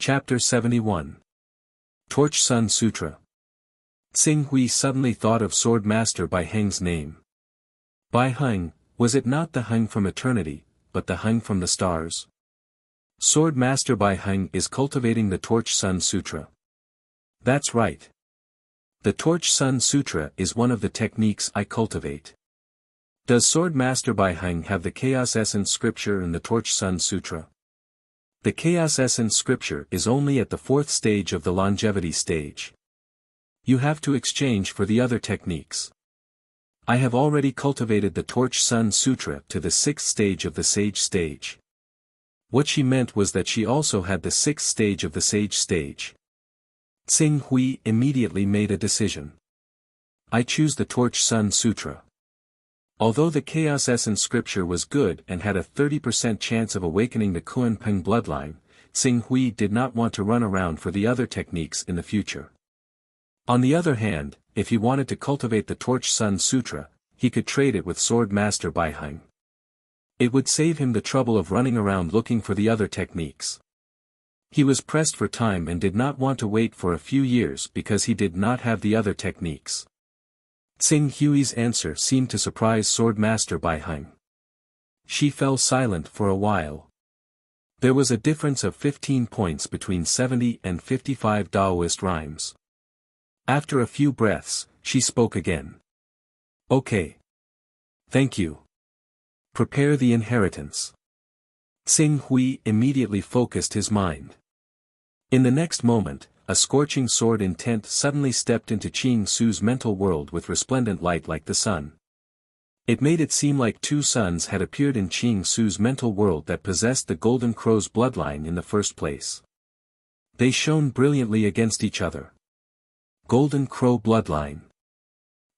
Chapter 71. Torch Sun Sutra. Xing Hui suddenly thought of Sword Master Bai Heng's name. Bai Heng, was it not the Heng from eternity, but the Heng from the stars? Sword Master Bai Heng is cultivating the Torch Sun Sutra. That's right. The Torch Sun Sutra is one of the techniques I cultivate. Does Sword Master Bai Heng have the Chaos Essence scripture in the Torch Sun Sutra? The Chaos Essence scripture is only at the fourth stage of the longevity stage. You have to exchange for the other techniques. I have already cultivated the Torch Sun Sutra to the sixth stage of the Sage stage. What she meant was that she also had the sixth stage of the Sage stage. Xing Hui immediately made a decision. I choose the Torch Sun Sutra. Although the Chaos Essence scripture was good and had a 30% chance of awakening the Kunpeng bloodline, Xing Hui did not want to run around for the other techniques in the future. On the other hand, if he wanted to cultivate the Torch Sun Sutra, he could trade it with Sword Master Bai Heng. It would save him the trouble of running around looking for the other techniques. He was pressed for time and did not want to wait for a few years because he did not have the other techniques. Xing Hui's answer seemed to surprise Sword Master Bai Heng. She fell silent for a while. There was a difference of 15 points between 70 and 55 Taoist rhymes. After a few breaths, she spoke again. Okay. Thank you. Prepare the inheritance. Xing Hui immediately focused his mind. In the next moment, a scorching sword intent suddenly stepped into Qing Su's mental world with resplendent light like the sun. It made it seem like two suns had appeared in Qing Su's mental world that possessed the Golden Crow's bloodline in the first place. They shone brilliantly against each other. Golden Crow bloodline.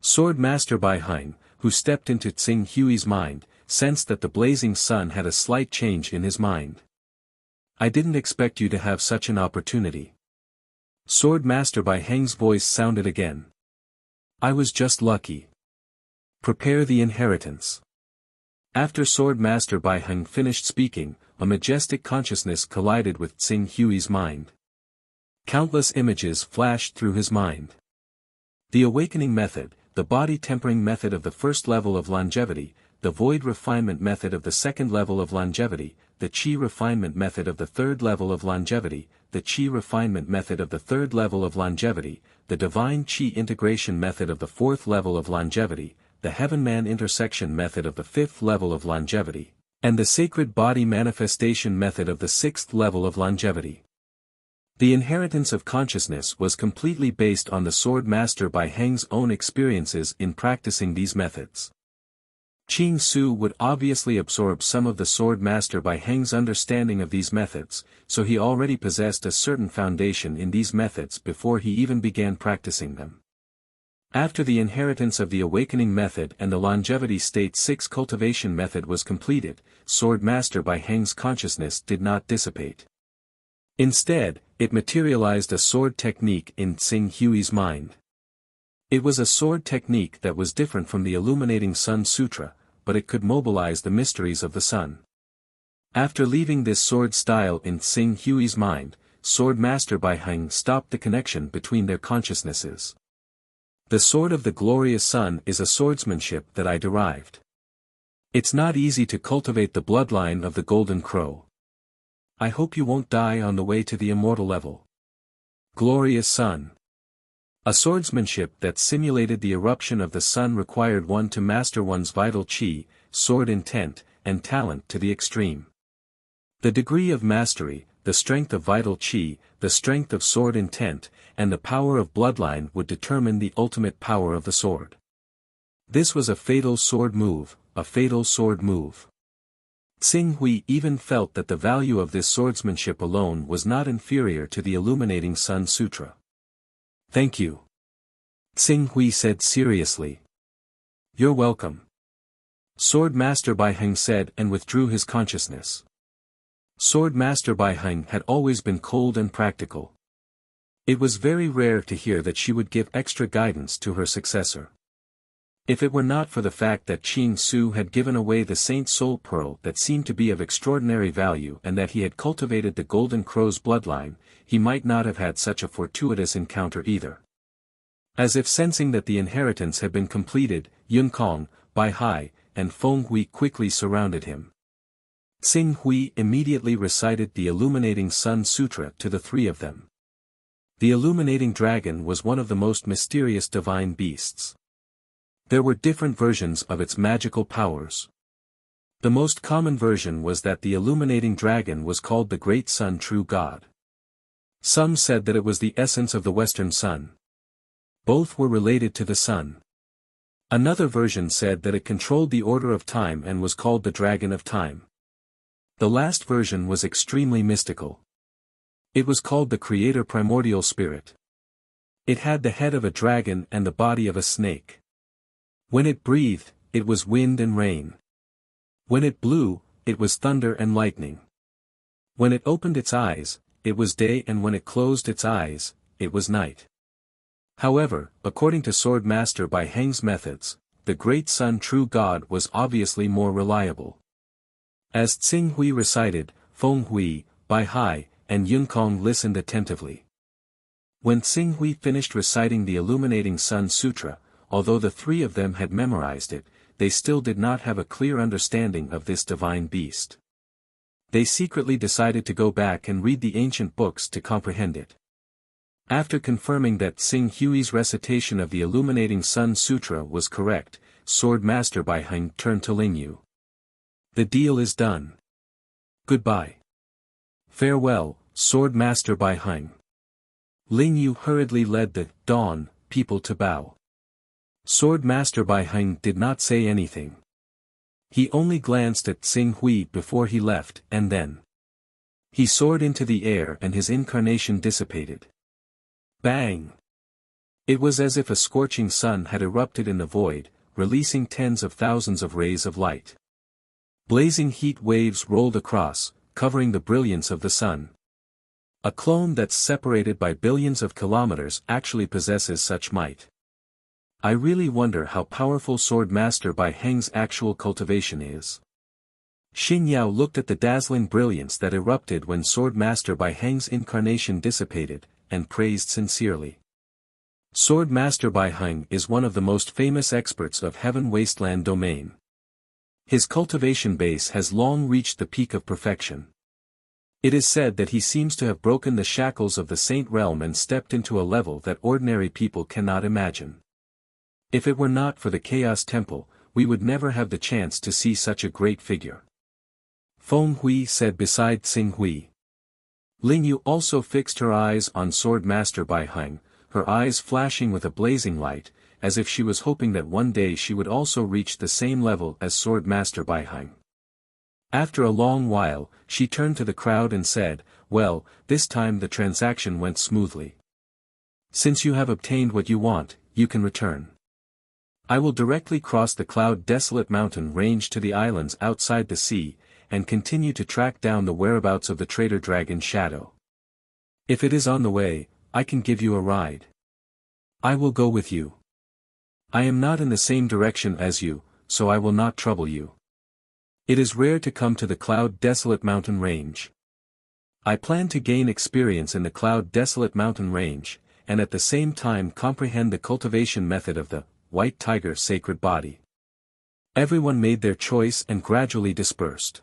Sword Master Bai Heng, who stepped into Xing Hui's mind, sensed that the blazing sun had a slight change in his mind. I didn't expect you to have such an opportunity. Sword Master Bai Heng's voice sounded again. I was just lucky. Prepare the inheritance. After Sword Master Bai Heng finished speaking, a majestic consciousness collided with Xing Hui's mind. Countless images flashed through his mind. The awakening method, the body tempering method of the first level of longevity, the void refinement method of the second level of longevity, the qi refinement method of the third level of longevity, the qi refinement method of the third level of longevity, the divine qi integration method of the fourth level of longevity, the heaven-man intersection method of the fifth level of longevity, and the sacred body manifestation method of the sixth level of longevity. The inheritance of consciousness was completely based on the Sword Master Bai Heng's own experiences in practicing these methods. Qing Su would obviously absorb some of the Sword Master Bai Heng's understanding of these methods, so he already possessed a certain foundation in these methods before he even began practicing them. After the inheritance of the awakening method and the longevity state 6 cultivation method was completed, Sword Master Bai Heng's consciousness did not dissipate. Instead, it materialized a sword technique in Xing Hui's mind. It was a sword technique that was different from the illuminating Sun Sutra, but it could mobilize the mysteries of the sun. After leaving this sword style in Xing Hui's mind, Sword Master Bai Heng stopped the connection between their consciousnesses. The sword of the glorious sun is a swordsmanship that I derived. It's not easy to cultivate the bloodline of the Golden Crow. I hope you won't die on the way to the immortal level. Glorious sun. A swordsmanship that simulated the eruption of the sun required one to master one's vital qi, sword intent, and talent to the extreme. The degree of mastery, the strength of vital qi, the strength of sword intent, and the power of bloodline would determine the ultimate power of the sword. This was a fatal sword move, a fatal sword move. Xing Hui even felt that the value of this swordsmanship alone was not inferior to the illuminating Sun Sutra. Thank you. Xing Hui said seriously. You're welcome. Sword Master Bai Heng said and withdrew his consciousness. Sword Master Bai Heng had always been cold and practical. It was very rare to hear that she would give extra guidance to her successor. If it were not for the fact that Qing Su had given away the Saint Soul Pearl that seemed to be of extraordinary value and that he had cultivated the Golden Crow's bloodline, he might not have had such a fortuitous encounter either. As if sensing that the inheritance had been completed, Yun Kong, Bai Hai, and Feng Hui quickly surrounded him. Tsing Hui immediately recited the Illuminating Sun Sutra to the three of them. The Illuminating Dragon was one of the most mysterious divine beasts. There were different versions of its magical powers. The most common version was that the Illuminating Dragon was called the Great Sun True God. Some said that it was the essence of the Western Sun. Both were related to the sun. Another version said that it controlled the order of time and was called the Dragon of Time. The last version was extremely mystical. It was called the Creator Primordial Spirit. It had the head of a dragon and the body of a snake. When it breathed, it was wind and rain. When it blew, it was thunder and lightning. When it opened its eyes, it was day, and when it closed its eyes, it was night. However, according to Sword Master Bai Heng's methods, the Great Sun True God was obviously more reliable. As Tsing Hui recited, Feng Hui, Bai Hai, and Yun Kong listened attentively. When Tsing Hui finished reciting the Illuminating Sun Sutra, although the three of them had memorized it, they still did not have a clear understanding of this divine beast. They secretly decided to go back and read the ancient books to comprehend it. After confirming that Tsing Hui's recitation of the Illuminating Sun Sutra was correct, Sword Master Bai Heng turned to Lingyu. The deal is done. Goodbye. Farewell, Sword Master Bai Heng. Lingyu hurriedly led the Dawn people to bow. Sword Master Bai Heng did not say anything. He only glanced at Tsing Hui before he left, and then he soared into the air and his incarnation dissipated. Bang! It was as if a scorching sun had erupted in the void, releasing tens of thousands of rays of light. Blazing heat waves rolled across, covering the brilliance of the sun. A clone that's separated by billions of kilometers actually possesses such might. I really wonder how powerful Sword Master Bai Heng's actual cultivation is. Xing Yao looked at the dazzling brilliance that erupted when Sword Master Bai Heng's incarnation dissipated, and praised sincerely. Sword Master Bai Heng is one of the most famous experts of Heaven Wasteland domain. His cultivation base has long reached the peak of perfection. It is said that he seems to have broken the shackles of the Saint Realm and stepped into a level that ordinary people cannot imagine. If it were not for the Chaos Temple, we would never have the chance to see such a great figure. Feng Hui said beside Tsing Hui. Lingyu also fixed her eyes on Sword Master Bai Heng, her eyes flashing with a blazing light, as if she was hoping that one day she would also reach the same level as Sword Master Bai Heng. After a long while, she turned to the crowd and said, "Well, this time the transaction went smoothly. Since you have obtained what you want, you can return. I will directly cross the Cloud-Desolate Mountain range to the islands outside the sea, and continue to track down the whereabouts of the traitor dragon Shadow. If it is on the way, I can give you a ride. I will go with you. I am not in the same direction as you, so I will not trouble you. It is rare to come to the Cloud-Desolate Mountain range. I plan to gain experience in the Cloud-Desolate Mountain range, and at the same time comprehend the cultivation method of the White Tiger Sacred Body." Everyone made their choice and gradually dispersed.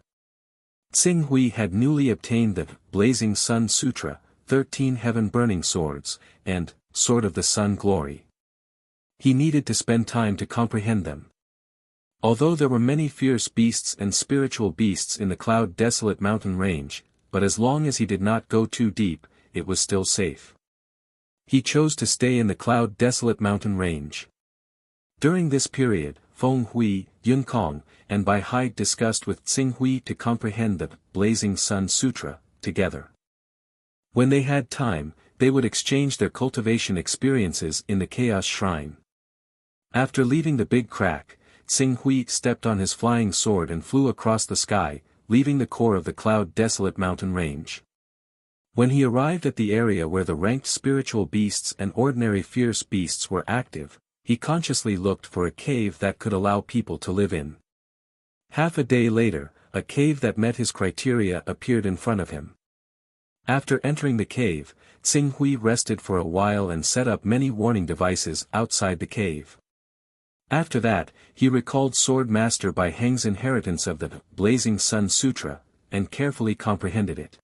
Tsing Hui had newly obtained the Blazing Sun Sutra, 13 heaven-burning swords, and Sword of the Sun Glory. He needed to spend time to comprehend them. Although there were many fierce beasts and spiritual beasts in the Cloud-Desolate Mountain range, but as long as he did not go too deep, it was still safe. He chose to stay in the Cloud-Desolate Mountain range. During this period, Feng Hui, Yun Kong, and Bai Hai discussed with Tsing Hui to comprehend the Blazing Sun Sutra together. When they had time, they would exchange their cultivation experiences in the Chaos Shrine. After leaving the big crack, Tsing Hui stepped on his flying sword and flew across the sky, leaving the core of the Cloud-Desolate Mountain range. When he arrived at the area where the ranked spiritual beasts and ordinary fierce beasts were active, he consciously looked for a cave that could allow people to live in. Half a day later, a cave that met his criteria appeared in front of him. After entering the cave, Tsing Hui rested for a while and set up many warning devices outside the cave. After that, he recalled Sword Master Bai Heng's inheritance of the Blazing Sun Sutra, and carefully comprehended it.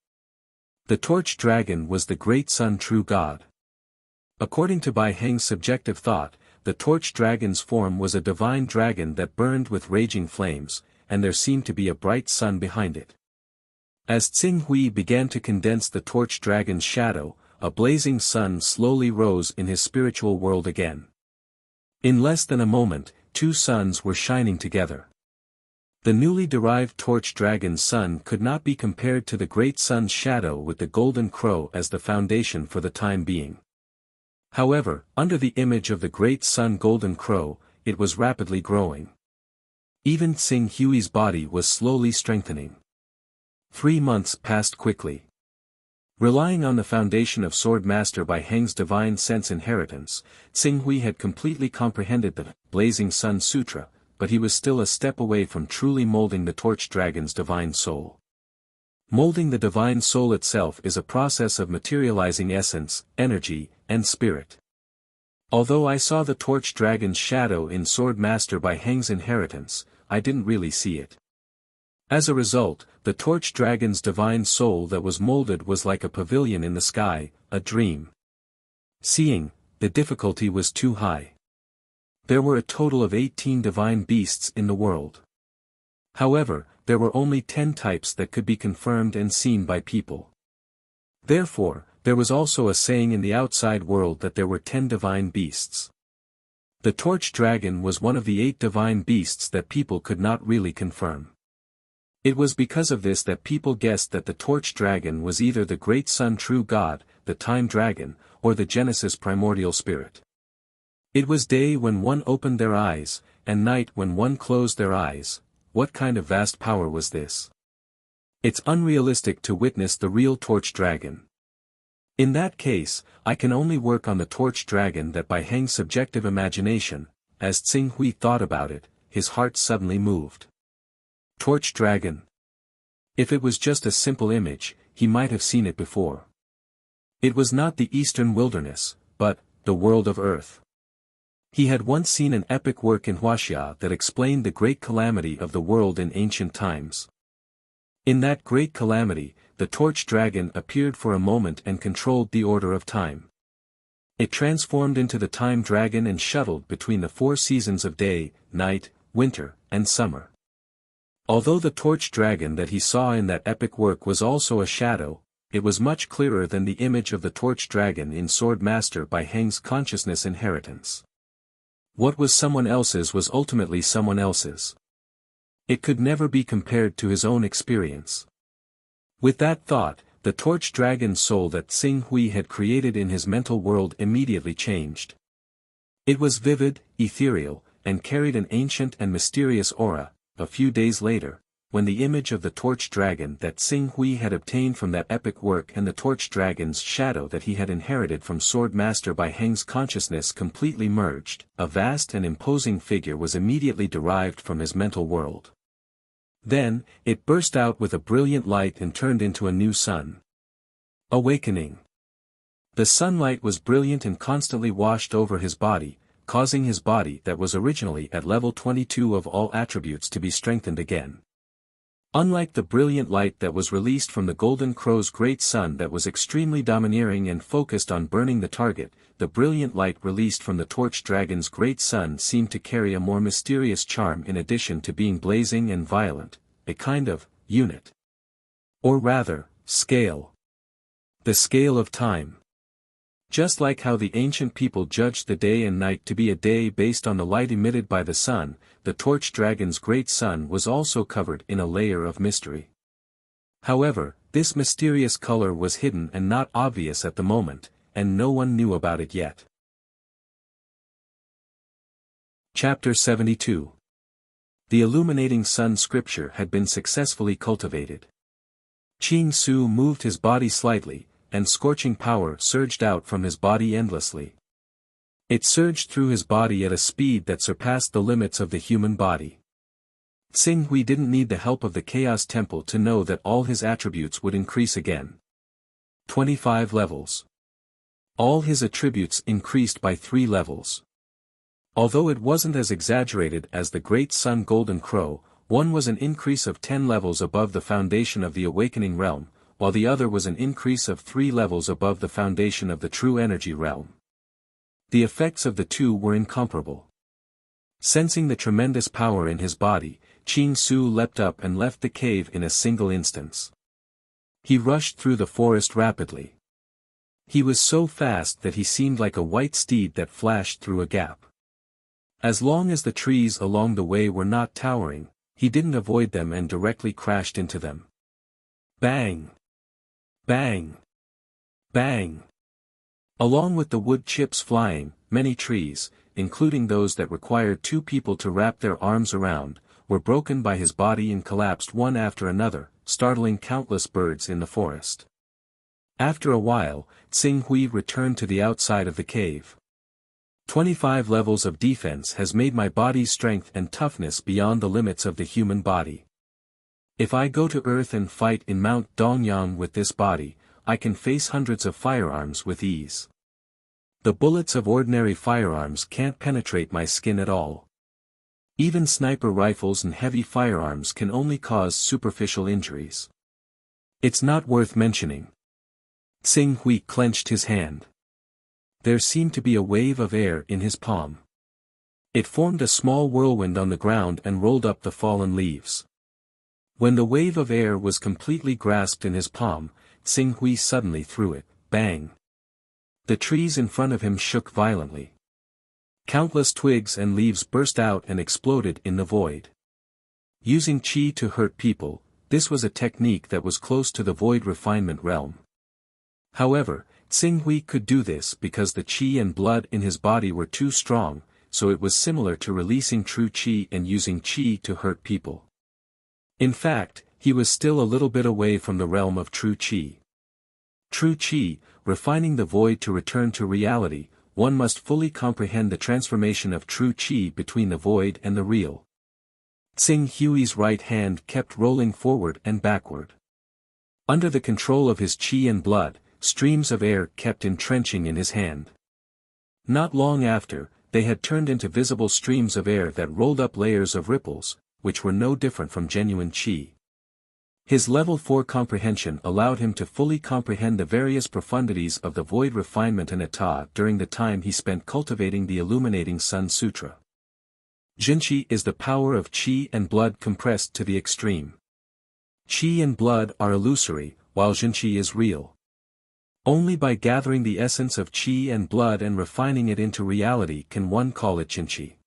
The torch dragon was the great sun true god. According to Bai Heng's subjective thought, the torch dragon's form was a divine dragon that burned with raging flames, and there seemed to be a bright sun behind it. As Tsing Hui began to condense the torch dragon's shadow, a blazing sun slowly rose in his spiritual world again. In less than a moment, two suns were shining together. The newly derived torch dragon's sun could not be compared to the great sun's shadow with the golden crow as the foundation for the time being. However, under the image of the great sun golden crow, it was rapidly growing. Even Tsing Hui's body was slowly strengthening. 3 months passed quickly. Relying on the foundation of Sword Master Bai Heng's divine sense inheritance, Tsing Hui had completely comprehended the Blazing Sun Sutra, but he was still a step away from truly molding the torch dragon's divine soul. Molding the divine soul itself is a process of materializing essence, energy, and spirit. Although I saw the torch dragon's shadow in Sword Master Bai Heng's inheritance, I didn't really see it. As a result, the torch dragon's divine soul that was molded was like a pavilion in the sky, a dream. Seeing, the difficulty was too high. There were a total of 18 divine beasts in the world. However, there were only 10 types that could be confirmed and seen by people. Therefore, there was also a saying in the outside world that there were 10 divine beasts. The torch dragon was one of the 8 divine beasts that people could not really confirm. It was because of this that people guessed that the torch dragon was either the great sun true god, the time dragon, or the Genesis primordial spirit. It was day when one opened their eyes, and night when one closed their eyes. What kind of vast power was this? It's unrealistic to witness the real torch dragon. In that case, I can only work on the torch dragon that Bai Heng's subjective imagination. As Tsing Hui thought about it, his heart suddenly moved. Torch dragon. If it was just a simple image, he might have seen it before. It was not the eastern wilderness, but the world of earth. He had once seen an epic work in Wuxia that explained the great calamity of the world in ancient times. In that great calamity, the torch dragon appeared for a moment and controlled the order of time. It transformed into the time dragon and shuttled between the 4 seasons of day, night, winter, and summer. Although the torch dragon that he saw in that epic work was also a shadow, it was much clearer than the image of the torch dragon in Sword Master Bai Heng's consciousness inheritance. What was someone else's was ultimately someone else's. It could never be compared to his own experience. With that thought, the torch dragon's soul that Tsing Hui had created in his mental world immediately changed. It was vivid, ethereal, and carried an ancient and mysterious aura. A few days later, when the image of the torch dragon that Tsing Hui had obtained from that epic work and the torch dragon's shadow that he had inherited from Sword Master Bai Heng's consciousness completely merged, a vast and imposing figure was immediately derived from his mental world. Then, it burst out with a brilliant light and turned into a new sun. Awakening. The sunlight was brilliant and constantly washed over his body, causing his body that was originally at level 22 of all attributes to be strengthened again. Unlike the brilliant light that was released from the golden crow's great sun that was extremely domineering and focused on burning the target, the brilliant light released from the torch dragon's great sun seemed to carry a more mysterious charm in addition to being blazing and violent, a kind of unit. Or rather, scale. The scale of time. Just like how the ancient people judged the day and night to be a day based on the light emitted by the sun, the torch dragon's great sun was also covered in a layer of mystery. However, this mysterious color was hidden and not obvious at the moment, and no one knew about it yet. Chapter 72. The illuminating sun scripture had been successfully cultivated. Qing Su moved his body slightly, and scorching power surged out from his body endlessly. It surged through his body at a speed that surpassed the limits of the human body. Xing Hui didn't need the help of the Chaos Temple to know that all his attributes would increase again. 25 levels. All his attributes increased by 3 levels. Although it wasn't as exaggerated as the Great Sun Golden Crow, one was an increase of 10 levels above the foundation of the Awakening Realm, while the other was an increase of 3 levels above the foundation of the True Energy Realm. The effects of the two were incomparable. Sensing the tremendous power in his body, Qing Su leapt up and left the cave in a single instance. He rushed through the forest rapidly. He was so fast that he seemed like a white steed that flashed through a gap. As long as the trees along the way were not towering, he didn't avoid them and directly crashed into them. Bang! Bang! Bang! Along with the wood chips flying, many trees, including those that required 2 people to wrap their arms around, were broken by his body and collapsed one after another, startling countless birds in the forest. After a while, Xing Hui returned to the outside of the cave. 25 levels of defense has made my body's strength and toughness beyond the limits of the human body. If I go to Earth and fight in Mount Dongyang with this body, I can face hundreds of firearms with ease. The bullets of ordinary firearms can't penetrate my skin at all. Even sniper rifles and heavy firearms can only cause superficial injuries. It's not worth mentioning. Xing Hui clenched his hand. There seemed to be a wave of air in his palm. It formed a small whirlwind on the ground and rolled up the fallen leaves. When the wave of air was completely grasped in his palm, Xing Hui suddenly threw it, bang. The trees in front of him shook violently. Countless twigs and leaves burst out and exploded in the void. Using qi to hurt people, this was a technique that was close to the void refinement realm. However, Xing Hui could do this because the qi and blood in his body were too strong, so it was similar to releasing true qi and using qi to hurt people. In fact, he was still a little bit away from the realm of true qi. True qi, refining the void to return to reality, one must fully comprehend the transformation of true qi between the void and the real. Xing Hui's right hand kept rolling forward and backward. Under the control of his qi and blood, streams of air kept entrenching in his hand. Not long after, they had turned into visible streams of air that rolled up layers of ripples, which were no different from genuine qi. His level 4 comprehension allowed him to fully comprehend the various profundities of the void refinement and état during the time he spent cultivating the illuminating Sun Sutra. Jinqi is the power of qi and blood compressed to the extreme. Qi and blood are illusory, while Jinqi is real. Only by gathering the essence of qi and blood and refining it into reality can one call it Jinqi.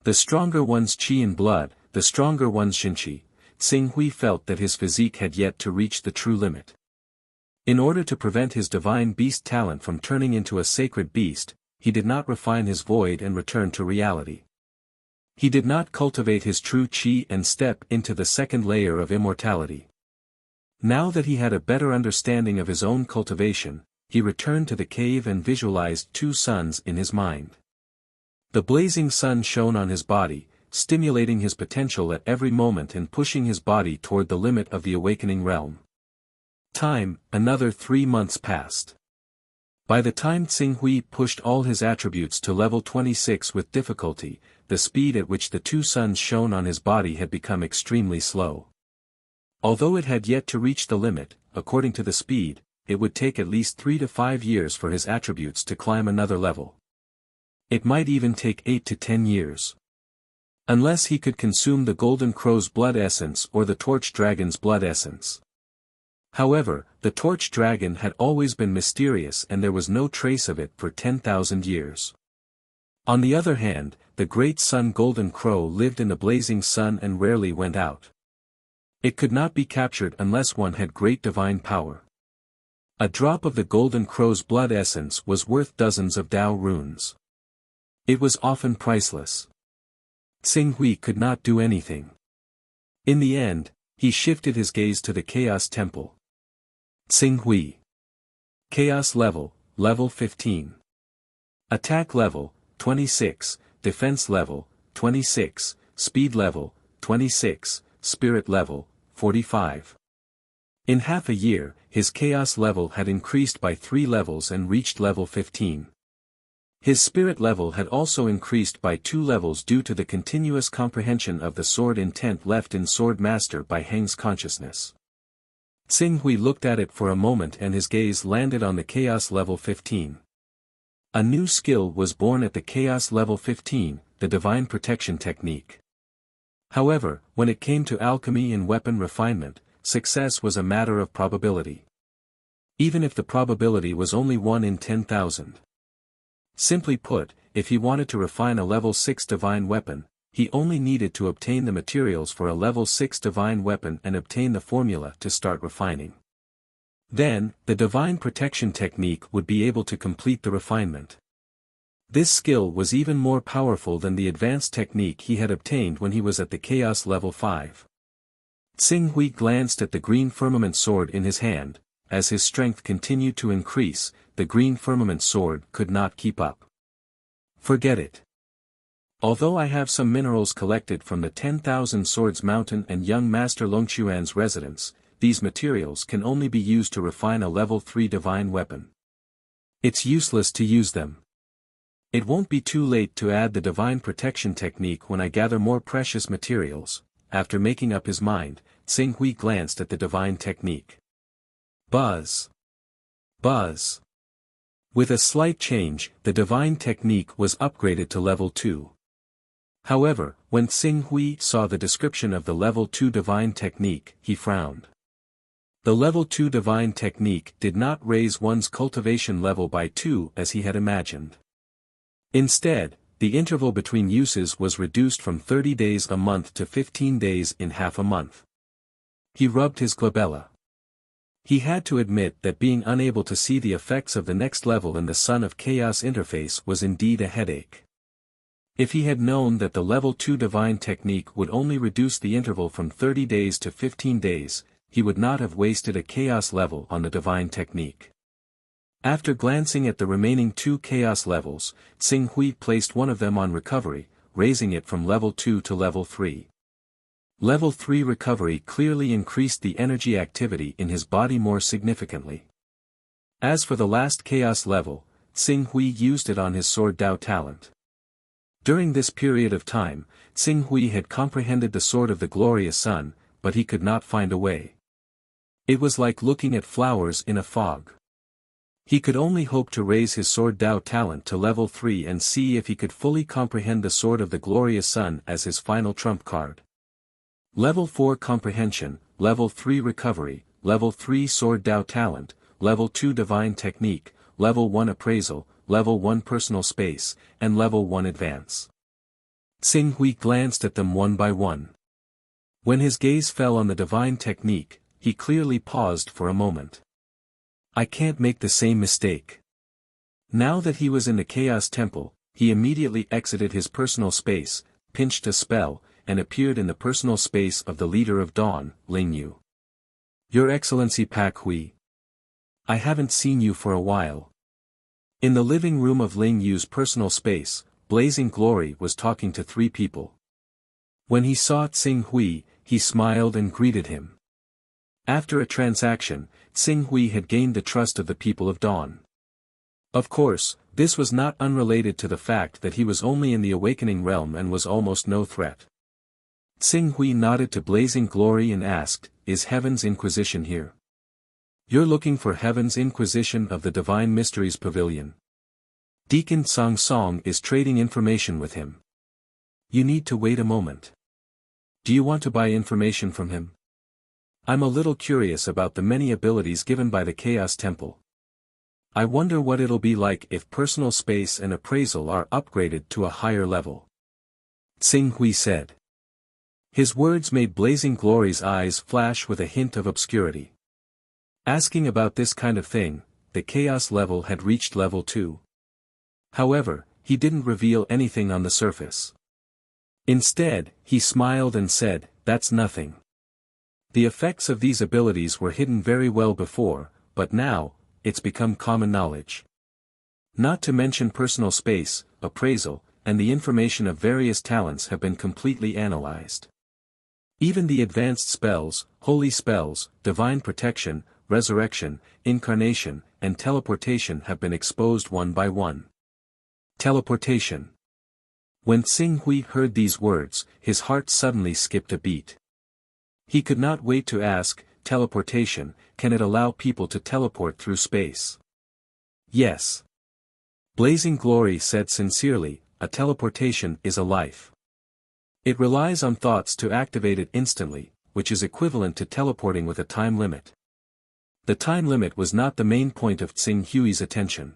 The stronger one's qi and blood, the stronger one's Jinqi. Xing Hui felt that his physique had yet to reach the true limit. In order to prevent his divine beast talent from turning into a sacred beast, he did not refine his void and return to reality. He did not cultivate his true qi and step into the second layer of immortality. Now that he had a better understanding of his own cultivation, he returned to the cave and visualized 2 suns in his mind. The blazing sun shone on his body, stimulating his potential at every moment and pushing his body toward the limit of the awakening realm. Another 3 months passed. By the time Xing Hui pushed all his attributes to level 26 with difficulty, the speed at which the 2 suns shone on his body had become extremely slow. Although it had yet to reach the limit, according to the speed, it would take at least 3 to 5 years for his attributes to climb another level. It might even take 8 to 10 years. Unless he could consume the Golden Crow's blood essence or the Torch Dragon's blood essence. However, the Torch Dragon had always been mysterious and there was no trace of it for 10,000 years. On the other hand, the Great Sun Golden Crow lived in the blazing sun and rarely went out. It could not be captured unless one had great divine power. A drop of the Golden Crow's blood essence was worth dozens of Dao runes. It was often priceless. Xing Hui could not do anything. In the end, he shifted his gaze to the Chaos Temple. Xing Hui. Chaos level, level 15. Attack level, 26, defense level, 26, speed level, 26, spirit level, 45. In half a year, his chaos level had increased by 3 levels and reached level 15. His spirit level had also increased by 2 levels due to the continuous comprehension of the sword intent left in Sword Master by Heng's consciousness. Xing Hui looked at it for a moment and his gaze landed on the chaos level 15. A new skill was born at the chaos level 15, the divine protection technique. However, when it came to alchemy and weapon refinement, success was a matter of probability. Even if the probability was only 1 in 10,000. Simply put, if he wanted to refine a level 6 divine weapon, he only needed to obtain the materials for a level 6 divine weapon and obtain the formula to start refining. Then, the divine protection technique would be able to complete the refinement. This skill was even more powerful than the advanced technique he had obtained when he was at the chaos level 5. Xing Hui glanced at the green firmament sword in his hand. As his strength continued to increase, the green firmament sword could not keep up. Forget it. Although I have some minerals collected from the 10,000 Swords Mountain and young Master Longchuan's residence, these materials can only be used to refine a level 3 divine weapon. It's useless to use them. It won't be too late to add the divine protection technique when I gather more precious materials. After making up his mind, Xing Hui glanced at the divine technique. Buzz. Buzz. With a slight change, the divine technique was upgraded to level 2. However, when Xing Hui saw the description of the level 2 divine technique, he frowned. The level 2 divine technique did not raise one's cultivation level by 2 as he had imagined. Instead, the interval between uses was reduced from 30 days a month to 15 days in half a month. He rubbed his glabella. He had to admit that being unable to see the effects of the next level in the Son of Chaos interface was indeed a headache. If he had known that the level 2 divine technique would only reduce the interval from 30 days to 15 days, he would not have wasted a chaos level on the divine technique. After glancing at the remaining 2 chaos levels, Xing Hui placed one of them on recovery, raising it from level 2 to level 3. Level 3 recovery clearly increased the energy activity in his body more significantly. As for the last chaos level, Xing Hui used it on his Sword Dao talent. During this period of time, Xing Hui had comprehended the Sword of the Glorious Sun, but he could not find a way. It was like looking at flowers in a fog. He could only hope to raise his Sword Dao talent to level 3 and see if he could fully comprehend the Sword of the Glorious Sun as his final trump card. Level 4 comprehension, level 3 recovery, level 3 Sword Dao talent, level 2 divine technique, level 1 appraisal, level 1 personal space, and level 1 advance. Xing Hui glanced at them one by one. When his gaze fell on the divine technique, he clearly paused for a moment. I can't make the same mistake. Now that he was in the Chaos Temple, he immediately exited his personal space, pinched a spell, and appeared in the personal space of the leader of Dawn, Ling Yu. Your Excellency Pak Hui. I haven't seen you for a while. In the living room of Ling Yu's personal space, Blazing Glory was talking to 3 people. When he saw Xing Hui, he smiled and greeted him. After a transaction, Xing Hui had gained the trust of the people of Dawn. Of course, this was not unrelated to the fact that he was only in the awakening realm and was almost no threat. Xing Hui nodded to Blazing Glory and asked, Is Heaven's Inquisition here? You're looking for Heaven's Inquisition of the Divine Mysteries Pavilion. Deacon Song Song is trading information with him. You need to wait a moment. Do you want to buy information from him? I'm a little curious about the many abilities given by the Chaos Temple. I wonder what it'll be like if personal space and appraisal are upgraded to a higher level. Xing Hui said. His words made Blazing Glory's eyes flash with a hint of obscurity. Asking about this kind of thing, the chaos level had reached level 2. However, he didn't reveal anything on the surface. Instead, he smiled and said, That's nothing. The effects of these abilities were hidden very well before, but now, it's become common knowledge. Not to mention personal space, appraisal, and the information of various talents have been completely analyzed. Even the advanced spells, holy spells, divine protection, resurrection, incarnation, and teleportation have been exposed one by one. Teleportation. When Xing Hui heard these words, his heart suddenly skipped a beat. He could not wait to ask, teleportation, can it allow people to teleport through space? Yes. Blazing Glory said sincerely, a teleportation is a life. It relies on thoughts to activate it instantly, which is equivalent to teleporting with a time limit. The time limit was not the main point of Xing Hui's attention.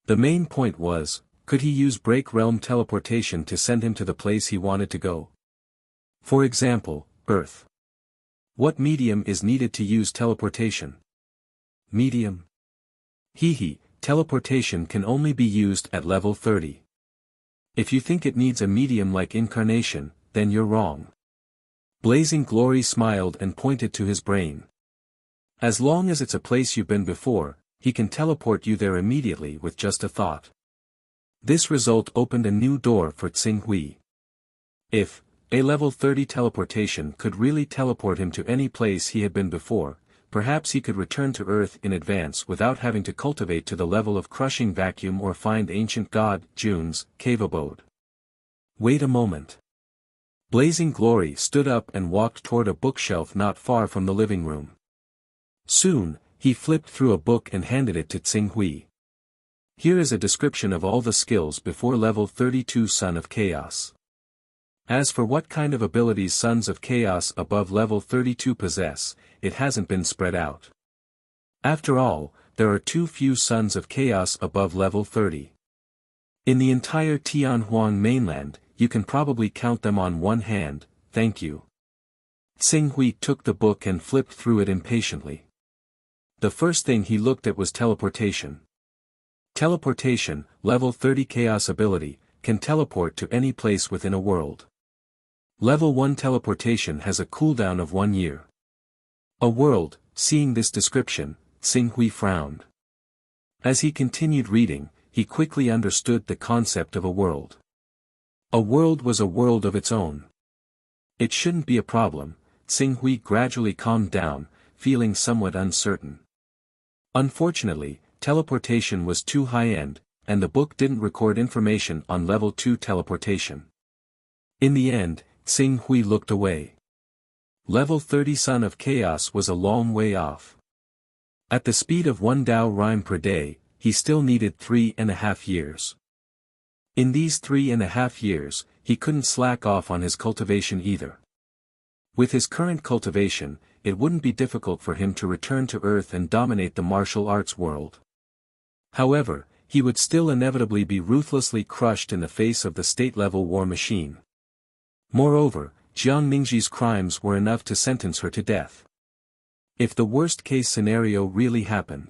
The main point was, could he use break realm teleportation to send him to the place he wanted to go? For example, Earth. What medium is needed to use teleportation? Medium. Teleportation can only be used at level 30. If you think it needs a medium like incarnation, then you're wrong. Blazing Glory smiled and pointed to his brain. As long as it's a place you've been before, he can teleport you there immediately with just a thought. This result opened a new door for Xing Hui. If a level 30 teleportation could really teleport him to any place he had been before, perhaps he could return to Earth in advance without having to cultivate to the level of crushing vacuum or find ancient god Jun's cave abode. Wait a moment. Blazing Glory stood up and walked toward a bookshelf not far from the living room. Soon, he flipped through a book and handed it to Xing Hui. Here is a description of all the skills before level 32 Son of Chaos. As for what kind of abilities Sons of Chaos above level 32 possess, it hasn't been spread out. After all, there are too few Sons of Chaos above level 30. In the entire Tianhuang mainland, you can probably count them on one hand, thank you. Xing Hui took the book and flipped through it impatiently. The first thing he looked at was teleportation. Teleportation, level 30 Chaos ability, can teleport to any place within a world. Level 1 teleportation has a cooldown of 1 year. A world, seeing this description, Xing Hui frowned. As he continued reading, he quickly understood the concept of a world. A world was a world of its own. It shouldn't be a problem. Xing Hui gradually calmed down, feeling somewhat uncertain. Unfortunately, teleportation was too high-end, and the book didn't record information on level 2 teleportation. In the end, Xing Hui looked away. Level 30 Son of Chaos was a long way off. At the speed of 1 Dao rhyme per day, he still needed 3.5 years. In these 3.5 years, he couldn't slack off on his cultivation either. With his current cultivation, it wouldn't be difficult for him to return to Earth and dominate the martial arts world. However, he would still inevitably be ruthlessly crushed in the face of the state-level war machine. Moreover, Jiang Ningxi's crimes were enough to sentence her to death. If the worst-case scenario really happened,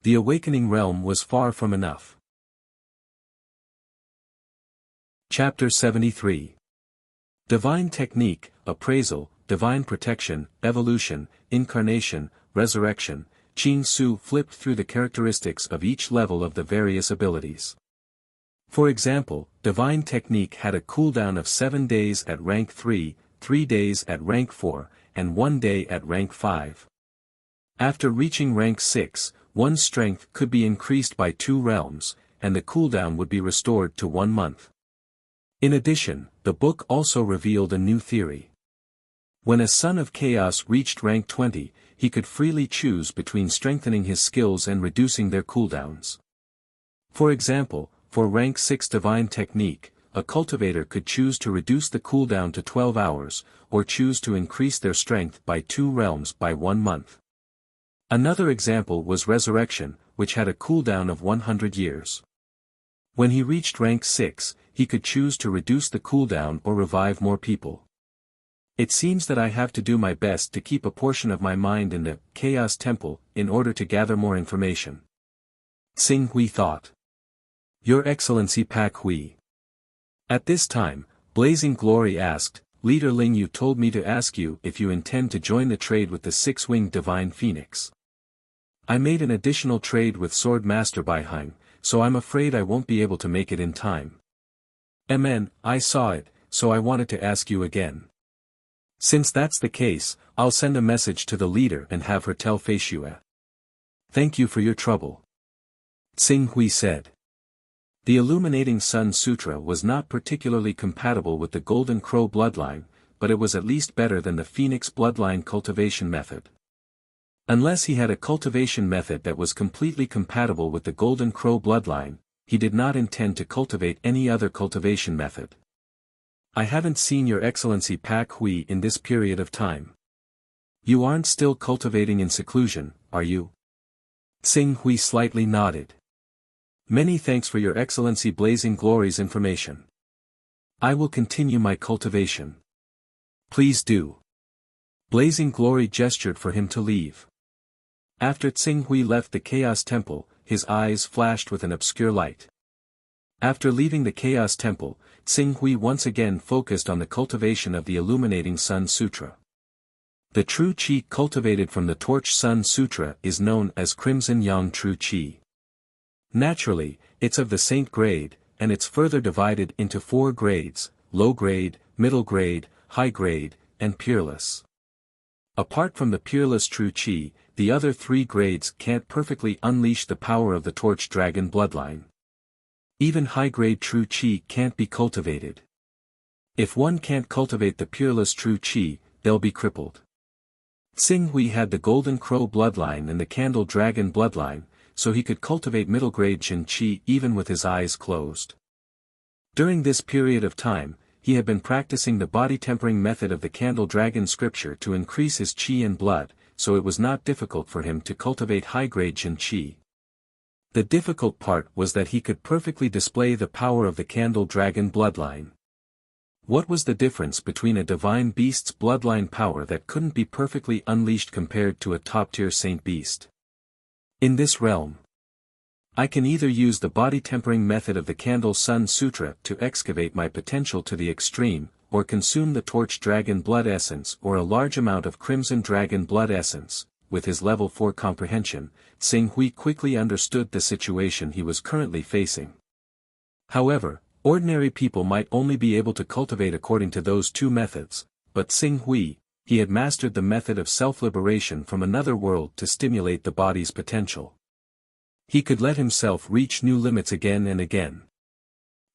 the awakening realm was far from enough. Chapter 73. Divine Technique, Appraisal, Divine Protection, Evolution, Incarnation, Resurrection. Qing Su flipped through the characteristics of each level of the various abilities. For example, Divine Technique had a cooldown of 7 days at rank 3, 3 days at rank 4, and 1 day at rank 5. After reaching rank 6, one's strength could be increased by 2 realms, and the cooldown would be restored to 1 month. In addition, the book also revealed a new theory. When a Son of Chaos reached rank 20, he could freely choose between strengthening his skills and reducing their cooldowns. For example, for rank 6 Divine Technique, a cultivator could choose to reduce the cooldown to 12 hours, or choose to increase their strength by 2 realms by 1 month. Another example was Resurrection, which had a cooldown of 100 years. When he reached rank 6, he could choose to reduce the cooldown or revive more people. It seems that I have to do my best to keep a portion of my mind in the Chaos Temple in order to gather more information. Xing Hui thought. Your Excellency Pak Hui. At this time, Blazing Glory asked, Leader Ling, you told me to ask you if you intend to join the trade with the 6-winged Divine Phoenix. I made an additional trade with Sword Master Bai Heng, so I'm afraid I won't be able to make it in time. I saw it, so I wanted to ask you again. Since that's the case, I'll send a message to the leader and have her tell Feishue. Thank you for your trouble. Tsing Hui said. The Illuminating Sun Sutra was not particularly compatible with the Golden Crow bloodline, but it was at least better than the Phoenix bloodline cultivation method. Unless he had a cultivation method that was completely compatible with the Golden Crow bloodline, he did not intend to cultivate any other cultivation method. I haven't seen Your Excellency Pak Hui in this period of time. You aren't still cultivating in seclusion, are you? Tsing Hui slightly nodded. Many thanks for Your Excellency Blazing Glory's information. I will continue my cultivation. Please do. Blazing Glory gestured for him to leave. After Tsing Hui left the Chaos Temple, his eyes flashed with an obscure light. After leaving the Chaos Temple, Tsing Hui once again focused on the cultivation of the Illuminating Sun Sutra. The true qi cultivated from the Torch Sun Sutra is known as Crimson Yang True Qi. Naturally, it's of the Saint grade, and it's further divided into 4 grades: low grade, middle grade, high grade, and peerless. Apart from the peerless True Qi, the other 3 grades can't perfectly unleash the power of the Torch Dragon bloodline. Even high-grade True Qi can't be cultivated. If one can't cultivate the peerless True Qi, they'll be crippled. Tsing Hui had the Golden Crow bloodline and the Candle Dragon bloodline, so he could cultivate middle-grade Jin Qi even with his eyes closed. During this period of time, he had been practicing the body-tempering method of the Candle Dragon scripture to increase his Qi and blood, so it was not difficult for him to cultivate high-grade Jin Qi. The difficult part was that he could perfectly display the power of the Candle Dragon bloodline. What was the difference between a divine beast's bloodline power that couldn't be perfectly unleashed compared to a top-tier saint beast? In this realm, I can either use the body-tempering method of the Candle Sun Sutra to excavate my potential to the extreme, or consume the Torch Dragon blood essence or a large amount of Crimson Dragon blood essence. With his level 4 comprehension, Tsing Hui quickly understood the situation he was currently facing. However, ordinary people might only be able to cultivate according to those 2 methods, but Tsing Hui, he had mastered the method of self-liberation from another world to stimulate the body's potential. He could let himself reach new limits again and again.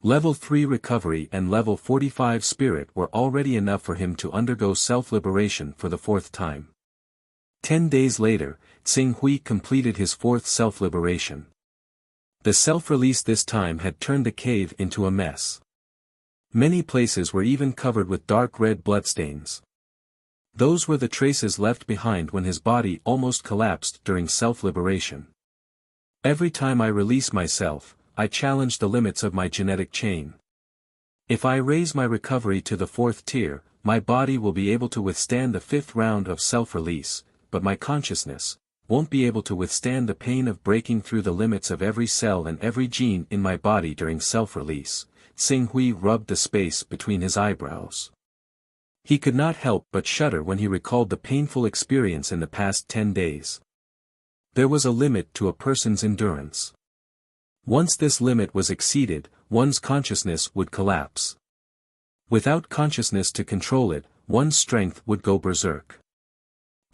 Level 3 recovery and level 45 spirit were already enough for him to undergo self-liberation for the 4th time. 10 days later, Tsing Hui completed his 4th self-liberation. The self-release this time had turned the cave into a mess. Many places were even covered with dark red bloodstains. Those were the traces left behind when his body almost collapsed during self-liberation. Every time I release myself, I challenge the limits of my genetic chain. If I raise my recovery to the 4th tier, my body will be able to withstand the 5th round of self-release, but my consciousness won't be able to withstand the pain of breaking through the limits of every cell and every gene in my body during self-release. Tsing Hui rubbed the space between his eyebrows. He could not help but shudder when he recalled the painful experience in the past 10 days. There was a limit to a person's endurance. Once this limit was exceeded, one's consciousness would collapse. Without consciousness to control it, one's strength would go berserk.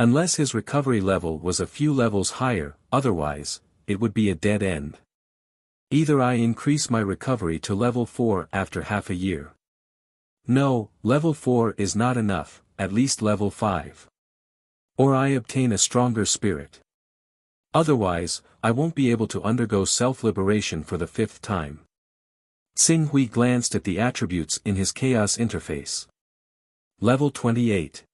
Unless his recovery level was a few levels higher, otherwise, it would be a dead end. Either I increase my recovery to level 4 after half a year. No, level 4 is not enough, at least level 5. Or I obtain a stronger spirit. Otherwise, I won't be able to undergo self-liberation for the 5th time. Tsing Hui glanced at the attributes in his chaos interface. Level 28.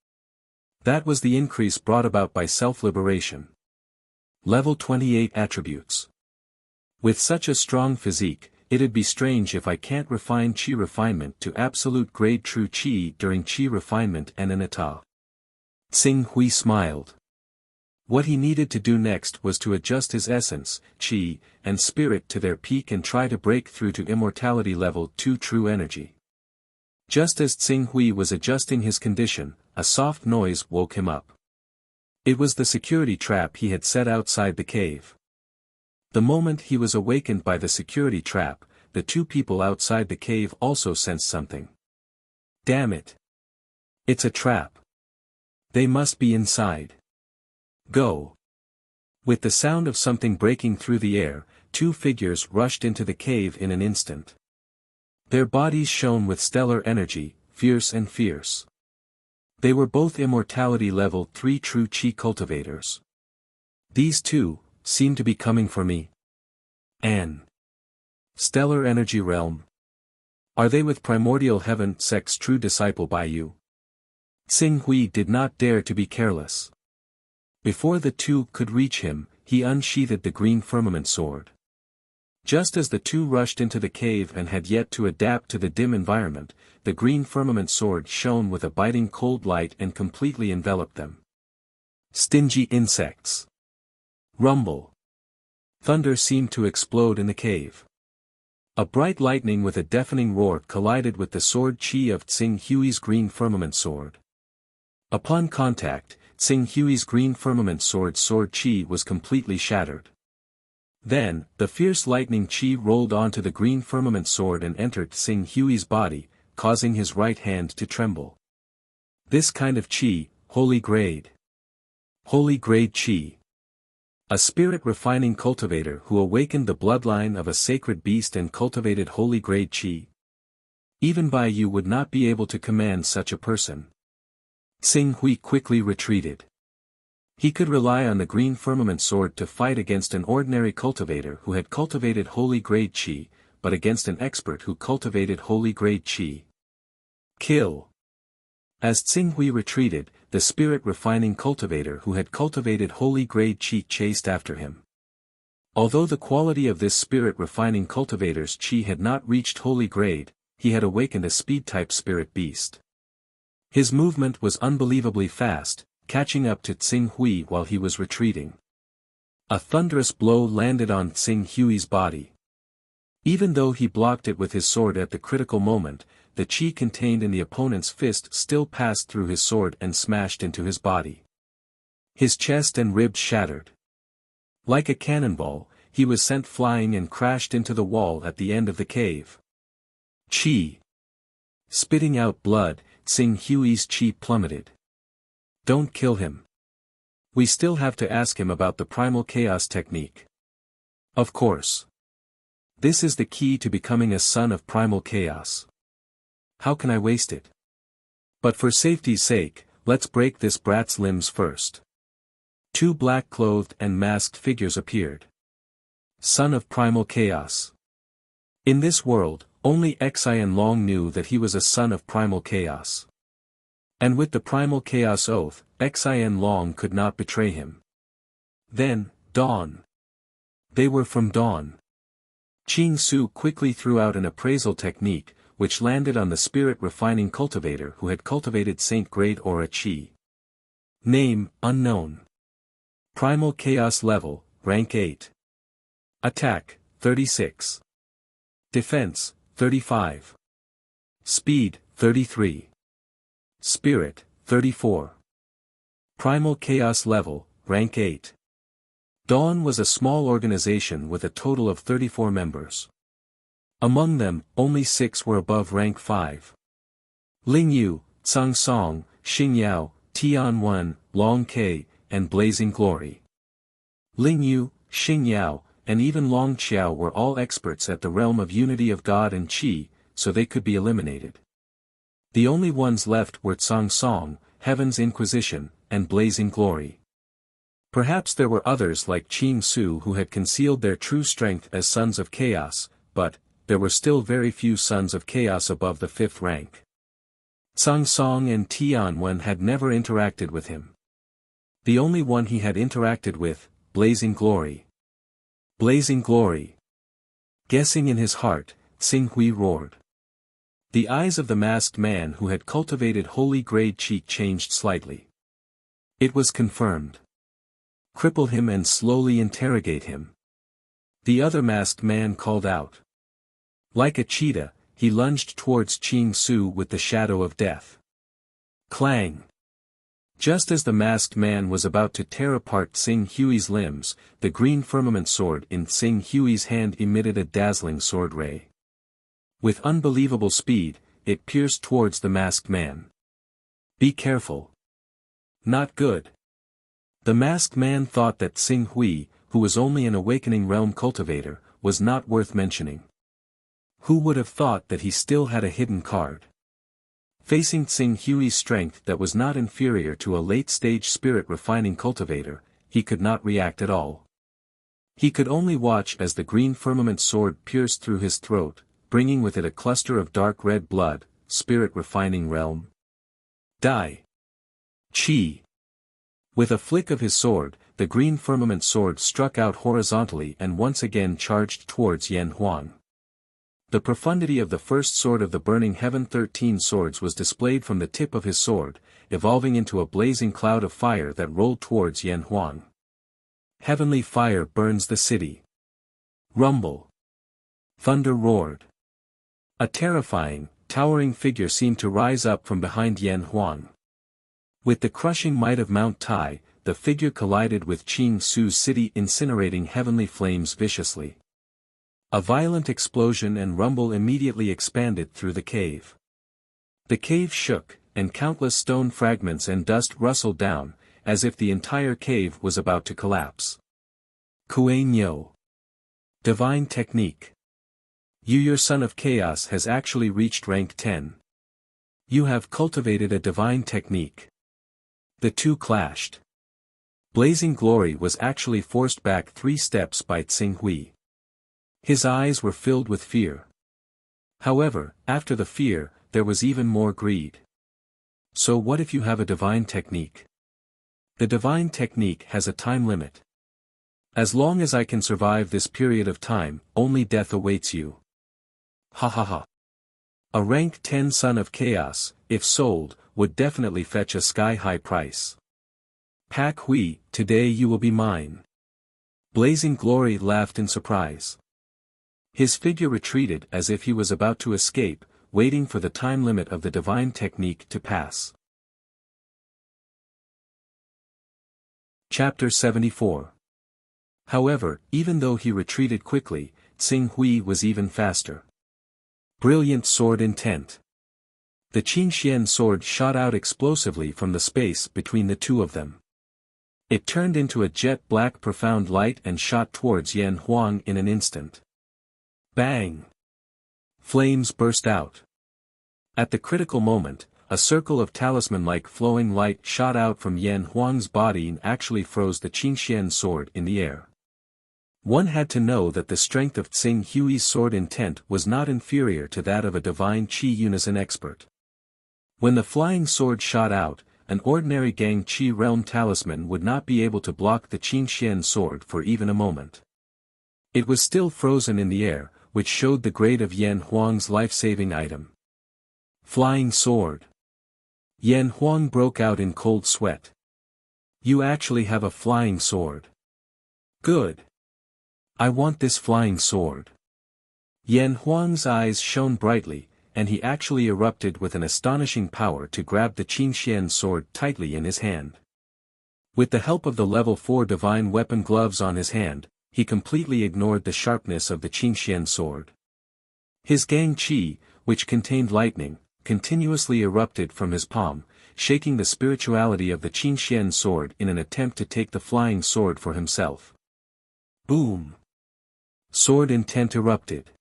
That was the increase brought about by self-liberation. Level 28 attributes. With such a strong physique, it'd be strange if I can't refine Qi refinement to absolute grade True Qi during Qi refinement and Anatta. Tsing Hui smiled. What he needed to do next was to adjust his essence, Qi, and spirit to their peak and try to break through to immortality level 2 true energy. Just as Tsing Hui was adjusting his condition, a soft noise woke him up. It was the security trap he had set outside the cave. The moment he was awakened by the security trap, the two people outside the cave also sensed something. Damn it! It's a trap. They must be inside. Go! With the sound of something breaking through the air, two figures rushed into the cave in an instant. Their bodies shone with stellar energy, fierce and fierce. They were both immortality level 3 true chi cultivators. These two seem to be coming for me. An stellar energy realm. Are they with primordial heaven sect's true disciple by you? Xing Hui did not dare to be careless. Before the two could reach him, he unsheathed the green firmament sword. Just as the two rushed into the cave and had yet to adapt to the dim environment, the green firmament sword shone with a biting cold light and completely enveloped them. Stingy insects. Rumble. Thunder seemed to explode in the cave. A bright lightning with a deafening roar collided with the sword chi of Xing Hui's green firmament sword. Upon contact, Xing Hui's green firmament sword chi was completely shattered. Then, the fierce lightning chi rolled onto the green firmament sword and entered Xing Hui's body, causing his right hand to tremble. This kind of chi, holy grade. Holy grade chi. A spirit refining cultivator who awakened the bloodline of a sacred beast and cultivated holy grade chi. Even by you would not be able to command such a person. Xing Hui quickly retreated. He could rely on the green firmament sword to fight against an ordinary cultivator who had cultivated holy grade chi, but against an expert who cultivated holy grade chi. Kill. As Xing Hui retreated, the spirit-refining cultivator who had cultivated holy grade chi chased after him. Although the quality of this spirit-refining cultivator's chi had not reached holy grade, he had awakened a speed-type spirit beast. His movement was unbelievably fast, catching up to Xing Hui while he was retreating. A thunderous blow landed on Xing Hui's body. Even though he blocked it with his sword at the critical moment, the chi contained in the opponent's fist still passed through his sword and smashed into his body. His chest and ribs shattered. Like a cannonball, he was sent flying and crashed into the wall at the end of the cave. Chi. Spitting out blood, Xing Hui's chi plummeted. Don't kill him. We still have to ask him about the primal chaos technique. Of course. This is the key to becoming a son of primal chaos. How can I waste it? But for safety's sake, let's break this brat's limbs first. Two black-clothed and masked figures appeared. Son of primal chaos. In this world, only Xian Long knew that he was a son of primal chaos. And with the primal chaos oath, Xian Long could not betray him. Then, Dawn. They were from Dawn. Qing Su quickly threw out an appraisal technique, which landed on the spirit-refining cultivator who had cultivated Saint-grade aura chi. Name, unknown. Primal chaos level, rank 8. Attack, 36. Defense, 35. Speed, 33. Spirit, 34. Primal chaos level, rank 8. Dawn was a small organization with a total of 34 members. Among them, only 6 were above rank 5. Ling Yu, Tsang Song, Xing Yao, Tian Wen, Long Ke, and Blazing Glory. Ling Yu, Xing Yao, and even Long Qiao were all experts at the realm of unity of God and Qi, so they could be eliminated. The only ones left were Tsang Song, Heaven's Inquisition, and Blazing Glory. Perhaps there were others like Qing Su who had concealed their true strength as sons of chaos, but there were still very few sons of chaos above the 5th rank. Tsang Song and Tian Wen had never interacted with him. The only one he had interacted with, Blazing Glory. Blazing Glory. Guessing in his heart, Xing Hui roared. The eyes of the masked man who had cultivated holy grade chi changed slightly. It was confirmed. Cripple him and slowly interrogate him. The other masked man called out. Like a cheetah, he lunged towards Qing Su with the shadow of death. Clang! Just as the masked man was about to tear apart Tsing Hui's limbs, the green firmament sword in Tsing Hui's hand emitted a dazzling sword ray. With unbelievable speed, it pierced towards the masked man. Be careful. Not good. The masked man thought that Tsing Hui, who was only an awakening realm cultivator, was not worth mentioning. Who would have thought that he still had a hidden card? Facing Tsing Hui's strength that was not inferior to a late-stage spirit refining cultivator, he could not react at all. He could only watch as the green firmament sword pierced through his throat, bringing with it a cluster of dark red blood, spirit refining realm. Die. Chi. With a flick of his sword, the green firmament sword struck out horizontally and once again charged towards Yan Huang. The profundity of the first sword of the burning heaven 13 swords was displayed from the tip of his sword, evolving into a blazing cloud of fire that rolled towards Yan Huang. Heavenly fire burns the city. Rumble. Thunder roared. A terrifying, towering figure seemed to rise up from behind Yan Huang. With the crushing might of Mount Tai, the figure collided with Qing Su's city, incinerating heavenly flames viciously. A violent explosion and rumble immediately expanded through the cave. The cave shook, and countless stone fragments and dust rustled down, as if the entire cave was about to collapse. Kuei Nyo. Divine Technique. Your son of chaos has actually reached rank 10. You have cultivated a divine technique. The two clashed. Blazing Glory was actually forced back 3 steps by Tsing Hui. His eyes were filled with fear. However, after the fear, there was even more greed. So what if you have a divine technique? The divine technique has a time limit. As long as I can survive this period of time, only death awaits you. Ha ha ha. A rank 10 son of chaos, if sold, would definitely fetch a sky-high price. Pak Hui, today you will be mine. Blazing Glory laughed in surprise. His figure retreated as if he was about to escape, waiting for the time limit of the divine technique to pass. Chapter 74. However, even though he retreated quickly, Tsing Hui was even faster. Brilliant sword intent. The Qingxian sword shot out explosively from the space between the two of them. It turned into a jet-black profound light and shot towards Yan Huang in an instant. Bang! Flames burst out. At the critical moment, a circle of talisman-like flowing light shot out from Yan Huang's body and actually froze the Qingxian sword in the air. One had to know that the strength of Tsing Hui's sword intent was not inferior to that of a divine Qi unison expert. When the flying sword shot out, an ordinary Gang Qi realm talisman would not be able to block the Qingxian sword for even a moment. It was still frozen in the air, which showed the grade of Yan Huang's life-saving item. Flying sword. Yan Huang broke out in cold sweat. You actually have a flying sword. Good. I want this flying sword. Yan Huang's eyes shone brightly, and he actually erupted with an astonishing power to grab the Qingxian sword tightly in his hand. With the help of the level 4 divine weapon gloves on his hand, he completely ignored the sharpness of the Qingxian sword. His Gang Qi, which contained lightning, continuously erupted from his palm, shaking the spirituality of the Qingxian sword in an attempt to take the flying sword for himself. Boom! Sword intent erupted.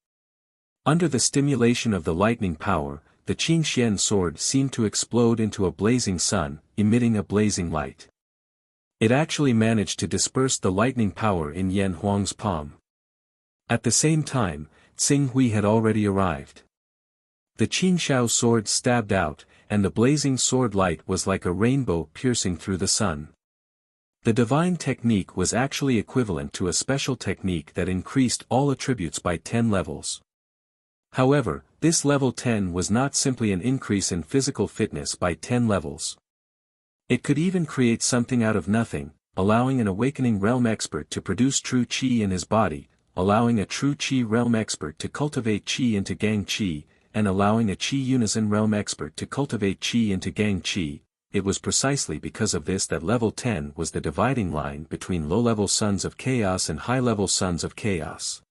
Under the stimulation of the lightning power, the Qingxian sword seemed to explode into a blazing sun, emitting a blazing light. It actually managed to disperse the lightning power in Yan Huang's palm. At the same time, Tsing Hui had already arrived. The Qingxiao sword stabbed out, and the blazing sword light was like a rainbow piercing through the sun. The divine technique was actually equivalent to a special technique that increased all attributes by 10 levels. However, this level 10 was not simply an increase in physical fitness by 10 levels. It could even create something out of nothing, allowing an awakening realm expert to produce true Qi in his body, allowing a true Qi realm expert to cultivate Qi into Gang Qi, and allowing a Qi unison realm expert to cultivate Qi into Gang Qi. it was precisely because of this that level 10 was the dividing line between low-level Sons of Chaos and high-level Sons of Chaos.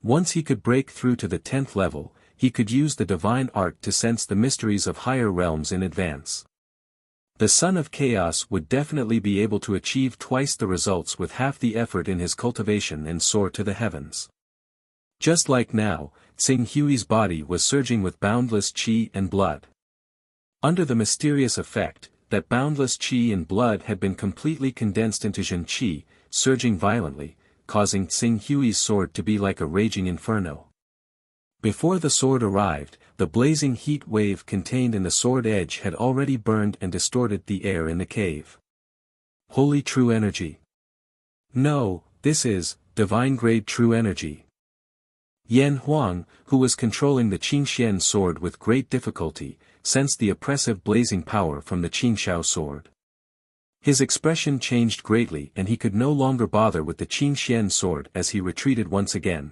Once he could break through to the 10th level, he could use the divine art to sense the mysteries of higher realms in advance. The Son of Chaos would definitely be able to achieve twice the results with half the effort in his cultivation and soar to the heavens. Just like now, Tsing Hui's body was surging with boundless qi and blood. Under the mysterious effect, that boundless qi and blood had been completely condensed into Zhen qi, surging violently, causing Tsing Hui's sword to be like a raging inferno. Before the sword arrived, the blazing heat wave contained in the sword edge had already burned and distorted the air in the cave. Holy true energy. No, this is divine-grade true energy. Yan Huang, who was controlling the Qingxian sword with great difficulty, sensed the oppressive blazing power from the Qingxiao sword. His expression changed greatly and he could no longer bother with the Qingxian sword as he retreated once again.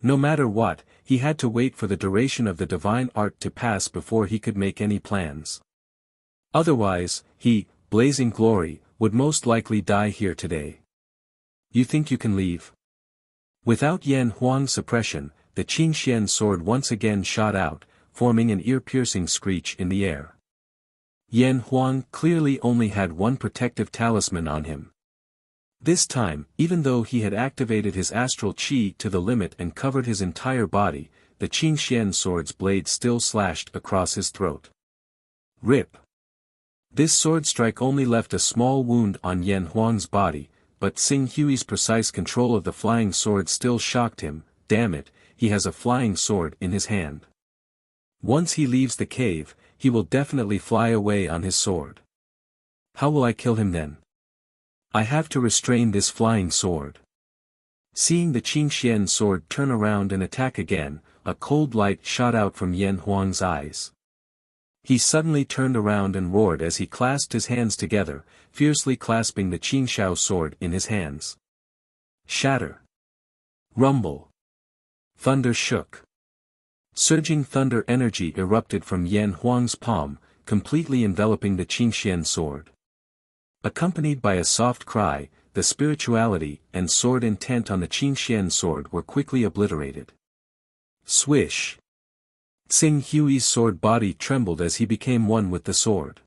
No matter what, he had to wait for the duration of the divine art to pass before he could make any plans. Otherwise, he, blazing glory, would most likely die here today. You think you can leave? Without Yan Huang's suppression, the Qingxian sword once again shot out, forming an ear-piercing screech in the air. Yan Huang clearly only had one protective talisman on him. This time, even though he had activated his astral qi to the limit and covered his entire body, the Qingxian sword's blade still slashed across his throat. Rip! This sword strike only left a small wound on Yan Huang's body, but Tsing Hui's precise control of the flying sword still shocked him. Damn it, he has a flying sword in his hand. Once he leaves the cave, he will definitely fly away on his sword. How will I kill him then? I have to restrain this flying sword. Seeing the Qingxian sword turn around and attack again, a cold light shot out from Yan Huang's eyes. He suddenly turned around and roared as he clasped his hands together, fiercely clasping the Qingxiao sword in his hands. Shatter. Rumble. Thunder shook. Surging thunder energy erupted from Yan Huang's palm, completely enveloping the Qingxian sword. Accompanied by a soft cry, the spirituality and sword intent on the Qingxian sword were quickly obliterated. Swish! Tsing Hui's sword body trembled as he became one with the sword.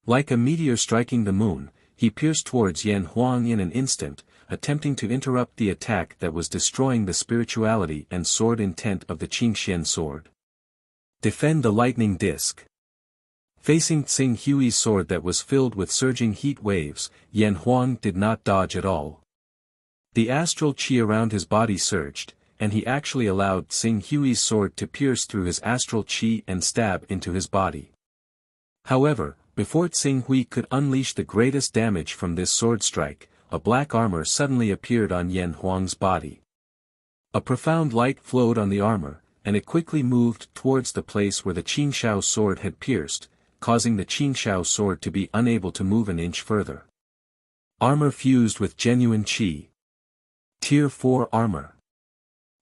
Like a meteor striking the moon, he pierced towards Yan Huang in an instant, attempting to interrupt the attack that was destroying the spirituality and sword intent of the Qingxian sword. Defend the lightning disc. Facing Tsing Hui's sword that was filled with surging heat waves, Yan Huang did not dodge at all. The astral qi around his body surged, and he actually allowed Tsing Hui's sword to pierce through his astral qi and stab into his body. However, before Tsing Hui could unleash the greatest damage from this sword strike, a black armor suddenly appeared on Yan Huang's body. A profound light flowed on the armor, and it quickly moved towards the place where the Qingxiao sword had pierced, causing the Qingxiao sword to be unable to move an inch further. Armor fused with genuine qi. Tier 4 armor.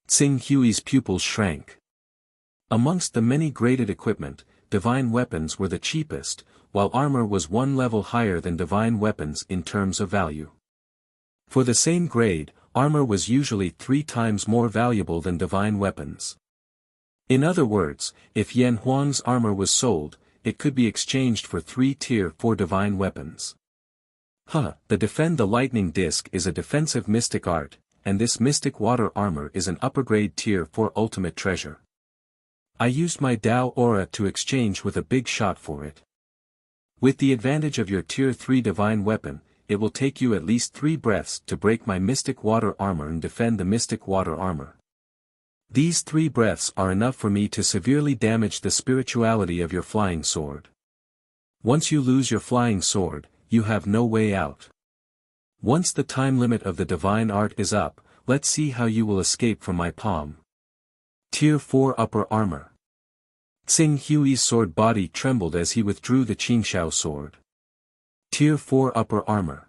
Tsing Hui's pupils shrank. Amongst the many graded equipment, divine weapons were the cheapest, while armor was one level higher than divine weapons in terms of value. For the same grade, armor was usually 3 times more valuable than divine weapons. In other words, if Yan Huang's armor was sold, it could be exchanged for 3 tier 4 divine weapons. The Defend the Lightning Disc is a defensive mystic art, and this mystic water armor is an upper-grade tier 4 ultimate treasure. I used my Dao aura to exchange with a big shot for it. With the advantage of your tier 3 divine weapon, it will take you at least 3 breaths to break my mystic water armor and defend the mystic water armor. These 3 breaths are enough for me to severely damage the spirituality of your flying sword. Once you lose your flying sword, you have no way out. Once the time limit of the divine art is up, let's see how you will escape from my palm. Tier 4 upper armor. Tsing Hui's sword body trembled as he withdrew the Qingxiao sword. Tier 4 upper armor.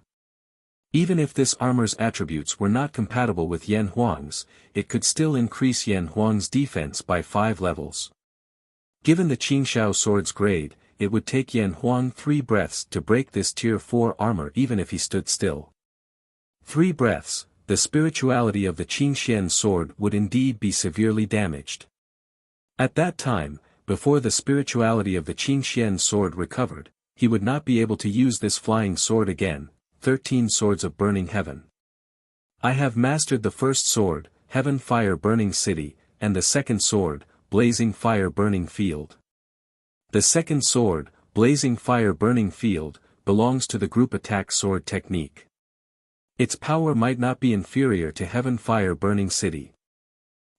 Even if this armor's attributes were not compatible with Yan Huang's, it could still increase Yan Huang's defense by 5 levels. Given the Qingxiao sword's grade, it would take Yan Huang 3 breaths to break this tier 4 armor even if he stood still. 3 breaths, the spirituality of the Qingxian sword would indeed be severely damaged. At that time, before the spirituality of the Qingxian sword recovered, he would not be able to use this flying sword again. 13 Swords of Burning Heaven. I have mastered the first sword, Heaven Fire Burning City, and the second sword, Blazing Fire Burning Field. The second sword, Blazing Fire Burning Field, belongs to the group attack sword technique. Its power might not be inferior to Heaven Fire Burning City.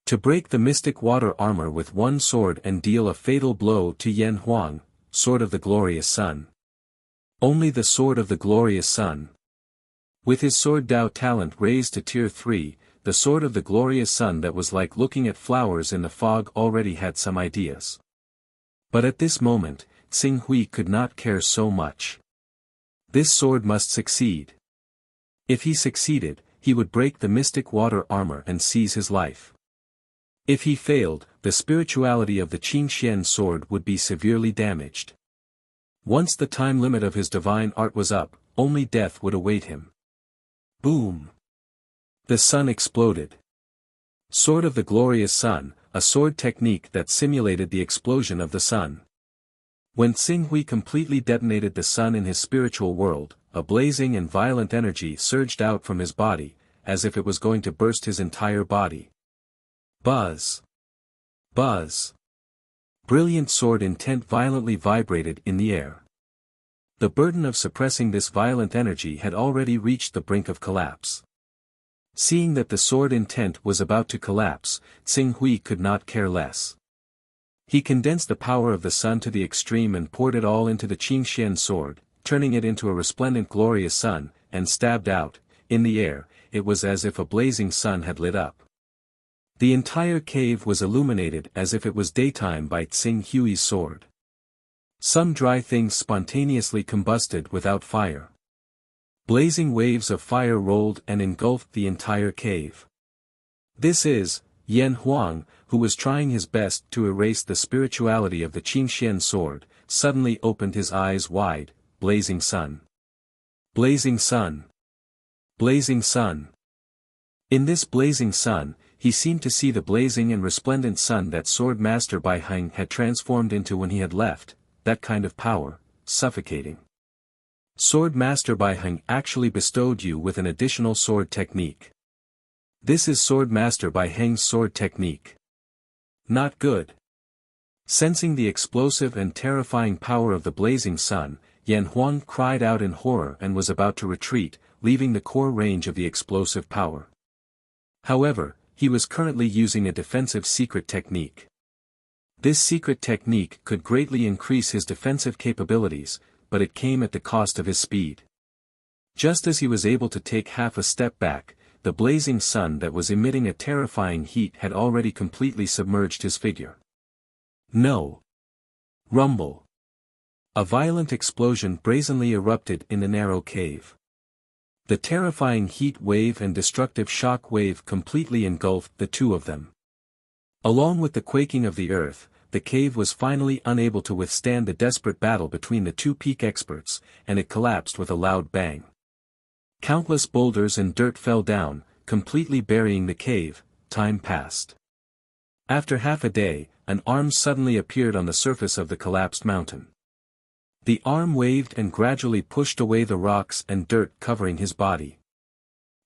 To break the mystic water armor with one sword and deal a fatal blow to Yan Huang, Sword of the Glorious Sun. Only the Sword of the Glorious Sun. With his sword Dao talent raised to tier 3, the Sword of the Glorious Sun that was like looking at flowers in the fog already had some ideas. But at this moment, Xing Hui could not care so much. This sword must succeed. If he succeeded, he would break the mystic water armor and seize his life. If he failed, the spirituality of the Qingxian sword would be severely damaged. Once the time limit of his divine art was up, only death would await him. Boom! The sun exploded. Sword of the Glorious Sun, a sword technique that simulated the explosion of the sun. When Xing Hui completely detonated the sun in his spiritual world, a blazing and violent energy surged out from his body, as if it was going to burst his entire body. Buzz! Buzz! Brilliant sword intent violently vibrated in the air. The burden of suppressing this violent energy had already reached the brink of collapse. Seeing that the sword intent was about to collapse, Xing Hui could not care less. He condensed the power of the sun to the extreme and poured it all into the Qingxian sword, turning it into a resplendent glorious sun, and stabbed out. In the air, it was as if a blazing sun had lit up. The entire cave was illuminated as if it was daytime by Xing Hui's sword. Some dry things spontaneously combusted without fire. Blazing waves of fire rolled and engulfed the entire cave. This is, Yan Huang, who was trying his best to erase the spirituality of the Qingxian sword, suddenly opened his eyes wide. Blazing sun. Blazing sun. Blazing sun. In this blazing sun, he seemed to see the blazing and resplendent sun that Sword Master Bai Heng had transformed into when he had left, that kind of power, suffocating. Sword Master Bai Heng actually bestowed you with an additional sword technique. This is Sword Master Bai Heng's sword technique. Not good. Sensing the explosive and terrifying power of the blazing sun, Yan Huang cried out in horror and was about to retreat, leaving the core range of the explosive power. However, he was currently using a defensive secret technique. This secret technique could greatly increase his defensive capabilities, but it came at the cost of his speed. Just as he was able to take half a step back, the blazing sun that was emitting a terrifying heat had already completely submerged his figure. No! Rumble! A violent explosion brazenly erupted in the narrow cave. The terrifying heat wave and destructive shock wave completely engulfed the two of them. Along with the quaking of the earth, the cave was finally unable to withstand the desperate battle between the two peak experts, and it collapsed with a loud bang. Countless boulders and dirt fell down, completely burying the cave. Time passed. After half a day, an arm suddenly appeared on the surface of the collapsed mountain. The arm waved and gradually pushed away the rocks and dirt covering his body.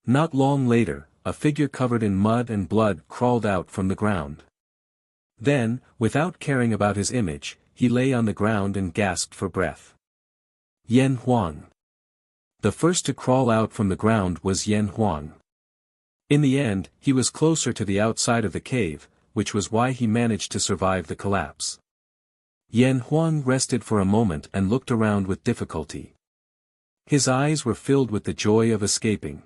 Not long later, a figure covered in mud and blood crawled out from the ground. Then, without caring about his image, he lay on the ground and gasped for breath. Yan Huang. The first to crawl out from the ground was Yan Huang. In the end, he was closer to the outside of the cave, which was why he managed to survive the collapse. Yan Huang rested for a moment and looked around with difficulty. His eyes were filled with the joy of escaping.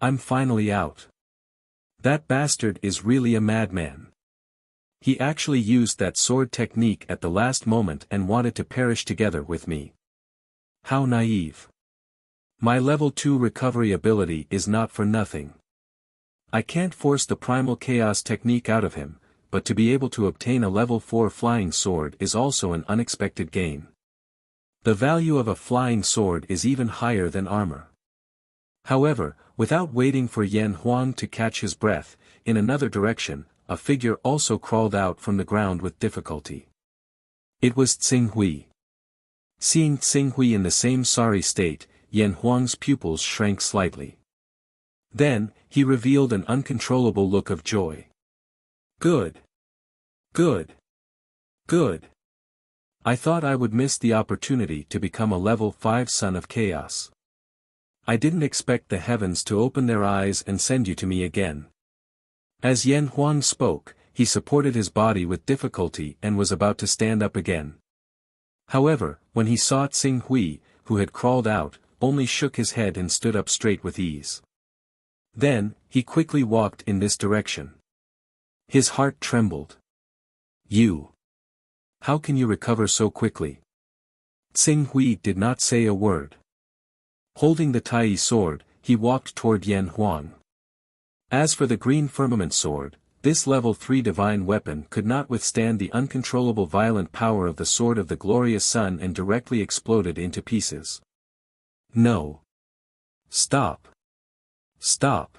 I'm finally out. That bastard is really a madman. He actually used that sword technique at the last moment and wanted to perish together with me. How naive. My level 2 recovery ability is not for nothing. I can't force the primal chaos technique out of him, but to be able to obtain a level 4 flying sword is also an unexpected gain. The value of a flying sword is even higher than armor. However, without waiting for Yan Huang to catch his breath, in another direction, a figure also crawled out from the ground with difficulty. It was Tsing Hui. Seeing Tsing Hui in the same sorry state, Yan Huang's pupils shrank slightly. Then, he revealed an uncontrollable look of joy. Good. Good. Good. I thought I would miss the opportunity to become a level 5 son of chaos. I didn't expect the heavens to open their eyes and send you to me again. As Yan Huang spoke, he supported his body with difficulty and was about to stand up again. However, when he saw Tsing Hui, who had crawled out, only shook his head and stood up straight with ease. Then, he quickly walked in this direction. His heart trembled. You. How can you recover so quickly? Tsing Hui did not say a word. Holding the Tai sword, he walked toward Yan Huang. As for the green firmament sword, this level 3 divine weapon could not withstand the uncontrollable violent power of the sword of the glorious sun and directly exploded into pieces. No. Stop. Stop.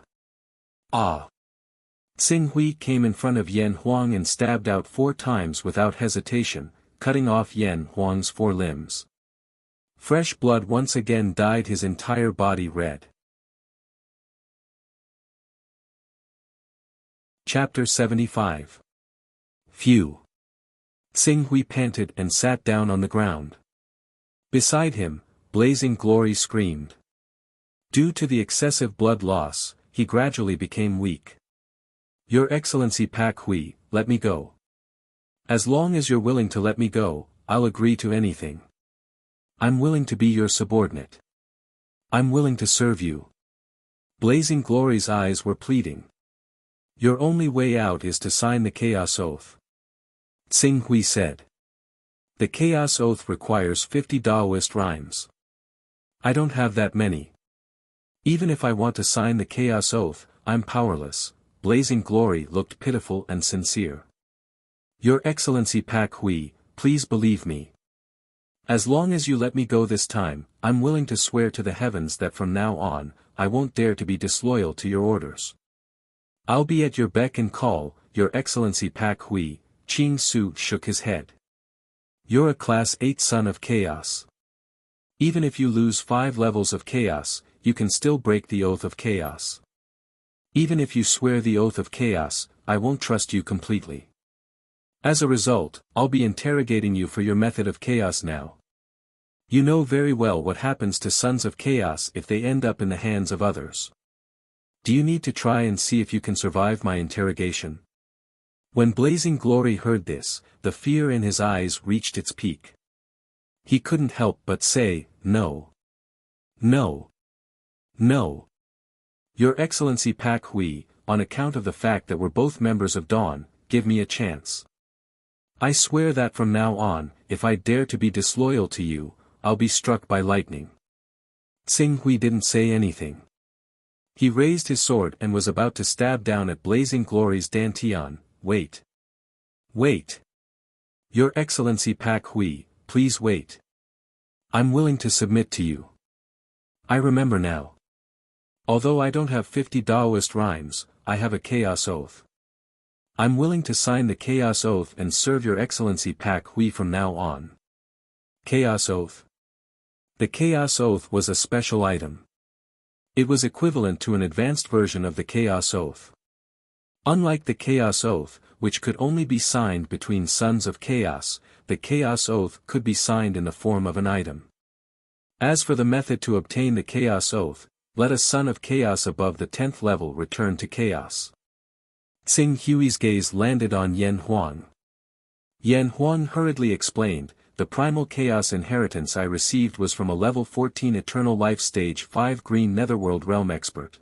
Ah. Tsing Hui came in front of Yan Huang and stabbed out 4 times without hesitation, cutting off Yan Huang's 4 limbs. Fresh blood once again dyed his entire body red. Chapter 75. Phew. Tsing Hui panted and sat down on the ground. Beside him, Blazing Glory screamed. Due to the excessive blood loss, he gradually became weak. Your Excellency Pak Hui, let me go. As long as you're willing to let me go, I'll agree to anything. I'm willing to be your subordinate. I'm willing to serve you. Blazing Glory's eyes were pleading. Your only way out is to sign the Chaos Oath. Tsing Hui said. The Chaos Oath requires 50 Taoist rhymes. I don't have that many. Even if I want to sign the Chaos Oath, I'm powerless. Blazing Glory looked pitiful and sincere. Your Excellency Pak Hui, please believe me. As long as you let me go this time, I'm willing to swear to the heavens that from now on, I won't dare to be disloyal to your orders. I'll be at your beck and call, Your Excellency Pak Hui. Ching Su shook his head. You're a Class 8 son of chaos. Even if you lose 5 levels of chaos, you can still break the oath of chaos. Even if you swear the oath of chaos, I won't trust you completely. As a result, I'll be interrogating you for your method of chaos now. You know very well what happens to sons of chaos if they end up in the hands of others. Do you need to try and see if you can survive my interrogation? When Blazing Glory heard this, the fear in his eyes reached its peak. He couldn't help but say, no. No. No. Your Excellency Pak Hui, on account of the fact that we're both members of Dawn, give me a chance. I swear that from now on, if I dare to be disloyal to you, I'll be struck by lightning. Tsing Hui didn't say anything. He raised his sword and was about to stab down at Blazing Glory's Dantian. Wait. Wait. Your Excellency Pak Hui, please wait. I'm willing to submit to you. I remember now. Although I don't have 50 Taoist rhymes, I have a Chaos Oath. I'm willing to sign the Chaos Oath and serve Your Excellency Pak Hui from now on. Chaos Oath. The Chaos Oath was a special item. It was equivalent to an advanced version of the Chaos Oath. Unlike the Chaos Oath, which could only be signed between Sons of Chaos, the Chaos Oath could be signed in the form of an item. As for the method to obtain the Chaos Oath, let a Son of Chaos above the 10th level return to Chaos. Tsing Hui's gaze landed on Yan Huang. Yan Huang hurriedly explained, the primal chaos inheritance I received was from a level 14 Eternal Life Stage 5 Green Netherworld Realm expert.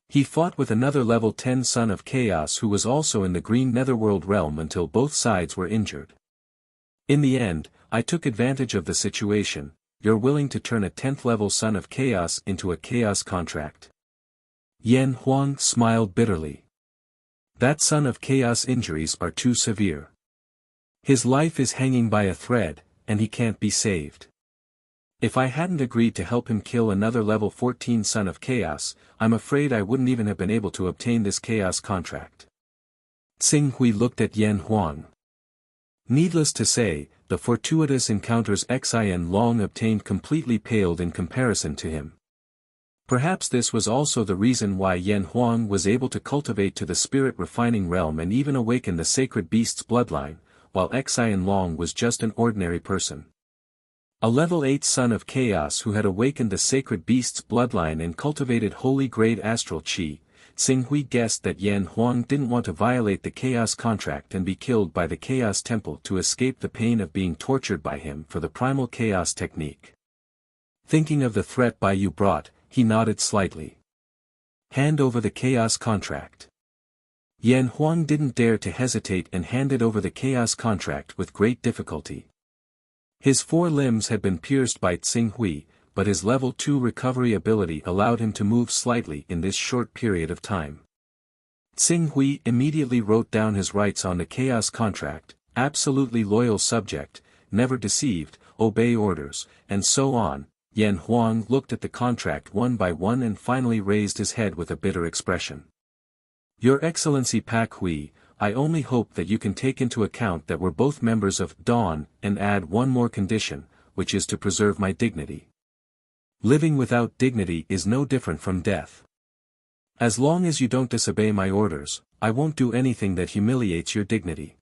He fought with another level 10 Son of Chaos who was also in the Green Netherworld Realm until both sides were injured. In the end, I took advantage of the situation. You're willing to turn a 10th level Son of Chaos into a Chaos contract. Yan Huang smiled bitterly. That son of chaos injuries are too severe. His life is hanging by a thread, and he can't be saved. If I hadn't agreed to help him kill another level 14 son of chaos, I'm afraid I wouldn't even have been able to obtain this chaos contract. Xing Hui looked at Yan Huang. Needless to say, the fortuitous encounters Xian Long obtained completely paled in comparison to him. Perhaps this was also the reason why Yan Huang was able to cultivate to the spirit refining realm and even awaken the sacred beast's bloodline, while Xian Long was just an ordinary person. A level 8 son of chaos who had awakened the sacred beast's bloodline and cultivated holy grade astral chi. Xing Hui guessed that Yan Huang didn't want to violate the chaos contract and be killed by the chaos temple to escape the pain of being tortured by him for the primal chaos technique. Thinking of the threat Bai Yu brought, he nodded slightly. Hand over the chaos contract. Yan Huang didn't dare to hesitate and handed over the chaos contract with great difficulty. His 4 limbs had been pierced by Xing Hui, but his level 2 recovery ability allowed him to move slightly in this short period of time. Xing Hui immediately wrote down his rights on the chaos contract: absolutely loyal subject, never deceived, obey orders, and so on. Yan Huang looked at the contract one by one and finally raised his head with a bitter expression. Your Excellency Pak Hui, I only hope that you can take into account that we're both members of Dawn, and add one more condition, which is to preserve my dignity. Living without dignity is no different from death. As long as you don't disobey my orders, I won't do anything that humiliates your dignity.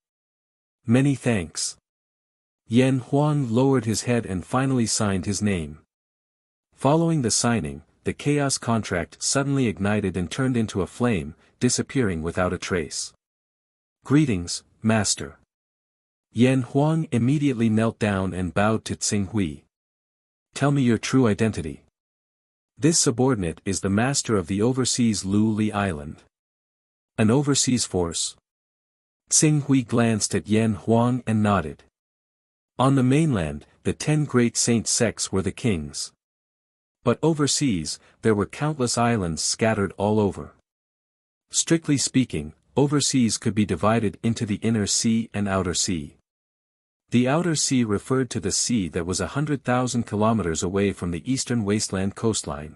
Many thanks. Yan Huang lowered his head and finally signed his name. Following the signing, the chaos contract suddenly ignited and turned into a flame, disappearing without a trace. Greetings, Master. Yan Huang immediately knelt down and bowed to Xing Hui. Tell me your true identity. This subordinate is the master of the overseas Lu Li Island. An overseas force? Xing Hui glanced at Yan Huang and nodded. On the mainland, the 10 great saint sects were the kings. But overseas, there were countless islands scattered all over. Strictly speaking, overseas could be divided into the inner sea and outer sea. The outer sea referred to the sea that was 100,000 kilometers away from the eastern wasteland coastline.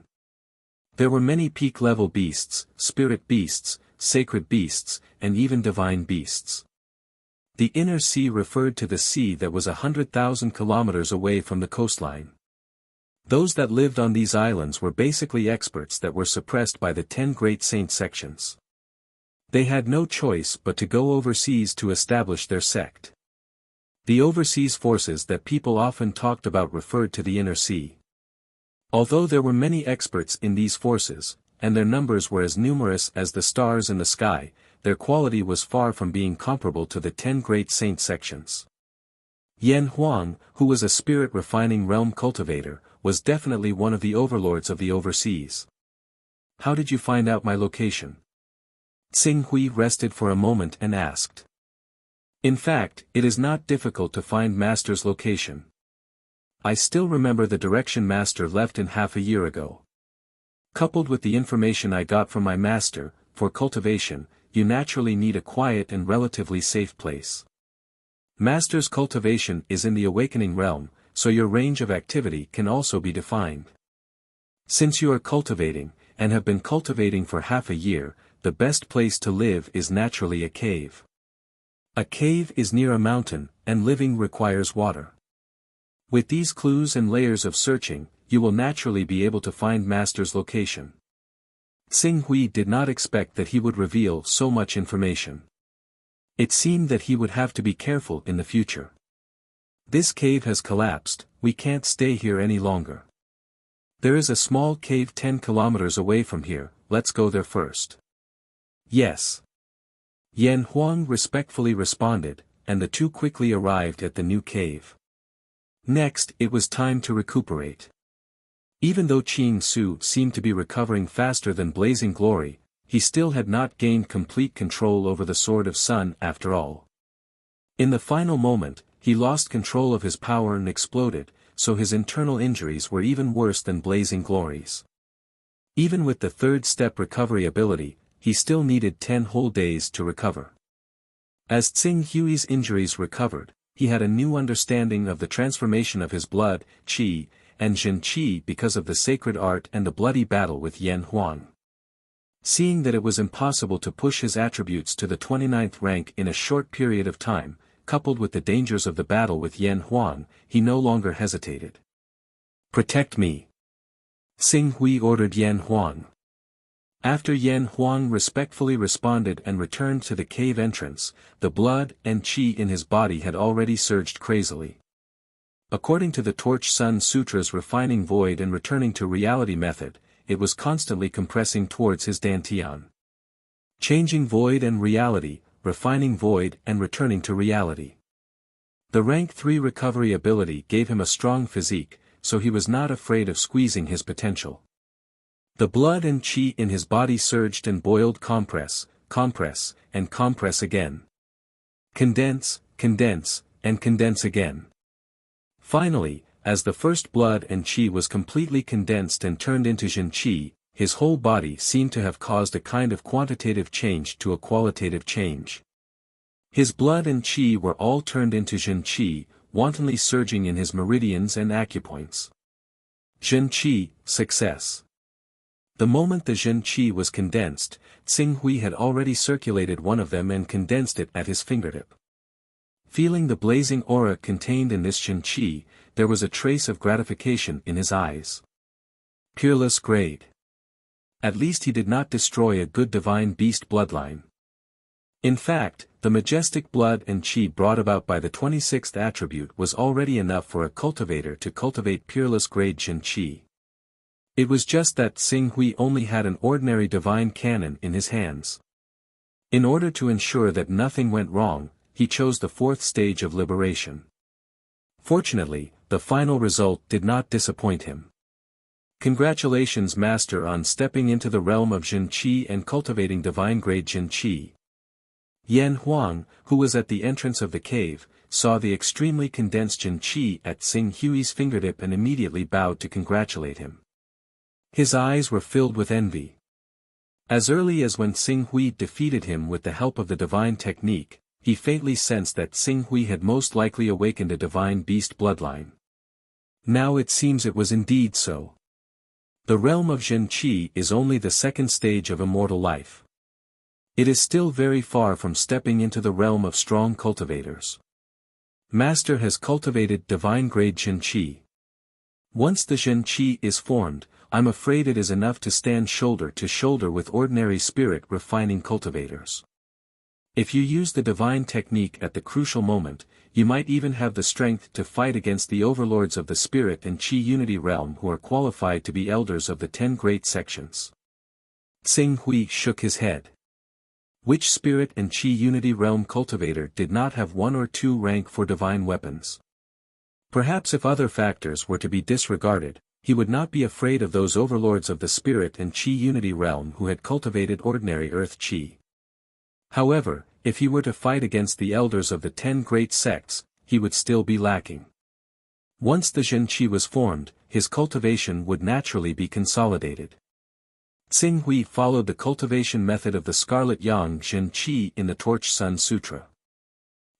There were many peak-level beasts, spirit beasts, sacred beasts, and even divine beasts. The inner sea referred to the sea that was 100,000 kilometers away from the coastline. Those that lived on these islands were basically experts that were suppressed by the 10 great saint sections. They had no choice but to go overseas to establish their sect. The overseas forces that people often talked about referred to the inner sea. Although there were many experts in these forces, and their numbers were as numerous as the stars in the sky, their quality was far from being comparable to the 10 great saint sections. Yan Huang, who was a spirit refining realm cultivator, was definitely one of the overlords of the overseas. How did you find out my location? Xing Hui rested for a moment and asked. In fact, it is not difficult to find Master's location. I still remember the direction Master left in half a year ago. Coupled with the information I got from my Master, for cultivation, you naturally need a quiet and relatively safe place. Master's cultivation is in the awakening realm, so your range of activity can also be defined. Since you are cultivating, and have been cultivating for half a year, the best place to live is naturally a cave. A cave is near a mountain, and living requires water. With these clues and layers of searching, you will naturally be able to find Master's location. Xing Hui did not expect that he would reveal so much information. It seemed that he would have to be careful in the future. This cave has collapsed, we can't stay here any longer. There is a small cave 10 kilometers away from here, let's go there first. Yes. Yan Huang respectfully responded, and the two quickly arrived at the new cave. Next, it was time to recuperate. Even though Qing Su seemed to be recovering faster than Blazing Glory, he still had not gained complete control over the Sword of Sun after all. In the final moment, he lost control of his power and exploded, so his internal injuries were even worse than Blazing Glory's. Even with the third step recovery ability, he still needed 10 whole days to recover. As Tsing Hui's injuries recovered, he had a new understanding of the transformation of his blood, qi, and Jin qi because of the sacred art and the bloody battle with Yan Huang. Seeing that it was impossible to push his attributes to the 29th rank in a short period of time, coupled with the dangers of the battle with Yan Huang, he no longer hesitated. "Protect me!" Tsing Hui ordered Yan Huang. After Yan Huang respectfully responded and returned to the cave entrance, the blood and qi in his body had already surged crazily. According to the Torch Sun Sutra's refining void and returning to reality method, it was constantly compressing towards his dantian. Changing void and reality, refining void and returning to reality. The rank 3 recovery ability gave him a strong physique, so he was not afraid of squeezing his potential. The blood and qi in his body surged and boiled, compress, compress, and compress again. Condense, condense, and condense again. Finally, as the first blood and qi was completely condensed and turned into Jin qi, his whole body seemed to have caused a kind of quantitative change to a qualitative change. His blood and qi were all turned into Jin qi, wantonly surging in his meridians and acupoints. Jin qi, success. The moment the Jin qi was condensed, Tsing Hui had already circulated one of them and condensed it at his fingertip. Feeling the blazing aura contained in this Jin qi, there was a trace of gratification in his eyes. Peerless grade. At least he did not destroy a good divine beast bloodline. In fact, the majestic blood and qi brought about by the 26th attribute was already enough for a cultivator to cultivate peerless grade Jin qi. It was just that Tsing Hui only had an ordinary divine cannon in his hands. In order to ensure that nothing went wrong, he chose the 4th stage of liberation. Fortunately, the final result did not disappoint him. Congratulations, Master, on stepping into the realm of Jin qi and cultivating divine grade Jin qi. Yan Huang, who was at the entrance of the cave, saw the extremely condensed Jin qi at Tsing Hui's fingertip and immediately bowed to congratulate him. His eyes were filled with envy. As early as when Tsing Hui defeated him with the help of the divine technique, he faintly sensed that Tsing Hui had most likely awakened a divine beast bloodline. Now it seems it was indeed so. The realm of Jin qi is only the 2nd stage of immortal life. It is still very far from stepping into the realm of strong cultivators. Master has cultivated divine grade Jin qi. Once the Jin qi is formed, I'm afraid it is enough to stand shoulder to shoulder with ordinary spirit refining cultivators. If you use the divine technique at the crucial moment, you might even have the strength to fight against the overlords of the spirit and qi unity realm who are qualified to be elders of the 10 great sections. Tsing Hui shook his head. Which spirit and qi unity realm cultivator did not have 1 or 2 rank for divine weapons? Perhaps if other factors were to be disregarded, he would not be afraid of those overlords of the spirit and qi unity realm who had cultivated ordinary earth qi. However, if he were to fight against the elders of the 10 great sects, he would still be lacking. Once the Jin qi was formed, his cultivation would naturally be consolidated. Tsing Hui followed the cultivation method of the Scarlet Yang Jin qi in the Torch Sun Sutra.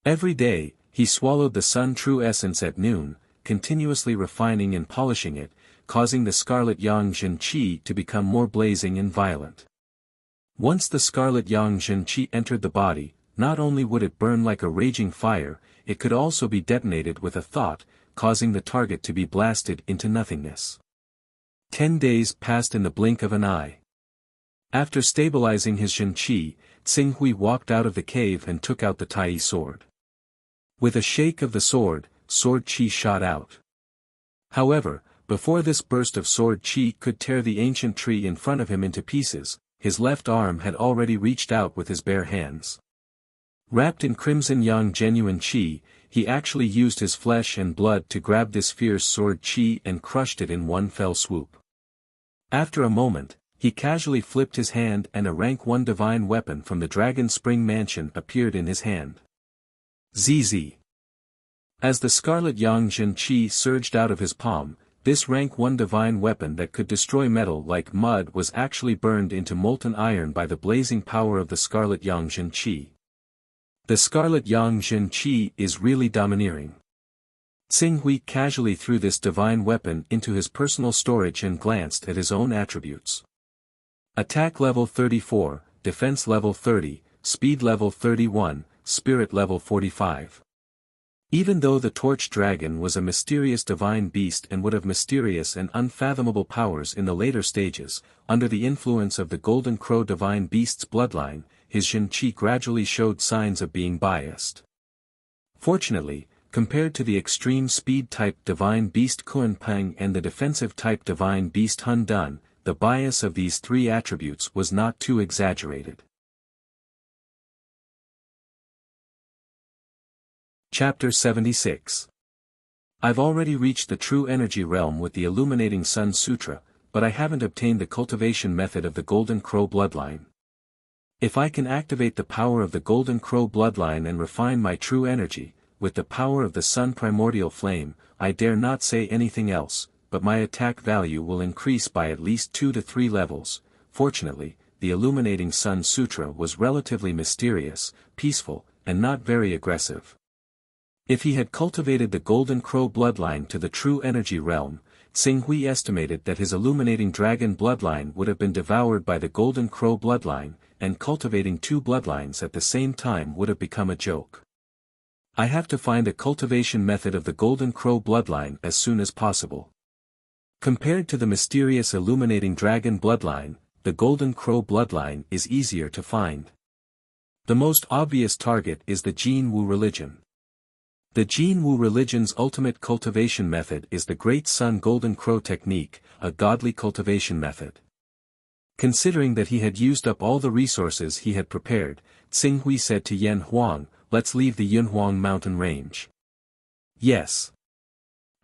Every day, he swallowed the Sun True Essence at noon, continuously refining and polishing it, causing the Scarlet Yang Jin qi to become more blazing and violent. Once the Scarlet Yang Jin qi entered the body, not only would it burn like a raging fire, it could also be detonated with a thought, causing the target to be blasted into nothingness. 10 days passed in the blink of an eye. After stabilizing his Jin qi, Tsing Hui walked out of the cave and took out the Tai sword. With a shake of the sword qi shot out. However, before this burst of sword qi could tear the ancient tree in front of him into pieces, his left arm had already reached out with his bare hands. Wrapped in crimson yang genuine qi, he actually used his flesh and blood to grab this fierce sword qi and crushed it in one fell swoop. After a moment, he casually flipped his hand and a rank 1 divine weapon from the Dragon Spring Mansion appeared in his hand. ZZ. As the Scarlet Yang Jin qi surged out of his palm, this rank 1 divine weapon that could destroy metal like mud was actually burned into molten iron by the blazing power of the Scarlet Yangzhen Qi. The Scarlet Yangzhen Qi is really domineering. Xing Hui casually threw this divine weapon into his personal storage and glanced at his own attributes. Attack level 34, defense level 30, speed level 31, spirit level 45. Even though the Torch Dragon was a mysterious divine beast and would have mysterious and unfathomable powers in the later stages, under the influence of the Golden Crow divine beast's bloodline, his Zhen Qi gradually showed signs of being biased. Fortunately, compared to the extreme speed-type divine beast Kunpeng and the defensive-type divine beast Hun Dun, the bias of these three attributes was not too exaggerated. Chapter 76. I've already reached the true energy realm with the Illuminating Sun Sutra, but I haven't obtained the cultivation method of the Golden Crow bloodline. If I can activate the power of the Golden Crow bloodline and refine my true energy, with the power of the Sun Primordial Flame, I dare not say anything else, but my attack value will increase by at least 2 to 3 levels. Fortunately, the Illuminating Sun Sutra was relatively mysterious, peaceful, and not very aggressive. If he had cultivated the Golden Crow bloodline to the true energy realm, Xing Hui estimated that his Illuminating Dragon bloodline would have been devoured by the Golden Crow bloodline, and cultivating 2 bloodlines at the same time would have become a joke. I have to find a cultivation method of the Golden Crow bloodline as soon as possible. Compared to the mysterious Illuminating Dragon bloodline, the Golden Crow bloodline is easier to find. The most obvious target is the Jin Wu religion. The Jin Wu religion's ultimate cultivation method is the Great Sun Golden Crow technique, a godly cultivation method. Considering that he had used up all the resources he had prepared, Xing Hui said to Yan Huang, "Let's leave the Yunhuang mountain range." Yes.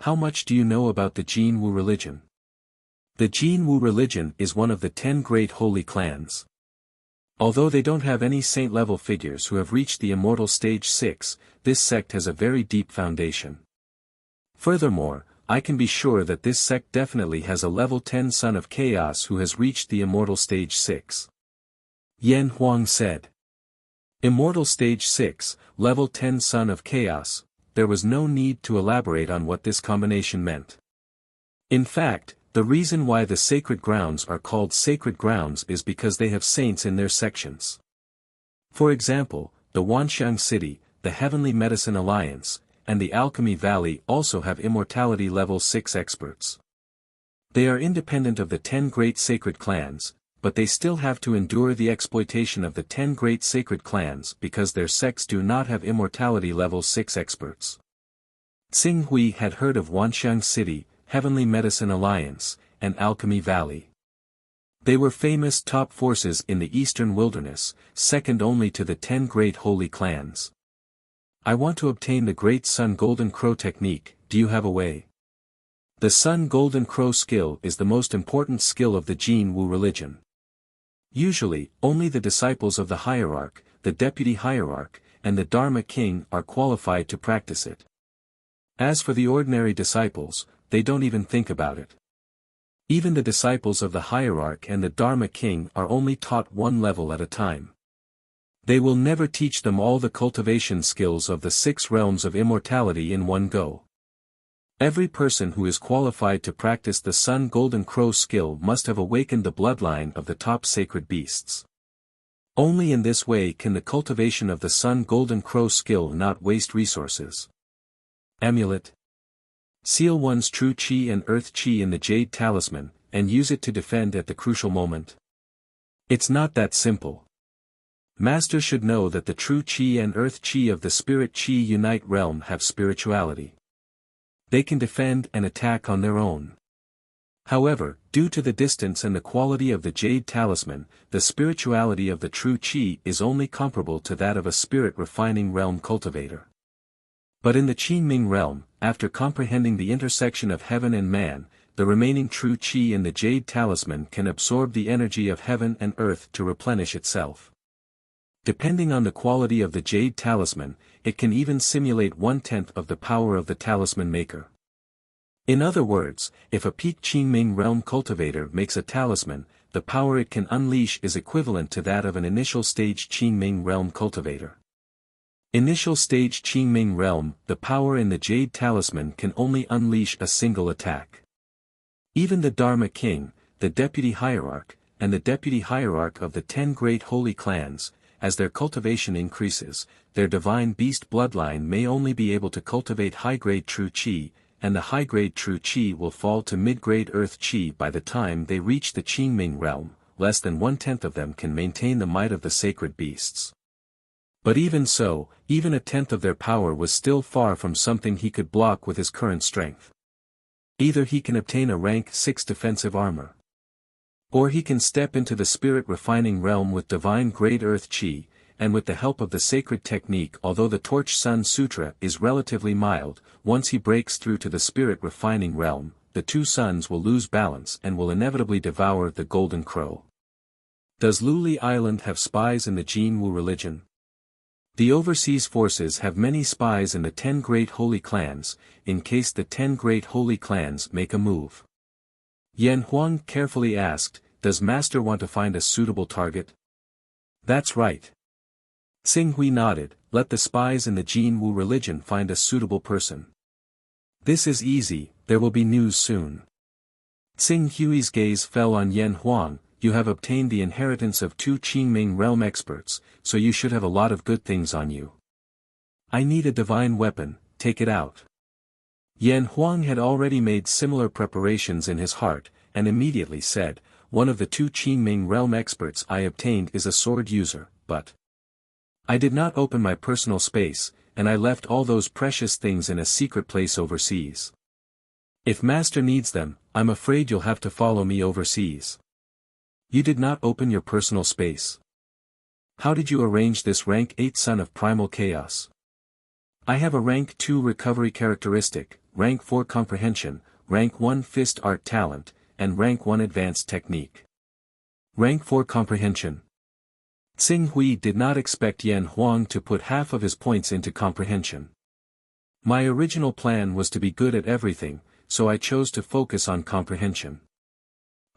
How much do you know about the Jin Wu religion? The Jin Wu religion is one of the 10 great holy clans. Although they don't have any saint-level figures who have reached the immortal stage 6, this sect has a very deep foundation. Furthermore, I can be sure that this sect definitely has a level 10 son of chaos who has reached the immortal stage 6. Yan Huang said. Immortal stage 6, level 10 son of chaos, there was no need to elaborate on what this combination meant. In fact, the reason why the sacred grounds are called sacred grounds is because they have saints in their sections. For example, the Wanxiang City, the Heavenly Medicine Alliance, and the Alchemy Valley also have immortality level 6 experts. They are independent of the 10 great sacred clans, but they still have to endure the exploitation of the 10 great sacred clans because their sects do not have immortality level 6 experts. Xing Hui had heard of Wanxiang City, Heavenly Medicine Alliance, and Alchemy Valley. They were famous top forces in the eastern wilderness, second only to the 10 great holy clans. I want to obtain the Great Sun Golden Crow technique, do you have a way? The Sun Golden Crow skill is the most important skill of the Jin Wu religion. Usually, only the disciples of the hierarch, the deputy hierarch, and the Dharma king are qualified to practice it. As for the ordinary disciples, they don't even think about it. Even the disciples of the hierarch and the Dharma king are only taught one level at a time. They will never teach them all the cultivation skills of the 6 realms of immortality in one go. Every person who is qualified to practice the Sun Golden Crow skill must have awakened the bloodline of the top sacred beasts. Only in this way can the cultivation of the Sun Golden Crow skill not waste resources. Amulet. Seal one's true Qi and Earth Qi in the Jade Talisman, and use it to defend at the crucial moment. It's not that simple. Master should know that the true Qi and Earth Qi of the Spirit Qi Unite realm have spirituality. They can defend and attack on their own. However, due to the distance and the quality of the Jade Talisman, the spirituality of the true Qi is only comparable to that of a spirit refining realm cultivator. But in the Qinming realm, after comprehending the intersection of heaven and man, the remaining true Qi in the Jade Talisman can absorb the energy of heaven and earth to replenish itself. Depending on the quality of the Jade Talisman, it can even simulate 1/10 of the power of the talisman maker. In other words, if a peak Qingming realm cultivator makes a talisman, the power it can unleash is equivalent to that of an initial stage Qingming realm cultivator. Initial stage Qingming realm, the power in the Jade Talisman can only unleash a single attack. Even the Dharma King, the Deputy Hierarch, and the Deputy Hierarch of the 10 Great Holy Clans, as their cultivation increases, their divine beast bloodline may only be able to cultivate high-grade true Qi, and the high-grade true Qi will fall to mid-grade earth Qi by the time they reach the Qingming realm. Less than 1/10 of them can maintain the might of the sacred beasts. But even so, even 1/10 of their power was still far from something he could block with his current strength. Either he can obtain a rank 6 defensive armor, or he can step into the spirit refining realm with divine grade earth Qi, and with the help of the sacred technique. Although the Torch Sun Sutra is relatively mild, once he breaks through to the spirit refining realm, the two suns will lose balance and will inevitably devour the Golden Crow. Does Luli Island have spies in the Jinwu religion? The overseas forces have many spies in the 10 Great Holy Clans, in case the 10 Great Holy Clans make a move. Yan Huang carefully asked, "Does Master want to find a suitable target?" "That's right." Xing Hui nodded, "Let the spies in the Jinwu religion find a suitable person." "This is easy, there will be news soon." Xing Hui's gaze fell on Yan Huang. "You have obtained the inheritance of 2 Qingming realm experts, so you should have a lot of good things on you. I need a divine weapon, take it out." Yan Huang had already made similar preparations in his heart, and immediately said, "One of the 2 Qingming realm experts I obtained is a sword user, but I did not open my personal space, and I left all those precious things in a secret place overseas. If Master needs them, I'm afraid you'll have to follow me overseas." "You did not open your personal space. How did you arrange this rank 8 son of primal chaos?" "I have a rank 2 recovery characteristic, rank 4 comprehension, rank 1 fist art talent, and rank 1 advanced technique." "Rank 4 comprehension." Xing Hui did not expect Yan Huang to put half of his points into comprehension. "My original plan was to be good at everything, so I chose to focus on comprehension.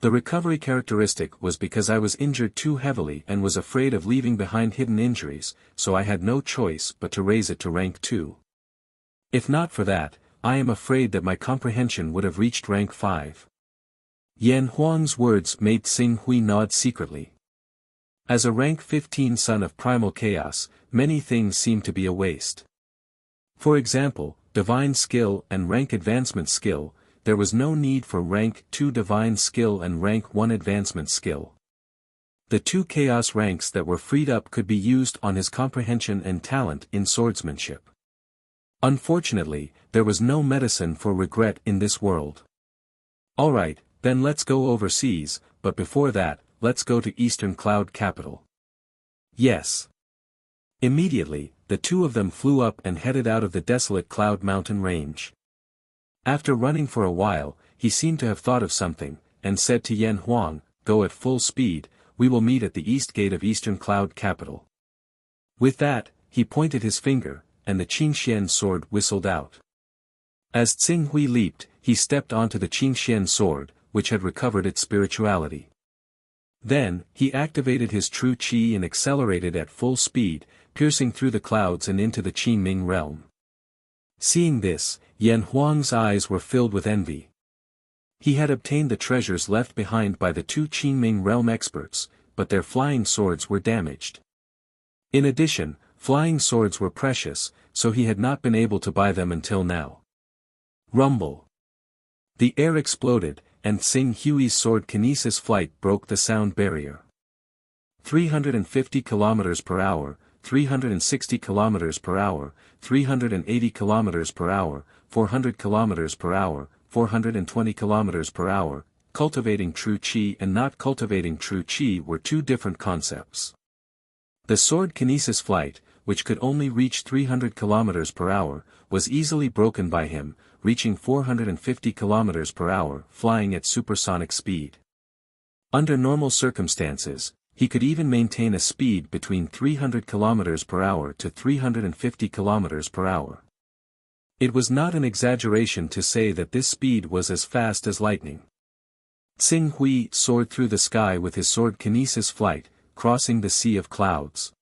The recovery characteristic was because I was injured too heavily and was afraid of leaving behind hidden injuries, so I had no choice but to raise it to rank 2. If not for that, I am afraid that my comprehension would have reached rank 5. Yan Huang's words made Xing Hui nod secretly. As a rank 15 son of primal chaos, many things seem to be a waste. For example, divine skill and rank advancement skill. There was no need for rank 2 divine skill and rank 1 advancement skill. The 2 chaos ranks that were freed up could be used on his comprehension and talent in swordsmanship. Unfortunately, there was no medicine for regret in this world. "Alright, then let's go overseas, but before that, let's go to Eastern Cloud Capital." "Yes." Immediately, the two of them flew up and headed out of the desolate Cloud Mountain range. After running for a while, he seemed to have thought of something, and said to Yan Huang, "Go at full speed, we will meet at the east gate of Eastern Cloud Capital." With that, he pointed his finger, and the Qingxian sword whistled out. As Xing Hui leaped, he stepped onto the Qingxian sword, which had recovered its spirituality. Then, he activated his true Qi and accelerated at full speed, piercing through the clouds and into the Qingming realm. Seeing this, Yan Huang's eyes were filled with envy. He had obtained the treasures left behind by the 2 Qingming realm experts, but their flying swords were damaged. In addition, flying swords were precious, so he had not been able to buy them until now. Rumble. The air exploded, and Xing Hui's sword kinesis flight broke the sound barrier. 350 km per hour, 360 km per hour, 380 km per hour, 400 km per hour, 420 km per hour, cultivating true Qi and not cultivating true Qi were 2 different concepts. The sword kinesis flight, which could only reach 300 km per hour, was easily broken by him, reaching 450 km per hour, flying at supersonic speed. Under normal circumstances, he could even maintain a speed between 300 km per hour to 350 km per hour. It was not an exaggeration to say that this speed was as fast as lightning. Tsing Hui soared through the sky with his sword kinesis flight, crossing the sea of clouds.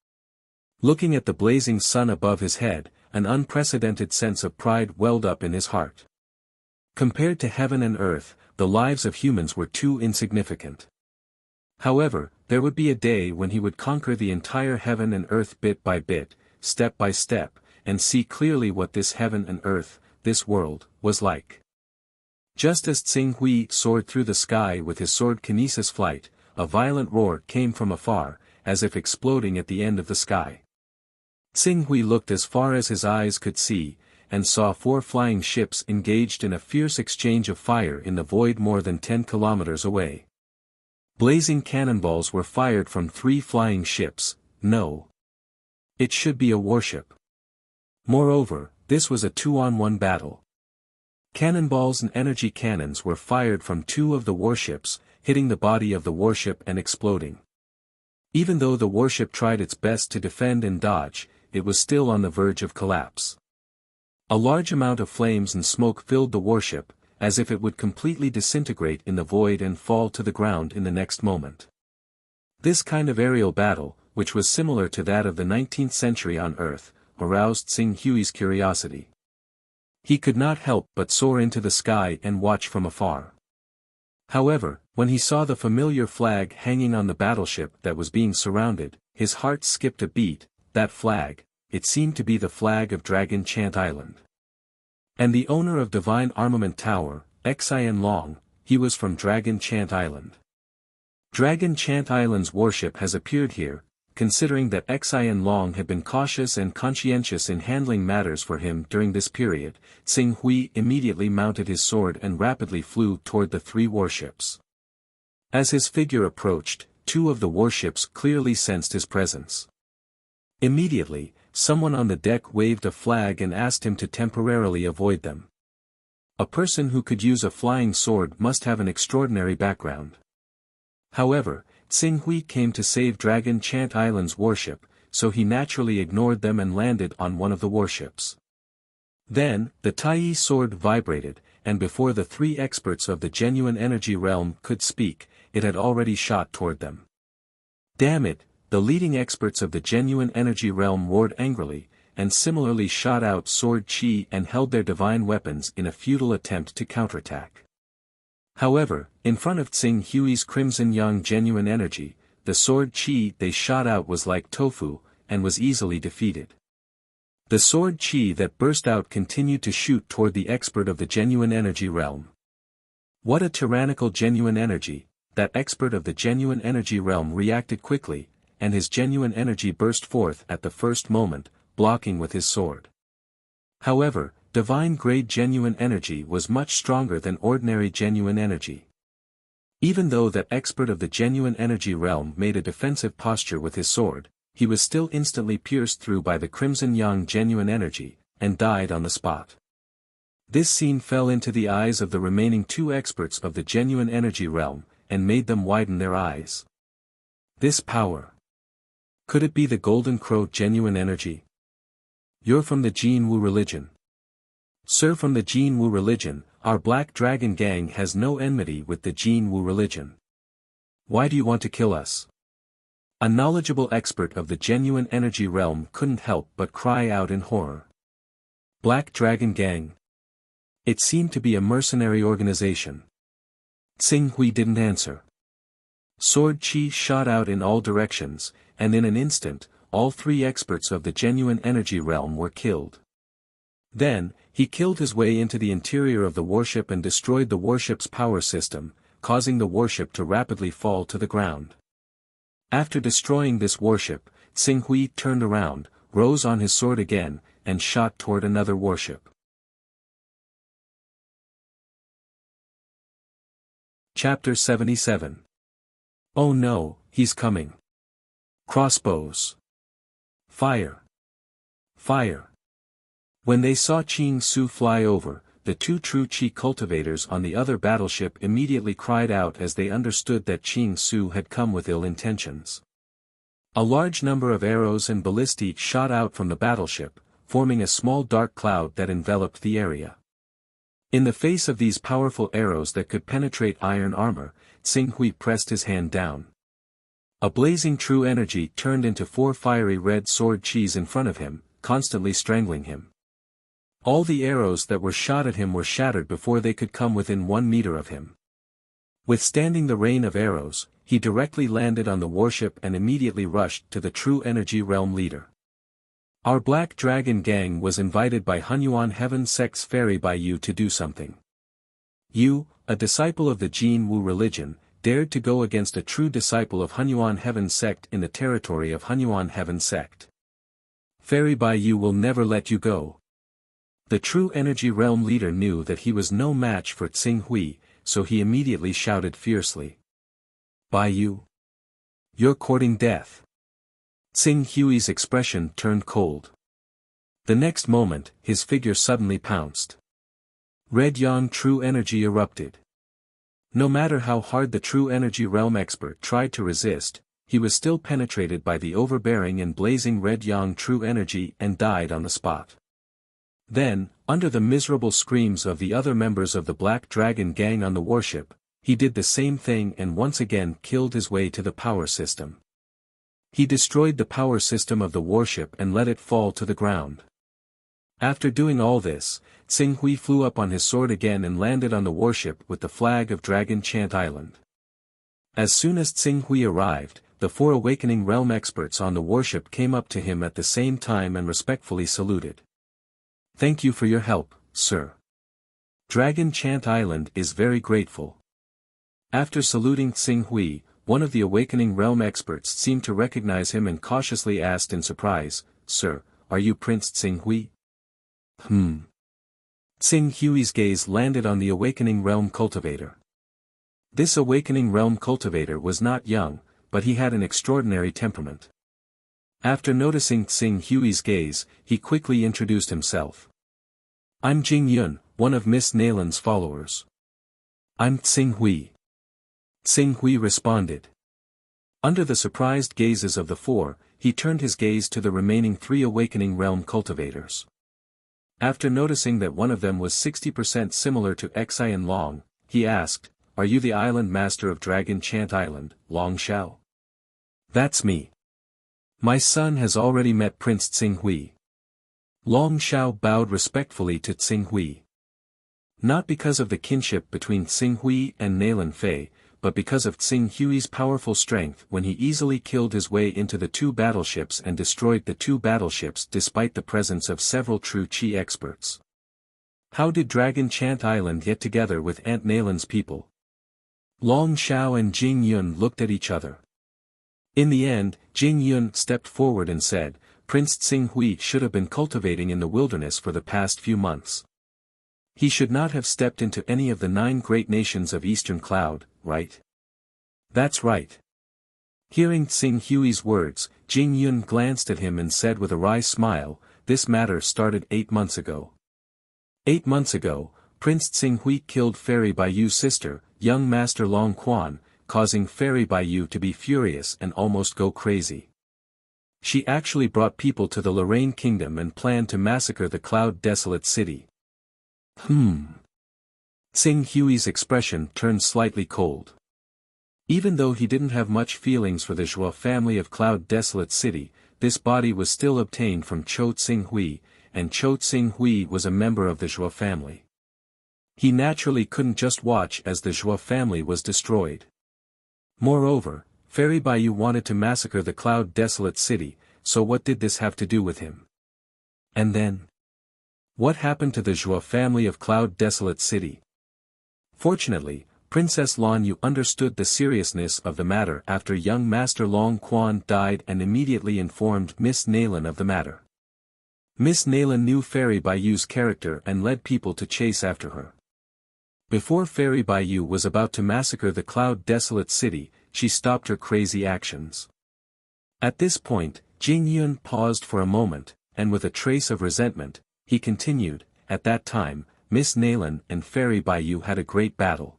Looking at the blazing sun above his head, an unprecedented sense of pride welled up in his heart. Compared to heaven and earth, the lives of humans were too insignificant. However, there would be a day when he would conquer the entire heaven and earth bit by bit, step by step, and see clearly what this heaven and earth, this world, was like. Just as Tsing Hui soared through the sky with his sword kinesis flight, a violent roar came from afar, as if exploding at the end of the sky. Tsing Hui looked as far as his eyes could see, and saw 4 flying ships engaged in a fierce exchange of fire in the void more than 10 kilometers away. Blazing cannonballs were fired from 3 flying ships. No. It should be a warship. Moreover, this was a 2-on-1 battle. Cannonballs and energy cannons were fired from 2 of the warships, hitting the body of the warship and exploding. Even though the warship tried its best to defend and dodge, it was still on the verge of collapse. A large amount of flames and smoke filled the warship, as if it would completely disintegrate in the void and fall to the ground in the next moment. This kind of aerial battle, which was similar to that of the 19th century on Earth, aroused Tsing Hui's curiosity. He could not help but soar into the sky and watch from afar. However, when he saw the familiar flag hanging on the battleship that was being surrounded, his heart skipped a beat. That flag, it seemed to be the flag of Dragon Chant Island. And the owner of Divine Armament Tower, Xian Long, he was from Dragon Chant Island. Dragon Chant Island's warship has appeared here, considering that Xian Long had been cautious and conscientious in handling matters for him during this period. Tsing Hui immediately mounted his sword and rapidly flew toward the 3 warships. As his figure approached, 2 of the warships clearly sensed his presence. Immediately, someone on the deck waved a flag and asked him to temporarily avoid them. A person who could use a flying sword must have an extraordinary background. However, Tsing Hui came to save Dragon Chant Island's warship, so he naturally ignored them and landed on one of the warships. Then, the Tai sword vibrated, and before the 3 experts of the genuine energy realm could speak, it had already shot toward them. Damn it! The leading experts of the genuine energy realm roared angrily, and similarly shot out sword chi and held their divine weapons in a futile attempt to counterattack. However, in front of Tsing Hui's crimson yang genuine energy, the sword chi they shot out was like tofu, and was easily defeated. The sword chi that burst out continued to shoot toward the expert of the genuine energy realm. What a tyrannical genuine energy! That expert of the genuine energy realm reacted quickly, and his genuine energy burst forth at the first moment, blocking with his sword. However, divine-grade genuine energy was much stronger than ordinary genuine energy. Even though that expert of the genuine energy realm made a defensive posture with his sword, he was still instantly pierced through by the crimson yang genuine energy, and died on the spot. This scene fell into the eyes of the remaining 2 experts of the genuine energy realm, and made them widen their eyes. This power. Could it be the Golden Crow genuine energy? You're from the Jin Wu religion. Sir, from the Jin Wu religion, our Black Dragon gang has no enmity with the Jin Wu religion. Why do you want to kill us? A knowledgeable expert of the genuine energy realm couldn't help but cry out in horror. Black Dragon gang. It seemed to be a mercenary organization. Tsing Hui didn't answer. Sword chi shot out in all directions, and in an instant, all 3 experts of the genuine energy realm were killed. Then, he killed his way into the interior of the warship and destroyed the warship's power system, causing the warship to rapidly fall to the ground. After destroying this warship, Tsing Hui turned around, rose on his sword again, and shot toward another warship. Chapter 77. Oh no, he's coming. Crossbows. Fire. Fire. When they saw Qing Su fly over, the 2 true Qi cultivators on the other battleship immediately cried out as they understood that Qing Su had come with ill intentions. A large number of arrows and ballistae shot out from the battleship, forming a small dark cloud that enveloped the area. In the face of these powerful arrows that could penetrate iron armor, Tsing Hui pressed his hand down. A blazing true energy turned into 4 fiery red sword chis in front of him, constantly strangling him. All the arrows that were shot at him were shattered before they could come within 1 meter of him. Withstanding the rain of arrows, he directly landed on the warship and immediately rushed to the True Energy Realm leader. Our Black Dragon gang was invited by Hunyuan Heaven Sect's Fairy Baiyu to do something. You, a disciple of the Jin Wu religion, dared to go against a true disciple of Hunyuan Heaven Sect in the territory of Hunyuan Heaven Sect. Fairy Baiyu will never let you go. The True Energy Realm leader knew that he was no match for Tsing Hui, so he immediately shouted fiercely. Baiyu! You're courting death. Tsing Hui's expression turned cold. The next moment, his figure suddenly pounced. Red Yang True Energy erupted. No matter how hard the True Energy Realm expert tried to resist, he was still penetrated by the overbearing and blazing Red Yang True Energy and died on the spot. Then, under the miserable screams of the other members of the Black Dragon gang on the warship, he did the same thing and once again killed his way to the power system. He destroyed the power system of the warship and let it fall to the ground. After doing all this, Tsing Hui flew up on his sword again and landed on the warship with the flag of Dragon Chant Island. As soon as Tsing Hui arrived, the 4 Awakening Realm experts on the warship came up to him at the same time and respectfully saluted. Thank you for your help, sir. Dragon Chant Island is very grateful. After saluting Tsing Hui, one of the Awakening Realm experts seemed to recognize him and cautiously asked in surprise, Sir, are you Prince Tsing Hui? Tsing Hui's gaze landed on the Awakening Realm cultivator. This Awakening Realm cultivator was not young, but he had an extraordinary temperament. After noticing Tsing Hui's gaze, he quickly introduced himself. I'm Jing Yun, one of Miss Nalan's followers. I'm Tsing Hui. Tsing Hui responded. Under the surprised gazes of the 4, he turned his gaze to the remaining 3 Awakening Realm cultivators. After noticing that one of them was 60% similar to Xian Long, he asked, Are you the island master of Dragon Chant Island, Long Xiao? That's me. My son has already met Prince Tsing Hui. Long Xiao bowed respectfully to Tsing Hui. Not because of the kinship between Tsing Hui and Nalan Fei, but because of Tsing Hui's powerful strength when he easily killed his way into the 2 battleships and destroyed the 2 battleships despite the presence of several true Qi experts. How did Dragon Chant Island get together with Aunt Nalan's people? Long Xiao and Jing Yun looked at each other. In the end, Jing Yun stepped forward and said, Prince Tsing Hui should have been cultivating in the wilderness for the past few months. He should not have stepped into any of the 9 great nations of Eastern Cloud, right? That's right. Hearing Tsing Hui's words, Jing Yun glanced at him and said with a wry smile, This matter started 8 months ago. 8 months ago, Prince Tsing Hui killed Fairy Baiyu's sister, young Master Long Quan, causing Fairy Baiyu to be furious and almost go crazy. She actually brought people to the Lorraine Kingdom and planned to massacre the Cloud Desolate City. Tsing Hui's expression turned slightly cold. Even though he didn't have much feelings for the Zhuo family of Cloud Desolate City, this body was still obtained from Chou Tsing Hui, and Chou Tsing Hui was a member of the Zhuo family. He naturally couldn't just watch as the Zhuo family was destroyed. Moreover, Fairy Baiyu wanted to massacre the Cloud Desolate City, so what did this have to do with him? And then? What happened to the Zhuo family of Cloud Desolate City? Fortunately, Princess Lan Yu understood the seriousness of the matter after young Master Long Quan died and immediately informed Miss Nalan of the matter. Miss Nalan knew Fairy Baiyu's character and led people to chase after her. Before Fairy Baiyu was about to massacre the Cloud Desolate City, she stopped her crazy actions. At this point, Jing Yun paused for a moment, and with a trace of resentment, he continued, At that time, Miss Nalan and Fairy Baiyu had a great battle.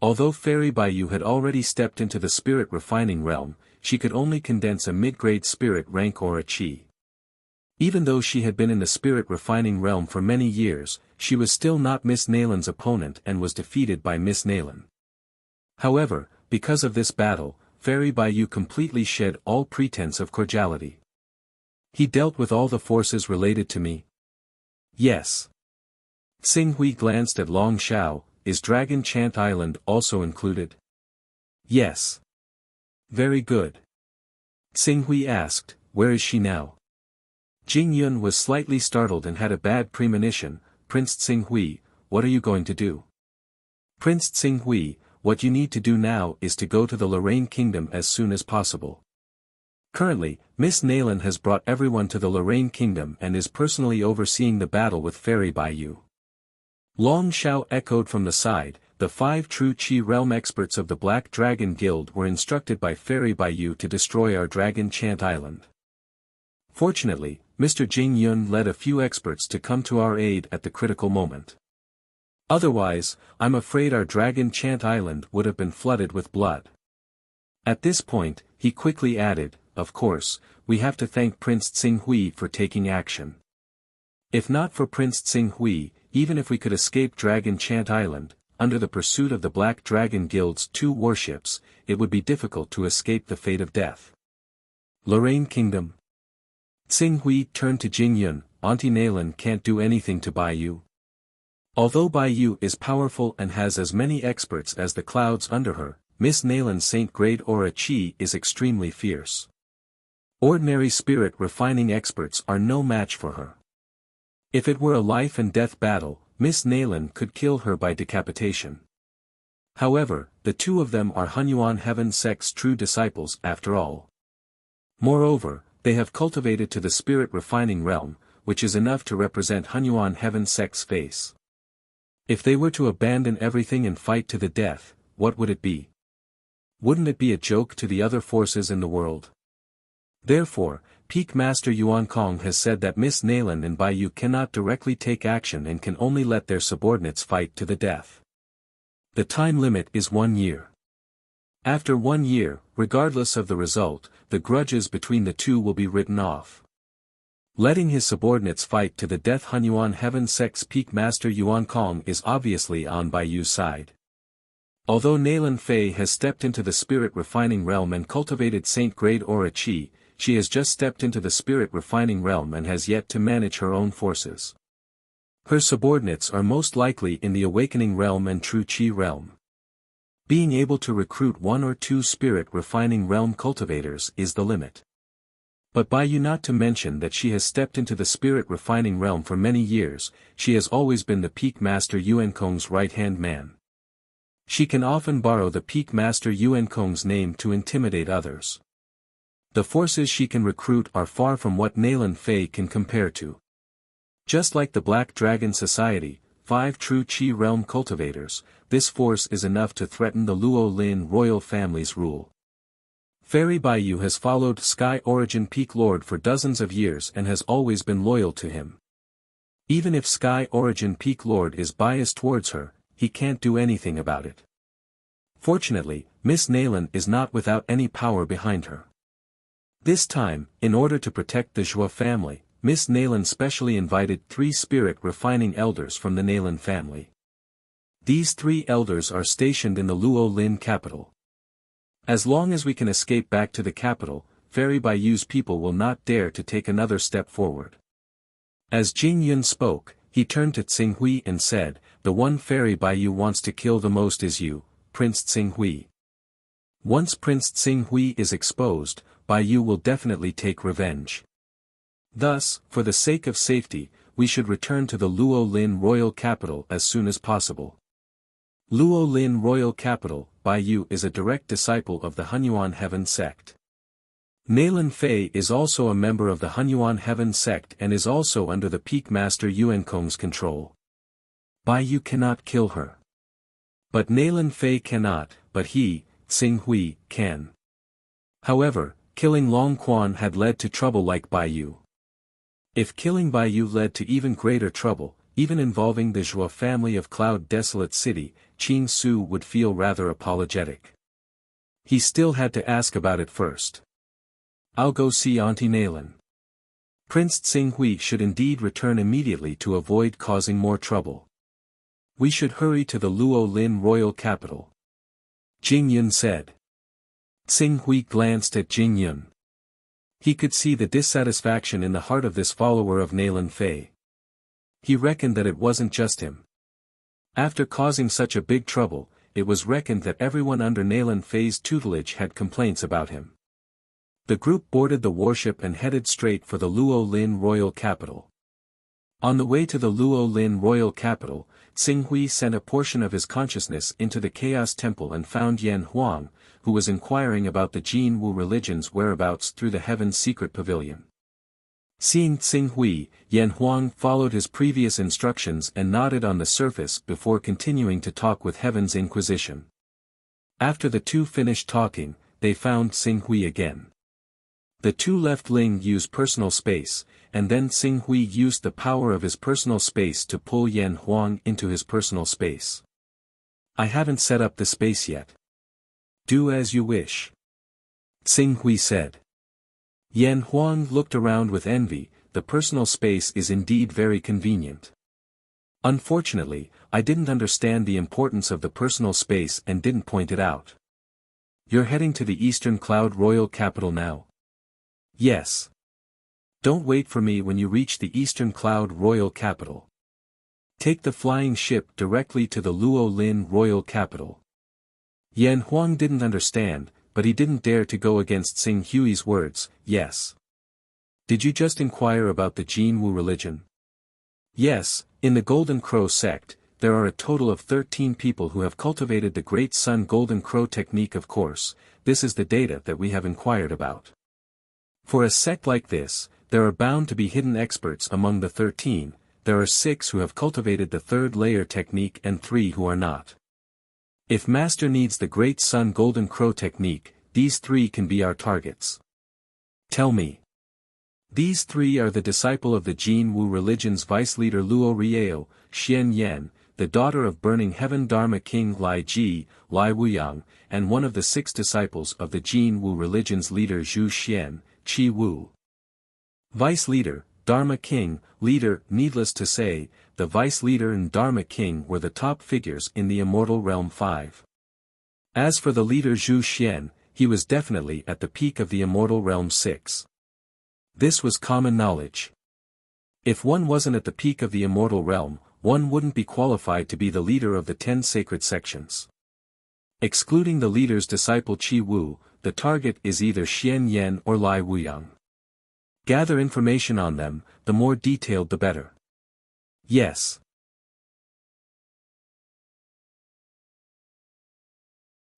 Although Fairy Baiyu had already stepped into the spirit refining realm, she could only condense a mid-grade spirit rank or a qi. Even though she had been in the spirit refining realm for many years, she was still not Miss Nalan's opponent and was defeated by Miss Nalan. However, because of this battle, Fairy Baiyu completely shed all pretense of cordiality. He dealt with all the forces related to me. Yes. Xing Hui glanced at Long Shao. Is Dragon Chant Island also included? Yes. Very good. Xing Hui asked, where is she now? Jing Yun was slightly startled and had a bad premonition. Prince Xing Hui, what are you going to do? Prince Xing Hui, what you need to do now is to go to the Lorraine Kingdom as soon as possible. Currently, Miss Nalan has brought everyone to the Lorraine Kingdom and is personally overseeing the battle with Fairy Baiyu. Long Shao echoed from the side. The 5 true Qi realm experts of the Black Dragon Guild were instructed by Fairy Baiyu to destroy our Dragon Chant Island. Fortunately, Mr. Jing Yun led a few experts to come to our aid at the critical moment. Otherwise, I'm afraid our Dragon Chant Island would have been flooded with blood. At this point, he quickly added, of course, we have to thank Prince Xing Hui for taking action. If not for Prince Xing Hui, even if we could escape Dragon Chant Island, under the pursuit of the Black Dragon Guild's 2 warships, it would be difficult to escape the fate of death. Lorraine Kingdom. Xing Hui turned to Jing Yun. Auntie Nalan can't do anything to Baiyu. Although Baiyu is powerful and has as many experts as the clouds under her, Miss Nalan's Saint-grade aura Qi is extremely fierce. Ordinary spirit refining experts are no match for her. If it were a life and death battle, Miss Nalan could kill her by decapitation. However, the 2 of them are Hunyuan Heaven Sect's true disciples after all. Moreover, they have cultivated to the spirit refining realm, which is enough to represent Hunyuan Heaven Sect's face. If they were to abandon everything and fight to the death, what would it be? Wouldn't it be a joke to the other forces in the world? Therefore, Peak Master Yuan Kong has said that Miss Nalan and Baiyu cannot directly take action and can only let their subordinates fight to the death. The time limit is 1 year. After 1 year, regardless of the result, the grudges between the 2 will be written off. Letting his subordinates fight to the death. Hunyuan Heaven Sect's Peak Master Yuan Kong is obviously on Baiyu's side. Although Nalan Fei has stepped into the spirit refining realm and cultivated Saint-grade aura Qi, she has just stepped into the spirit refining realm and has yet to manage her own forces. Her subordinates are most likely in the awakening realm and true Qi realm. Being able to recruit 1 or 2 spirit refining realm cultivators is the limit. But Baiyu, not to mention that she has stepped into the spirit refining realm for many years, she has always been the Peak Master Yuan Kong's right-hand man. She can often borrow the Peak Master Yuan Kong's name to intimidate others. The forces she can recruit are far from what Nalan Fei can compare to. Just like the Black Dragon Society, 5 true Qi realm cultivators, this force is enough to threaten the Luo Lin royal family's rule. Fairy Baiyu has followed Sky Origin Peak Lord for dozens of years and has always been loyal to him. Even if Sky Origin Peak Lord is biased towards her, he can't do anything about it. Fortunately, Miss Nalan is not without any power behind her. This time, in order to protect the Zhua family, Miss Nalan specially invited 3 spirit refining elders from the Nalan family. These 3 elders are stationed in the Luo Lin capital. As long as we can escape back to the capital, Fairy Baiyu's people will not dare to take another step forward. As Jing Yun spoke, he turned to Xing Hui and said, the one Fairy Baiyu wants to kill the most is you, Prince Xing Hui. Once Prince Xing Hui is exposed, Baiyu will definitely take revenge. Thus, for the sake of safety, we should return to the Luo Lin royal capital as soon as possible. Luo Lin royal capital, Baiyu is a direct disciple of the Hunyuan Heaven sect. Nalan Fei is also a member of the Hunyuan Heaven sect and is also under the Peak Master Yuan Kong's control. Baiyu cannot kill her. But Nalan Fei cannot, but he, Xing Hui, can. However, killing Long Quan had led to trouble like Baiyu. If killing Baiyu led to even greater trouble, even involving the Zhua family of Cloud Desolate City, Qing Su would feel rather apologetic. He still had to ask about it first. I'll go see Auntie Nalan. Prince Tsinghui should indeed return immediately to avoid causing more trouble. We should hurry to the Luo Lin royal capital. Jing Yun said. Tsinghui glanced at Jing Yun. He could see the dissatisfaction in the heart of this follower of Nayland Fei. He reckoned that it wasn't just him. After causing such a big trouble, it was reckoned that everyone under Nayland Fei's tutelage had complaints about him. The group boarded the warship and headed straight for the Luo Lin royal capital. On the way to the Luo Lin royal capital, Tsinghui sent a portion of his consciousness into the Chaos Temple and found Yan Huang, who was inquiring about the Jin Wu religion's whereabouts through the Heaven's secret pavilion. Seeing Tsinghui, Yan Huang followed his previous instructions and nodded on the surface before continuing to talk with Heaven's Inquisition. After the two finished talking, they found Tsinghui again. The two left Ling use personal space, and then Tsinghui used the power of his personal space to pull Yan Huang into his personal space. I haven't set up the space yet. Do as you wish. Tsinghui said. Yan Huang looked around with envy. The personal space is indeed very convenient. Unfortunately, I didn't understand the importance of the personal space and didn't point it out. You're heading to the Eastern Cloud Royal Capital now? Yes. Don't wait for me when you reach the Eastern Cloud Royal Capital. Take the flying ship directly to the Luo Lin Royal Capital. Yan Huang didn't understand, but he didn't dare to go against Tsinghui's words. Yes. Did you just inquire about the Jin Wu religion? Yes, in the Golden Crow sect, there are a total of 13 people who have cultivated the Great Sun Golden Crow technique. Of course, this is the data that we have inquired about. For a sect like this, there are bound to be hidden experts among the 13, there are 6 who have cultivated the third layer technique and 3 who are not. If Master needs the Great Sun Golden Crow technique, these 3 can be our targets. Tell me. These 3 are the disciple of the Jin Wu religion's vice leader Luo Rieo, Xian Yan, the daughter of Burning Heaven Dharma King Lai Ji, Lai Wuyang, and one of the 6 disciples of the Jin Wu religion's leader Zhu Xian, Qi Wu. Vice leader, Dharma King, leader. Needless to say, the vice leader and Dharma King were the top figures in the Immortal Realm 5. As for the leader Zhu Xian, he was definitely at the peak of the Immortal Realm 6. This was common knowledge. If one wasn't at the peak of the Immortal Realm, one wouldn't be qualified to be the leader of the 10 sacred sections. Excluding the leader's disciple Qi Wu, the target is either Xian Yan or Lai Wuyang. Gather information on them, the more detailed the better. Yes.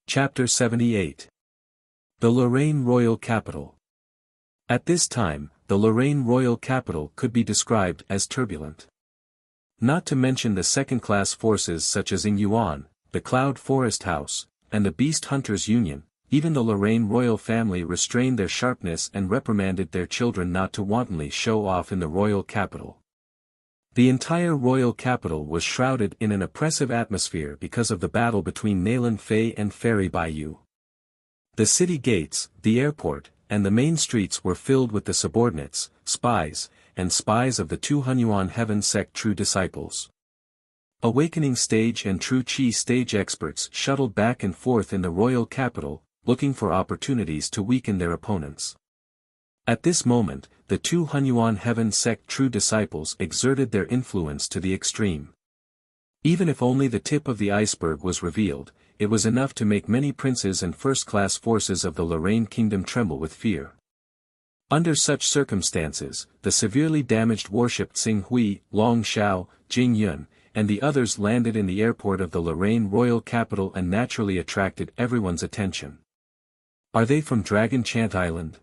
Chapter 78. The Lorraine Royal Capital. At this time, the Lorraine Royal Capital could be described as turbulent. Not to mention the second-class forces such as Hunyuan, the Cloud Forest House, and the Beast Hunters Union, even the Lorraine royal family restrained their sharpness and reprimanded their children not to wantonly show off in the royal capital. The entire royal capital was shrouded in an oppressive atmosphere because of the battle between Nayland Fei and Fairy Bayou. The city gates, the airport, and the main streets were filled with the subordinates, spies, and spies of the 2 Hunyuan Heaven Sect true disciples. Awakening stage and True Qi stage experts shuttled back and forth in the royal capital, looking for opportunities to weaken their opponents. At this moment, the 2 Hunyuan Heaven Sect true disciples exerted their influence to the extreme. Even if only the tip of the iceberg was revealed, it was enough to make many princes and first-class forces of the Lorraine Kingdom tremble with fear. Under such circumstances, the severely damaged warship Tsinghui, Long Shao, Jing Yun, and the others landed in the airport of the Lorraine royal capital and naturally attracted everyone's attention. Are they from Dragon Chant Island?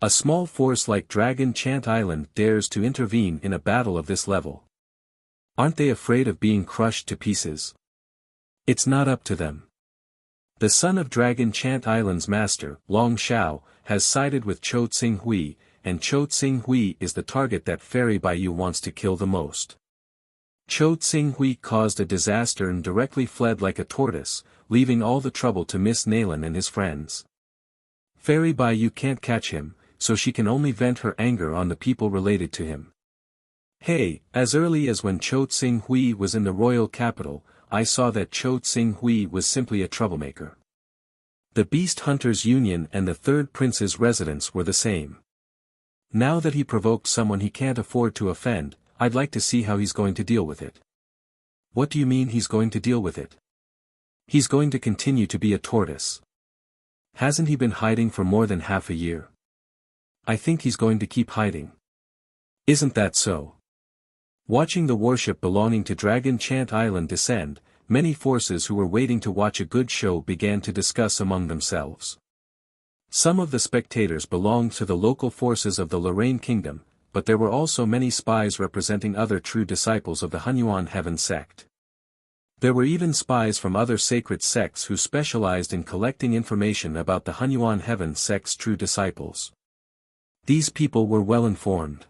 A small force like Dragon Chant Island dares to intervene in a battle of this level. Aren't they afraid of being crushed to pieces? It's not up to them. The son of Dragon Chant Island's master, Long Shao, has sided with Chou Tsinghui, and Chou Tsinghui is the target that Fairy Bayou wants to kill the most. Chou Tsinghui caused a disaster and directly fled like a tortoise, leaving all the trouble to Miss Nayland and his friends. Fairy Bayou can't catch him, so she can only vent her anger on the people related to him. Hey, as early as when Cho Tsing Hui was in the royal capital, I saw that Cho Tsing Hui was simply a troublemaker. The Beast Hunters Union and the Third Prince's residence were the same. Now that he provoked someone he can't afford to offend, I'd like to see how he's going to deal with it. What do you mean he's going to deal with it? He's going to continue to be a tortoise. Hasn't he been hiding for more than half a year? I think he's going to keep hiding. Isn't that so? Watching the warship belonging to Dragon Chant Island descend, many forces who were waiting to watch a good show began to discuss among themselves. Some of the spectators belonged to the local forces of the Lorraine Kingdom, but there were also many spies representing other true disciples of the Hunyuan Heaven sect. There were even spies from other sacred sects who specialized in collecting information about the Hunyuan Heaven sect's true disciples. These people were well informed.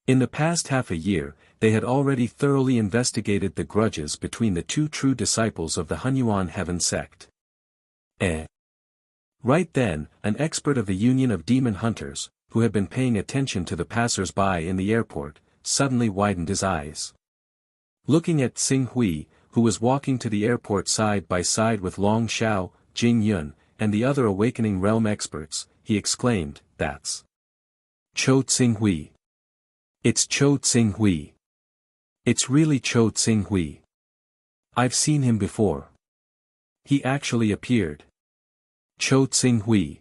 In the past half a year, they had already thoroughly investigated the grudges between the two true disciples of the Hunyuan Heaven sect. Right then, an expert of the Union of Demon Hunters, who had been paying attention to the passers-by in the airport, suddenly widened his eyes. Looking at Tsing Hui, who was walking to the airport side by side with Long Xiao, Jing Yun, and the other Awakening Realm experts, he exclaimed, "That's Cho Tsing Hui. It's Cho Tsing Hui. It's really Cho Tsing Hui. I've seen him before. He actually appeared. Cho Tsing Hui.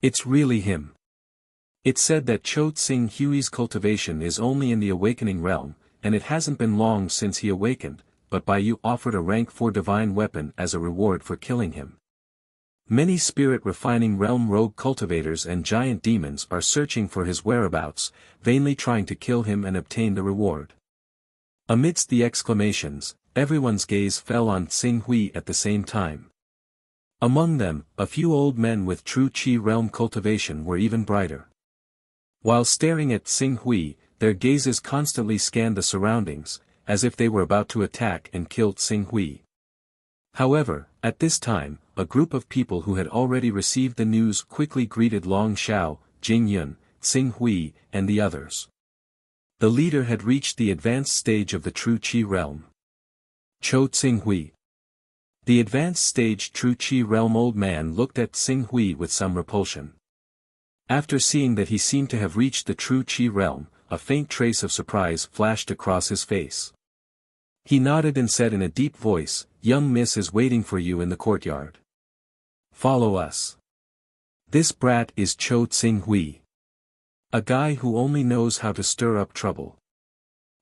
It's really him." It's said that Cho Tsing Hui's cultivation is only in the Awakening Realm, and it hasn't been long since he awakened, but Bai Yu offered a rank 4 divine weapon as a reward for killing him. Many spirit-refining realm rogue cultivators and giant demons are searching for his whereabouts, vainly trying to kill him and obtain the reward. Amidst the exclamations, everyone's gaze fell on Tsing Hui at the same time. Among them, a few old men with true Qi realm cultivation were even brighter. While staring at Tsing Hui, their gazes constantly scanned the surroundings, as if they were about to attack and kill Tsing Hui. However, at this time, a group of people who had already received the news quickly greeted Long Xiao, Jing Yun, Tsing Hui, and the others. The leader had reached the advanced stage of the true Qi realm. Cho Tsing Hui. The advanced stage true Qi realm old man looked at Tsing Hui with some repulsion. After seeing that he seemed to have reached the true Qi realm, a faint trace of surprise flashed across his face. He nodded and said in a deep voice, "Young miss is waiting for you in the courtyard. Follow us. This brat is Cho Tsing Hui. A guy who only knows how to stir up trouble."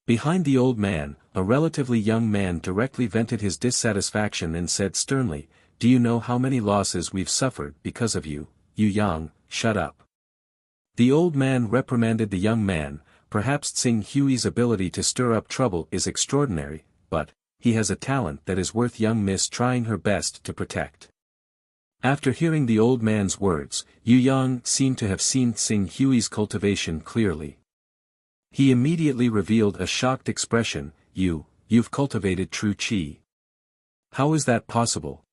Behind the old man, a relatively young man directly vented his dissatisfaction and said sternly, "Do you know how many losses we've suffered because of you, Yu Yang? Shut up." The old man reprimanded the young man. Perhaps Tsing Hui's ability to stir up trouble is extraordinary, but he has a talent that is worth young miss trying her best to protect. After hearing the old man's words, Yu Yang seemed to have seen Tsing Hui's cultivation clearly. He immediately revealed a shocked expression. You've cultivated true Qi. How is that possible?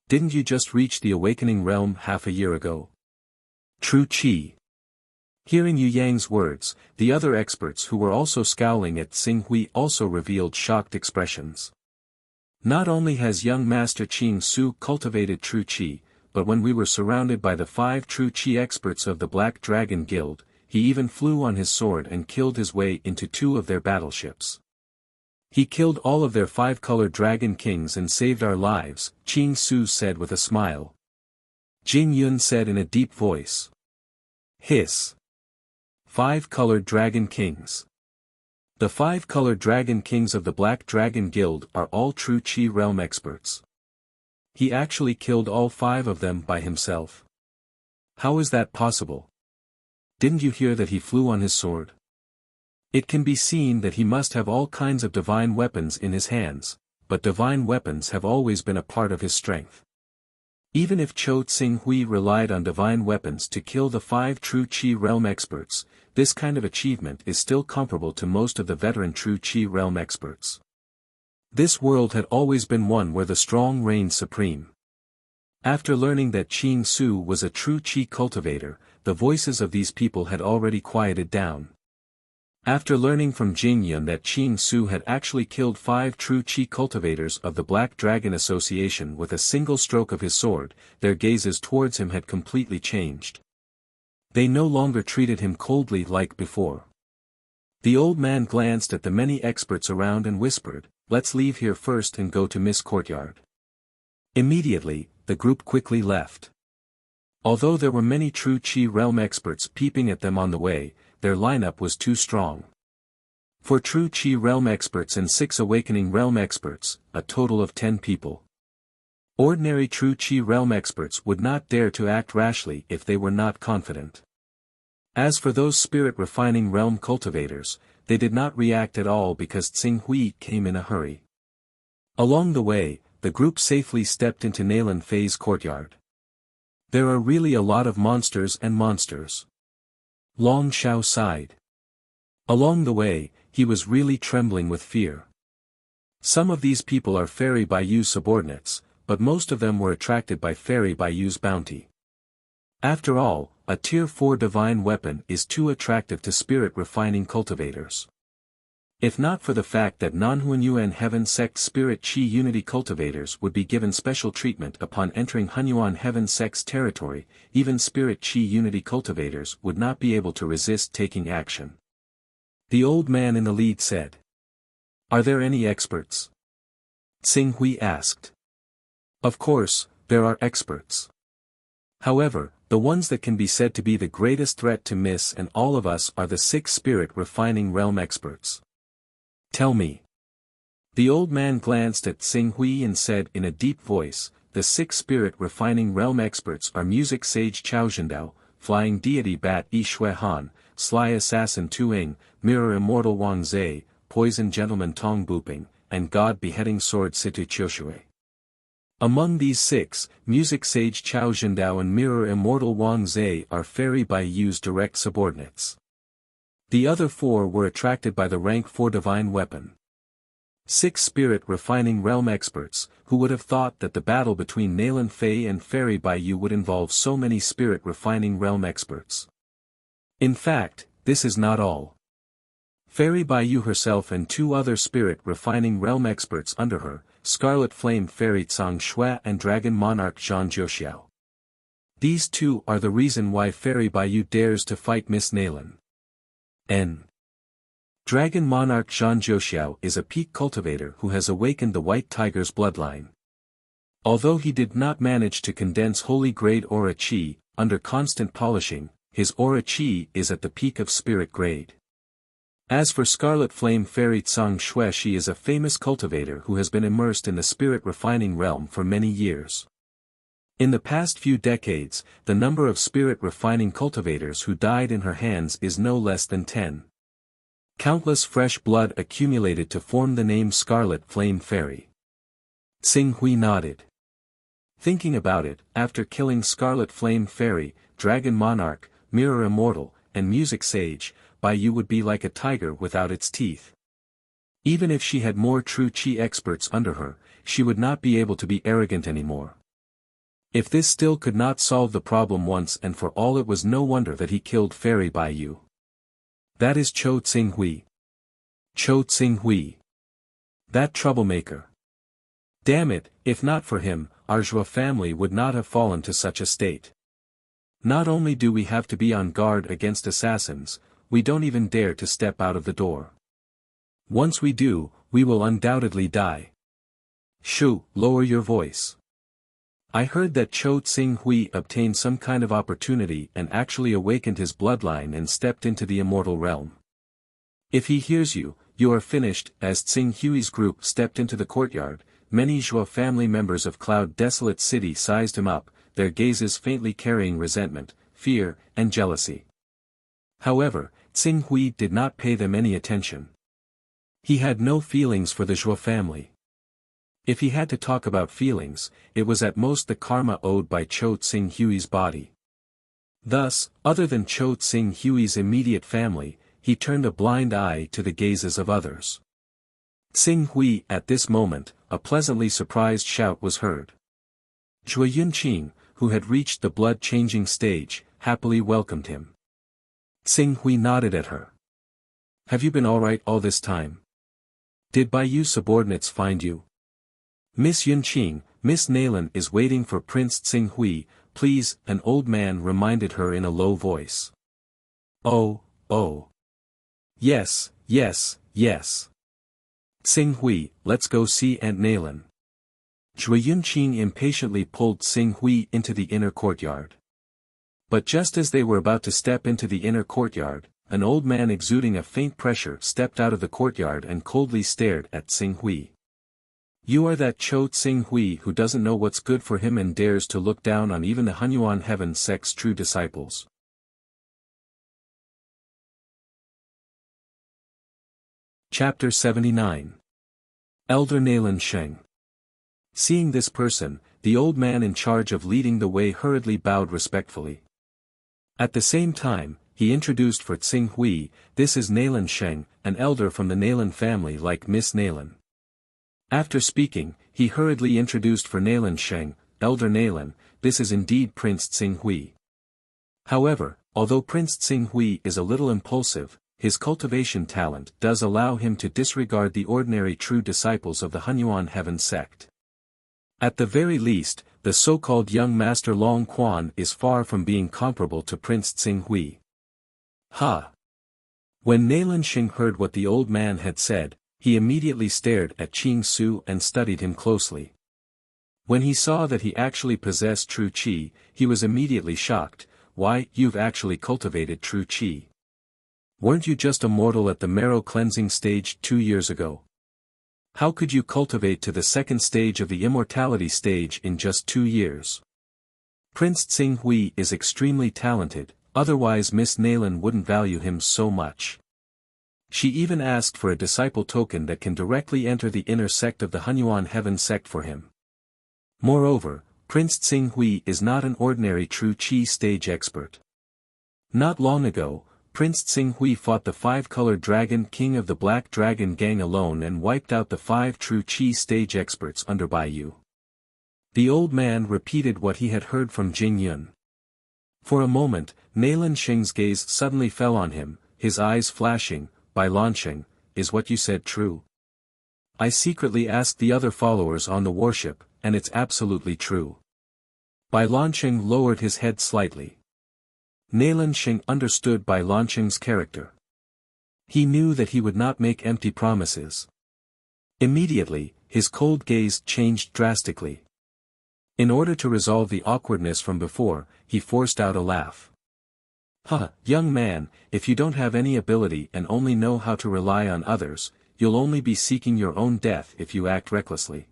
Didn't you just reach the Awakening Realm half a year ago? True Qi. Hearing Yu Yang's words, the other experts who were also scowling at Tsing Hui also revealed shocked expressions. Not only has young Master Qing Su cultivated true Qi, but when we were surrounded by the 5 true Qi experts of the Black Dragon Guild, he even flew on his sword and killed his way into 2 of their battleships. He killed all of their 5-colored dragon kings and saved our lives, Qing Su said with a smile. Jing Yun said in a deep voice. Hiss. 5-colored dragon kings. The 5-colored dragon kings of the Black Dragon Guild are all true Qi realm experts. He actually killed all 5 of them by himself. How is that possible? Didn't you hear that he flew on his sword? It can be seen that he must have all kinds of divine weapons in his hands, but divine weapons have always been a part of his strength. Even if Cho Tsing Hui relied on divine weapons to kill the 5 true Qi realm experts, this kind of achievement is still comparable to most of the veteran true Qi realm experts. This world had always been one where the strong reigned supreme. After learning that Qing Su was a true Qi cultivator, the voices of these people had already quieted down. After learning from Jingyun that Qing Su had actually killed 5 true Qi cultivators of the Black Dragon Association with a single stroke of his sword, their gazes towards him had completely changed. They no longer treated him coldly like before. The old man glanced at the many experts around and whispered, "Let's leave here first and go to Miss Courtyard." Immediately, the group quickly left. Although there were many true Qi realm experts peeping at them on the way, their lineup was too strong. For true Qi realm experts and 6 awakening realm experts, a total of 10 people. Ordinary true Qi realm experts would not dare to act rashly if they were not confident. As for those spirit refining realm cultivators, they did not react at all because Tsing Hui came in a hurry. Along the way, the group safely stepped into Nalan Fei's courtyard. There are really a lot of monsters and monsters. Long Xiao sighed. Along the way, he was really trembling with fear. Some of these people are Fairy Baiyu's subordinates, but most of them were attracted by Fairy Baiyu's bounty. After all, a Tier 4 divine weapon is too attractive to spirit-refining cultivators. If not for the fact that non-Hunyuan Heaven Sect Spirit Qi Unity cultivators would be given special treatment upon entering Hunyuan Heaven Sect's territory, even Spirit Qi Unity cultivators would not be able to resist taking action. The old man in the lead said. "Are there any experts?" Tsing Hui asked. "Of course, there are experts. However, the ones that can be said to be the greatest threat to Miss and all of us are the 6 spirit-refining realm experts. Tell me." The old man glanced at Tsing Hui and said in a deep voice, "The 6 spirit-refining realm experts are Music Sage Chao Zhendao, Flying Deity Bat Yi Shui Han, Sly Assassin Tu Ying, Mirror Immortal Wang Zhe, Poison Gentleman Tong Buping, and God Beheading Sword Situ Qiushui." Among these 6, Music Sage Chao Zhendao and Mirror Immortal Wang Zhe are Fairy Baiyu's direct subordinates. The other 4 were attracted by the rank 4 divine weapon. 6 spirit-refining realm experts, who would have thought that the battle between Nalan Fei and Fairy Baiyu would involve so many spirit-refining realm experts. In fact, this is not all. Fairy Baiyu herself and 2 other spirit-refining realm experts under her, Scarlet Flame Fairy Tsang Shui and Dragon Monarch Zhang Jiuxiao. These 2 are the reason why Fairy Baiyu dares to fight Miss Nalan. Dragon Monarch Zhang Jiuxiao is a peak cultivator who has awakened the White Tiger's bloodline. Although he did not manage to condense holy grade aura qi, under constant polishing, his aura qi is at the peak of spirit grade. As for Scarlet Flame Fairy Tsang Shui, she is a famous cultivator who has been immersed in the spirit-refining realm for many years. In the past few decades, the number of spirit-refining cultivators who died in her hands is no less than 10. Countless fresh blood accumulated to form the name Scarlet Flame Fairy. Tsing Hui nodded. Thinking about it, after killing Scarlet Flame Fairy, Dragon Monarch, Mirror Immortal, and Music Sage, Baiyu would be like a tiger without its teeth. Even if she had more true Qi experts under her, she would not be able to be arrogant anymore. If this still could not solve the problem once and for all, it was no wonder that he killed Fairy Baiyu. That is Chou Tsing Hui. Chou Tsing Hui. That troublemaker. Damn it, if not for him, our Zhou family would not have fallen to such a state. Not only do we have to be on guard against assassins, we don't even dare to step out of the door. Once we do, we will undoubtedly die. Shu, lower your voice. I heard that Chou Tsing Hui obtained some kind of opportunity and actually awakened his bloodline and stepped into the immortal realm. If he hears you, you are finished. As Tsing Hui's group stepped into the courtyard, many Zhou family members of Cloud Desolate City sized him up, their gazes faintly carrying resentment, fear, and jealousy. However, Tsing Hui did not pay them any attention. He had no feelings for the Zhou family. If he had to talk about feelings, it was at most the karma owed by Chou Tsing Hui's body. Thus, other than Chou Tsing Hui's immediate family, he turned a blind eye to the gazes of others. Tsing Hui, at this moment, a pleasantly surprised shout was heard. Zhou Yunqing, who had reached the blood-changing stage, happily welcomed him. Tsing Hui nodded at her. Have you been alright all this time? Did Baiyu subordinates find you? Miss Yunqing, Miss Nalan is waiting for Prince Tsing Hui, please, an old man reminded her in a low voice. Oh. Yes. Tsing Hui, let's go see Aunt Nalan. Zhui Yunqing impatiently pulled Tsing Hui into the inner courtyard. But just as they were about to step into the inner courtyard, an old man exuding a faint pressure stepped out of the courtyard and coldly stared at Tsing Hui. You are that Cho Tsing Hui who doesn't know what's good for him and dares to look down on even the Hunyuan heaven sect's true disciples. Chapter 79. Elder Nalan Sheng. Seeing this person, the old man in charge of leading the way hurriedly bowed respectfully. At the same time, he introduced for Tsing Hui, this is Nalan Sheng, an elder from the Nalan family like Miss Nalan. After speaking, he hurriedly introduced for Nalan Sheng, Elder Nalan, this is indeed Prince Tsing Hui. However, although Prince Tsing Hui is a little impulsive, his cultivation talent does allow him to disregard the ordinary true disciples of the Hunyuan heaven sect. At the very least, the so-called young master Long Quan is far from being comparable to Prince Tsing Hui. Ha! When Nalan Sheng heard what the old man had said, he immediately stared at Qing Su and studied him closely. When he saw that he actually possessed true qi, he was immediately shocked. Why, you've actually cultivated true qi. Weren't you just a mortal at the marrow cleansing stage 2 years ago? How could you cultivate to the second stage of the immortality stage in just 2 years? Prince Tsing Hui is extremely talented, otherwise Miss Nalan wouldn't value him so much. She even asked for a disciple token that can directly enter the inner sect of the Hunyuan heaven sect for him. Moreover, Prince Tsing Hui is not an ordinary true qi stage expert. Not long ago, Prince Tsing Hui fought the 5-colored dragon king of the Black Dragon Gang alone and wiped out the 5 true qi stage experts under Baiyu. The old man repeated what he had heard from Jing Yun. For a moment, Nalan Sheng's gaze suddenly fell on him, his eyes flashing. Bai Lansheng, is what you said true? I secretly asked the other followers on the warship, and it's absolutely true. Bai Lansheng lowered his head slightly. Nalan Sheng understood Bai Lansheng's character. He knew that he would not make empty promises. Immediately, his cold gaze changed drastically. In order to resolve the awkwardness from before, he forced out a laugh. Ha, young man, if you don't have any ability and only know how to rely on others, you'll only be seeking your own death if you act recklessly.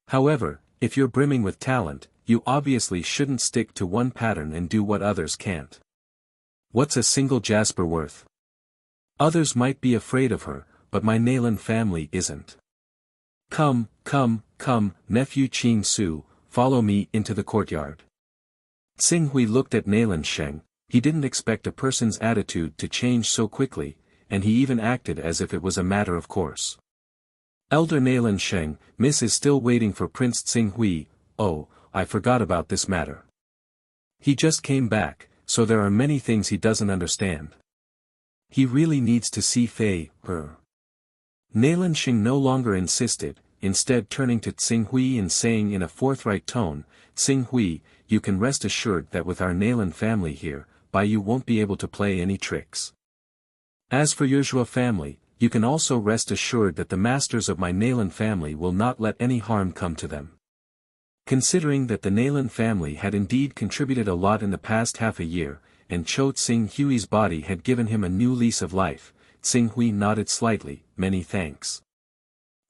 However, if you're brimming with talent, you obviously shouldn't stick to one pattern and do what others can't. What's a single jasper worth? Others might be afraid of her, but my Nalan family isn't. Come, nephew Qing Su, follow me into the courtyard. Tsing Hui looked at Nalan Sheng. He didn't expect a person's attitude to change so quickly, and he even acted as if it was a matter of course. Elder Nalan Sheng, Miss is still waiting for Prince Tsing Hui. Oh, I forgot about this matter. He just came back, so there are many things he doesn't understand. He really needs to see Fei, her. Nalan Sheng no longer insisted, instead turning to Tsing Hui and saying in a forthright tone, Tsing Hui, you can rest assured that with our Nalan family here, Baiyu won't be able to play any tricks. As for your Zhua family, you can also rest assured that the masters of my Nalan family will not let any harm come to them. Considering that the Nalan family had indeed contributed a lot in the past half a year, and Cho Tsing Hui's body had given him a new lease of life, Tsing Hui nodded slightly, many thanks.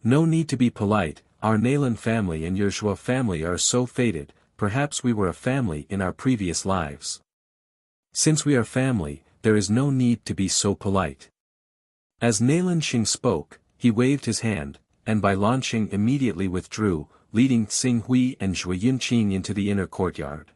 No need to be polite, our Nalan family and your Zhua family are so fated, perhaps we were a family in our previous lives. Since we are family, there is no need to be so polite. As Nalan Sheng spoke, he waved his hand, and Bai Lansheng immediately withdrew, leading Tsing Hui and Zhui Yunqing into the inner courtyard.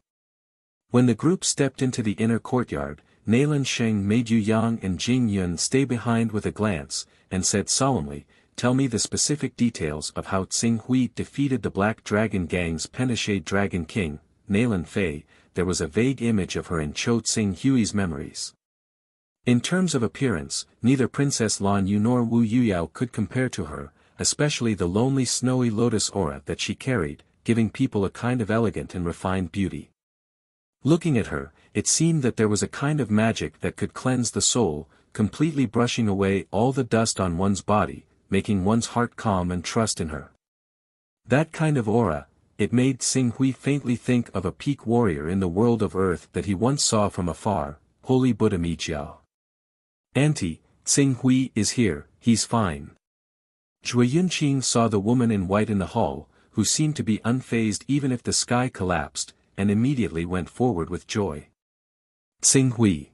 When the group stepped into the inner courtyard, Nalan Sheng made Yu Yang and Jing Yun stay behind with a glance, and said solemnly, tell me the specific details of how Tsing Hui defeated the Black Dragon Gang's Pentashade Dragon King, Nalan Fei, there was a vague image of her in Cho Tsing Hui's memories. In terms of appearance, neither Princess Lan Yu nor Wu Yuyao could compare to her, especially the lonely snowy lotus aura that she carried, giving people a kind of elegant and refined beauty. Looking at her, it seemed that there was a kind of magic that could cleanse the soul, completely brushing away all the dust on one's body, making one's heart calm and trust in her. That kind of aura, it made Tsing Hui faintly think of a peak warrior in the world of earth that he once saw from afar, Holy Buddha Mijiao. Auntie, Tsing Hui is here, he's fine. Zhui Yunqing saw the woman in white in the hall, who seemed to be unfazed even if the sky collapsed, and immediately went forward with joy. Tsing Hui.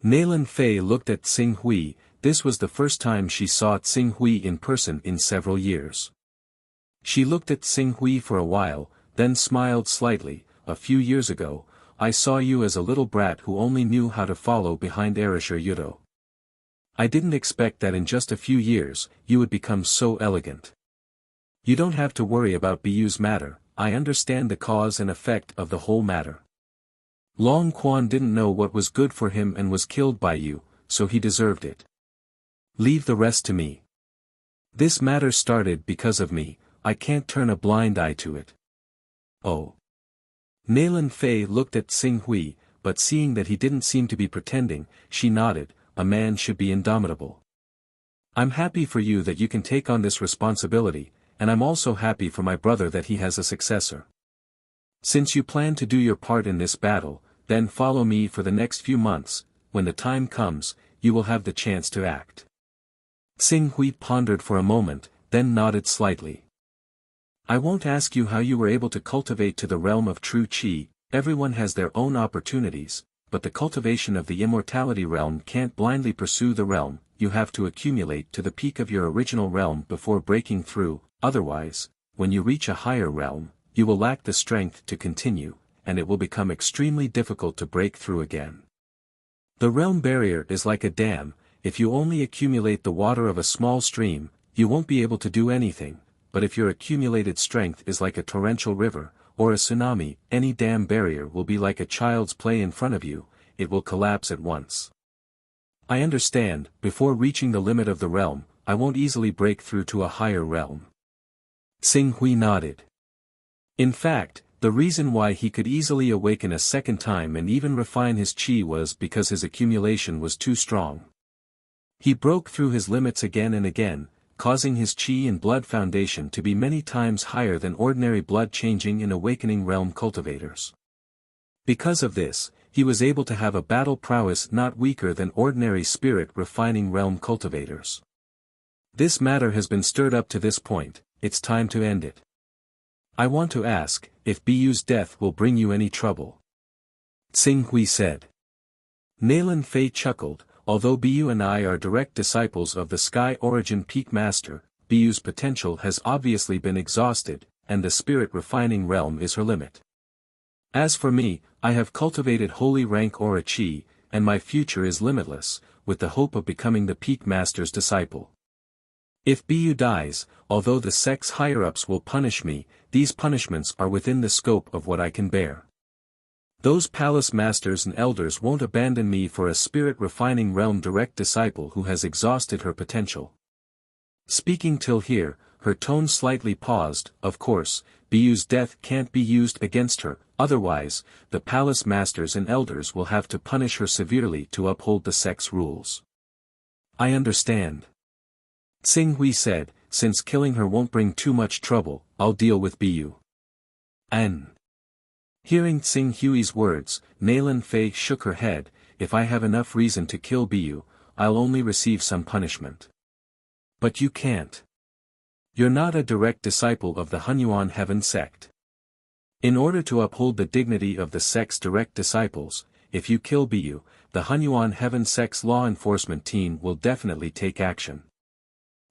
Nailan Fei looked at Tsing Hui. This was the first time she saw Tsing Hui in person in several years. She looked at Tsing Hui for a while, then smiled slightly. A few years ago, I saw you as a little brat who only knew how to follow behind Erisher Yudo. I didn't expect that in just a few years, you would become so elegant. You don't have to worry about Biyu's matter, I understand the cause and effect of the whole matter. Long Quan didn't know what was good for him and was killed by you, so he deserved it. Leave the rest to me. This matter started because of me, I can't turn a blind eye to it. Oh. Nailan Fei looked at Tsing Hui, but seeing that he didn't seem to be pretending, she nodded. A man should be indomitable. I'm happy for you that you can take on this responsibility, and I'm also happy for my brother that he has a successor. Since you plan to do your part in this battle, then follow me for the next few months. When the time comes, you will have the chance to act. Tsing Hui pondered for a moment, then nodded slightly. I won't ask you how you were able to cultivate to the realm of true Qi. Everyone has their own opportunities, but the cultivation of the immortality realm can't blindly pursue the realm. You have to accumulate to the peak of your original realm before breaking through, otherwise, when you reach a higher realm, you will lack the strength to continue, and it will become extremely difficult to break through again. The realm barrier is like a dam. If you only accumulate the water of a small stream, you won't be able to do anything, but if your accumulated strength is like a torrential river, or a tsunami, any dam barrier will be like a child's play in front of you, it will collapse at once. I understand, before reaching the limit of the realm, I won't easily break through to a higher realm. Tsing Hui nodded. In fact, the reason why he could easily awaken a second time and even refine his qi was because his accumulation was too strong. He broke through his limits again and again, causing his qi and blood foundation to be many times higher than ordinary blood-changing and awakening realm cultivators. Because of this, he was able to have a battle prowess not weaker than ordinary spirit-refining realm cultivators. This matter has been stirred up to this point, it's time to end it. I want to ask, if Biyu's death will bring you any trouble? Tsing Hui said. Nailan Fei chuckled. Although Biyu and I are direct disciples of the Sky Origin Peak Master, Biyu's potential has obviously been exhausted, and the spirit-refining realm is her limit. As for me, I have cultivated holy rank Aura Qi, and my future is limitless, with the hope of becoming the Peak Master's disciple. If Biyu dies, although the sect's higher-ups will punish me, these punishments are within the scope of what I can bear. Those palace masters and elders won't abandon me for a spirit-refining realm direct disciple who has exhausted her potential. Speaking till here, her tone slightly paused. Of course, Biyu's death can't be used against her, otherwise, the palace masters and elders will have to punish her severely to uphold the sect's rules. I understand. Tsing Hui said, since killing her won't bring too much trouble, I'll deal with Biyu. Hearing Tsing Hui's words, Nailan Fei shook her head. If I have enough reason to kill Biyu, I'll only receive some punishment. But you can't. You're not a direct disciple of the Hunyuan Heaven sect. In order to uphold the dignity of the sect's direct disciples, if you kill Biyu, the Hunyuan Heaven sect's law enforcement team will definitely take action.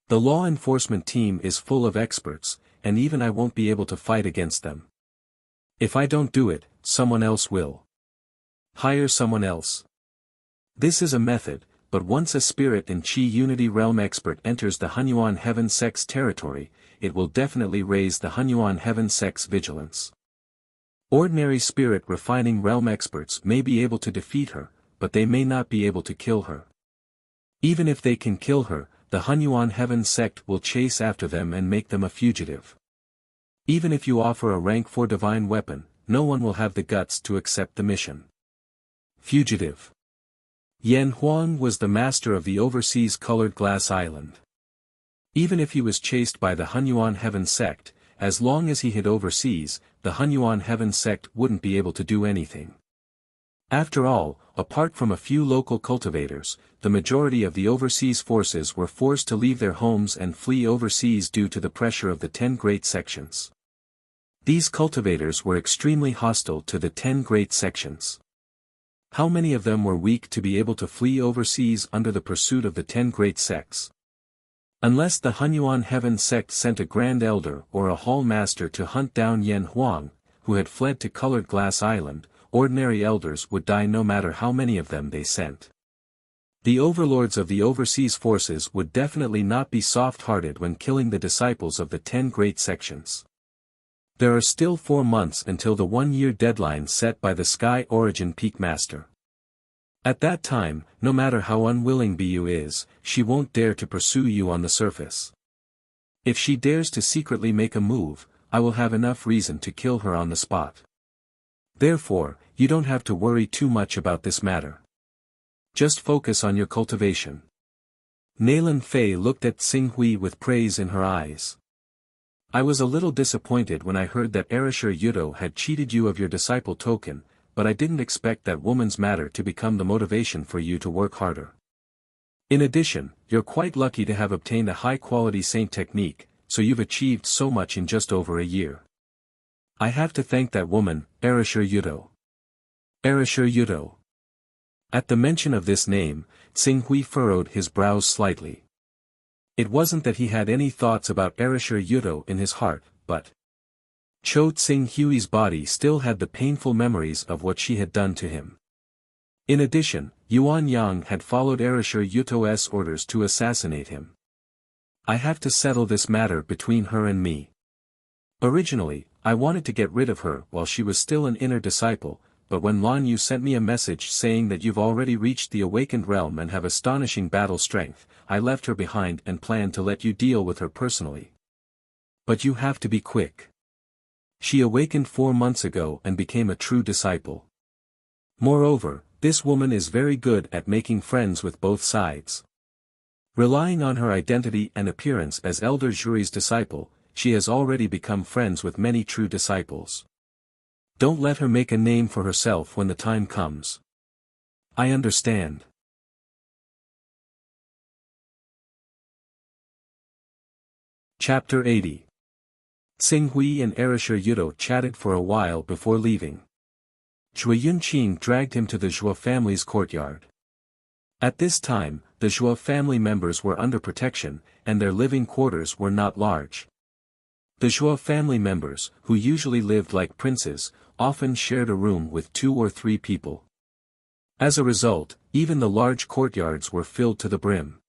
The law enforcement team is full of experts, and even I won't be able to fight against them. If I don't do it, someone else will. Hire someone else. This is a method, but once a spirit and Qi Unity Realm expert enters the Hunyuan Heaven sect's territory, it will definitely raise the Hunyuan Heaven sect's vigilance. Ordinary spirit refining realm experts may be able to defeat her, but they may not be able to kill her. Even if they can kill her, the Hunyuan Heaven sect will chase after them and make them a fugitive. Even if you offer a rank 4 divine weapon, no one will have the guts to accept the mission. Fugitive. Yan Huang was the master of the overseas colored glass island. Even if he was chased by the Hunyuan Heaven sect, as long as he hid overseas, the Hunyuan Heaven sect wouldn't be able to do anything. After all, apart from a few local cultivators, the majority of the overseas forces were forced to leave their homes and flee overseas due to the pressure of the 10 great sections. These cultivators were extremely hostile to the 10 great sections. How many of them were weak to be able to flee overseas under the pursuit of the 10 great sects? Unless the Hunyuan Heaven sect sent a Grand Elder or a Hall Master to hunt down Yan Huang, who had fled to Colored Glass Island, ordinary elders would die no matter how many of them they sent. The overlords of the overseas forces would definitely not be soft-hearted when killing the disciples of the 10 great sections. There are still 4 months until the 1-year deadline set by the Sky Origin Peak Master. At that time, no matter how unwilling Bu is, she won't dare to pursue you on the surface. If she dares to secretly make a move, I will have enough reason to kill her on the spot. Therefore, you don't have to worry too much about this matter. Just focus on your cultivation. Naylan Fei looked at Xing Hui with praise in her eyes. I was a little disappointed when I heard that Erasure Yudo had cheated you of your disciple token, but I didn't expect that woman's matter to become the motivation for you to work harder. In addition, you're quite lucky to have obtained a high-quality saint technique, so you've achieved so much in just over a year. I have to thank that woman, Erasure Yudo. Erasure Yudo. At the mention of this name, Xing Hui furrowed his brows slightly. It wasn't that he had any thoughts about Erasure Yudo in his heart, but Cho Tsing Hui's body still had the painful memories of what she had done to him. In addition, Yuan Yang had followed Erasure Yuto's orders to assassinate him. I have to settle this matter between her and me. Originally, I wanted to get rid of her while she was still an inner disciple, but when Lan Yu sent me a message saying that you've already reached the awakened realm and have astonishing battle strength, I left her behind and planned to let you deal with her personally. But you have to be quick. She awakened 4 months ago and became a true disciple. Moreover, this woman is very good at making friends with both sides. Relying on her identity and appearance as Elder Juri's disciple, she has already become friends with many true disciples. Don't let her make a name for herself when the time comes. I understand. Chapter 80. Xing Hui and Erasure Yudo chatted for a while before leaving. Zhou Yunqing dragged him to the Zhuo family's courtyard. At this time, the Zhuo family members were under protection, and their living quarters were not large. The Zhuo family members, who usually lived like princes, often shared a room with 2 or 3 people. As a result, even the large courtyards were filled to the brim.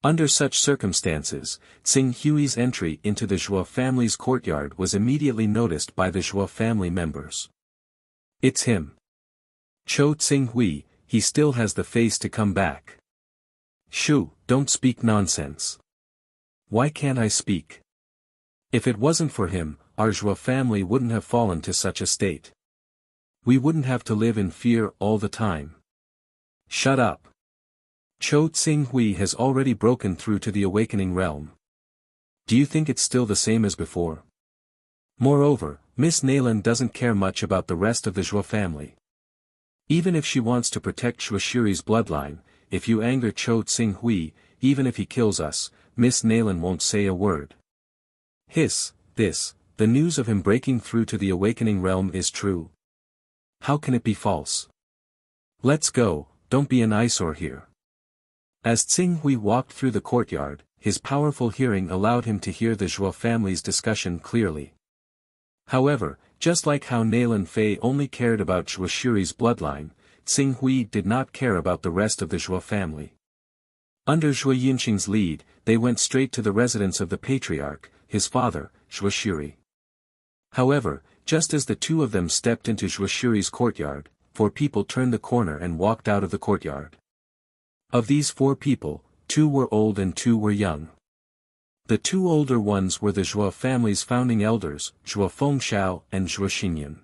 Under such circumstances, Xing Hui's entry into the Zhuo family's courtyard was immediately noticed by the Zhuo family members. It's him. Cho Xing Hui, he still has the face to come back. Shoo, don't speak nonsense. Why can't I speak? If it wasn't for him, our Zhuo family wouldn't have fallen to such a state. We wouldn't have to live in fear all the time. Shut up. Cho Xing Hui has already broken through to the awakening realm. Do you think it's still the same as before? Moreover, Miss Naylan doesn't care much about the rest of the Zhuo family. Even if she wants to protect Shuashiri's bloodline, if you anger Cho Xing Hui, even if he kills us, Miss Naylan won't say a word. Hiss, the news of him breaking through to the awakening realm is true. How can it be false? Let's go, don't be an eyesore here. As Xing Hui walked through the courtyard, his powerful hearing allowed him to hear the Zhuo family's discussion clearly. However, just like how Naylan Fei only cared about Shuashiri's bloodline, Xing Hui did not care about the rest of the Zhuo family. Under Zhuo Yunqing's lead, they went straight to the residence of the patriarch, his father, Shuashiri. However, just as the two of them stepped into Zhuoshiri's courtyard, 4 people turned the corner and walked out of the courtyard. Of these 4 people, 2 were old and 2 were young. The 2 older ones were the Zhuo family's founding elders, Zhuo Fengxiao and Zhuo Xingyun.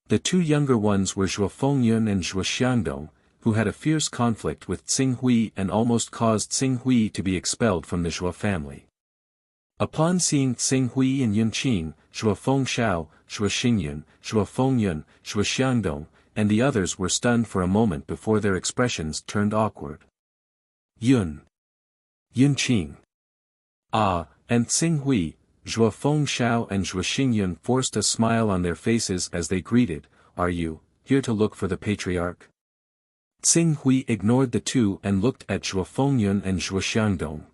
The 2 younger ones were Zhuo Fengyun and Zhuo Xiangdong, who had a fierce conflict with Tsing Hui and almost caused Tsing Hui to be expelled from the Zhuo family. Upon seeing Tsing Hui and Yunqing, Zhuo Fengxiao, Zhuo Xingyun, Zhuo Fengyun, Zhuo Xiangdong, and the others were stunned for a moment before their expressions turned awkward. Yunqing. And Tsing Hui, Zhuo Fengxiao and Zhuo Xingyun forced a smile on their faces as they greeted, "Are you here to look for the patriarch?" Tsing Hui ignored the 2 and looked at Zhuo Fengyun and Zhuo Xiangdong.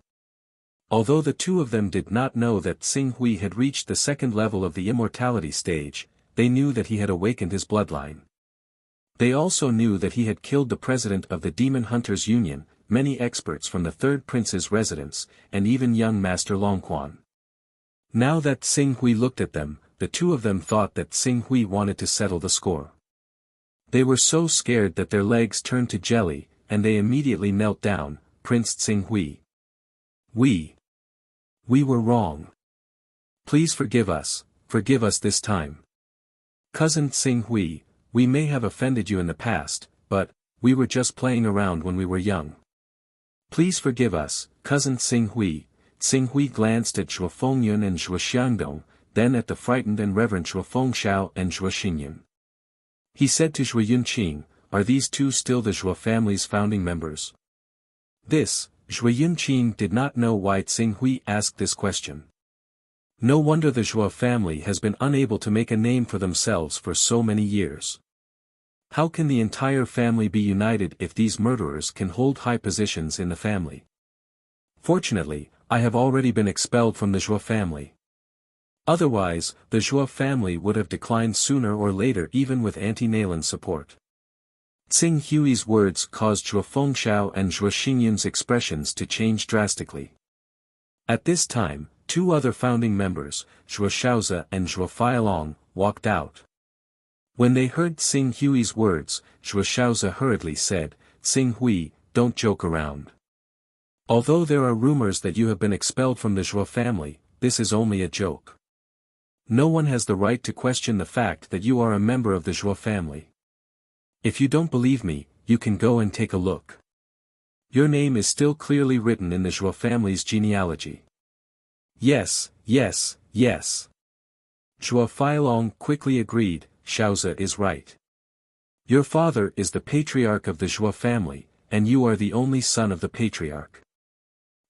Although the 2 of them did not know that Tsing Hui had reached the 2nd level of the immortality stage, they knew that he had awakened his bloodline. They also knew that he had killed the president of the Demon Hunters Union, many experts from the 3rd prince's residence, and even young Master Longquan. Now that Tsing Hui looked at them, the 2 of them thought that Tsing Hui wanted to settle the score. They were so scared that their legs turned to jelly, and they immediately knelt down. "Prince Tsing Hui. We were wrong. Please forgive us this time. Cousin Tsing Hui, we may have offended you in the past, but we were just playing around when we were young. Please forgive us, cousin Tsing Hui." Tsing Hui glanced at Zhuo Fengyun and Zhuo Xiangdong, then at the frightened and reverent Zhuo Fengxiao and Zhuo Xingyun. He said to Zhuo Yunqing, "Are these 2 still the Zhuo family's founding members?" Zhuo Yunqing did not know why Tsing Hui asked this question. No wonder the Zhuo family has been unable to make a name for themselves for so many years. How can the entire family be united if these murderers can hold high positions in the family? Fortunately, I have already been expelled from the Zhuo family. Otherwise, the Zhuo family would have declined sooner or later even with anti-Nalan support. Tsing Hui's words caused Zhuo Fengxiao and Zhuo Xingyun's expressions to change drastically. At this time, 2 other founding members, Zhuo Xiaozi and Zhuo Feilong, walked out. When they heard Tsing Hui's words, Zhuo Xiaozi hurriedly said, "Tsing Hui, don't joke around. Although there are rumors that you have been expelled from the Zhuo family, this is only a joke. No one has the right to question the fact that you are a member of the Zhuo family. If you don't believe me, you can go and take a look. Your name is still clearly written in the Zhuo family's genealogy." Yes. Zhuo Feilong quickly agreed, "Xiaozi is right. Your father is the patriarch of the Zhuo family, and you are the only son of the patriarch.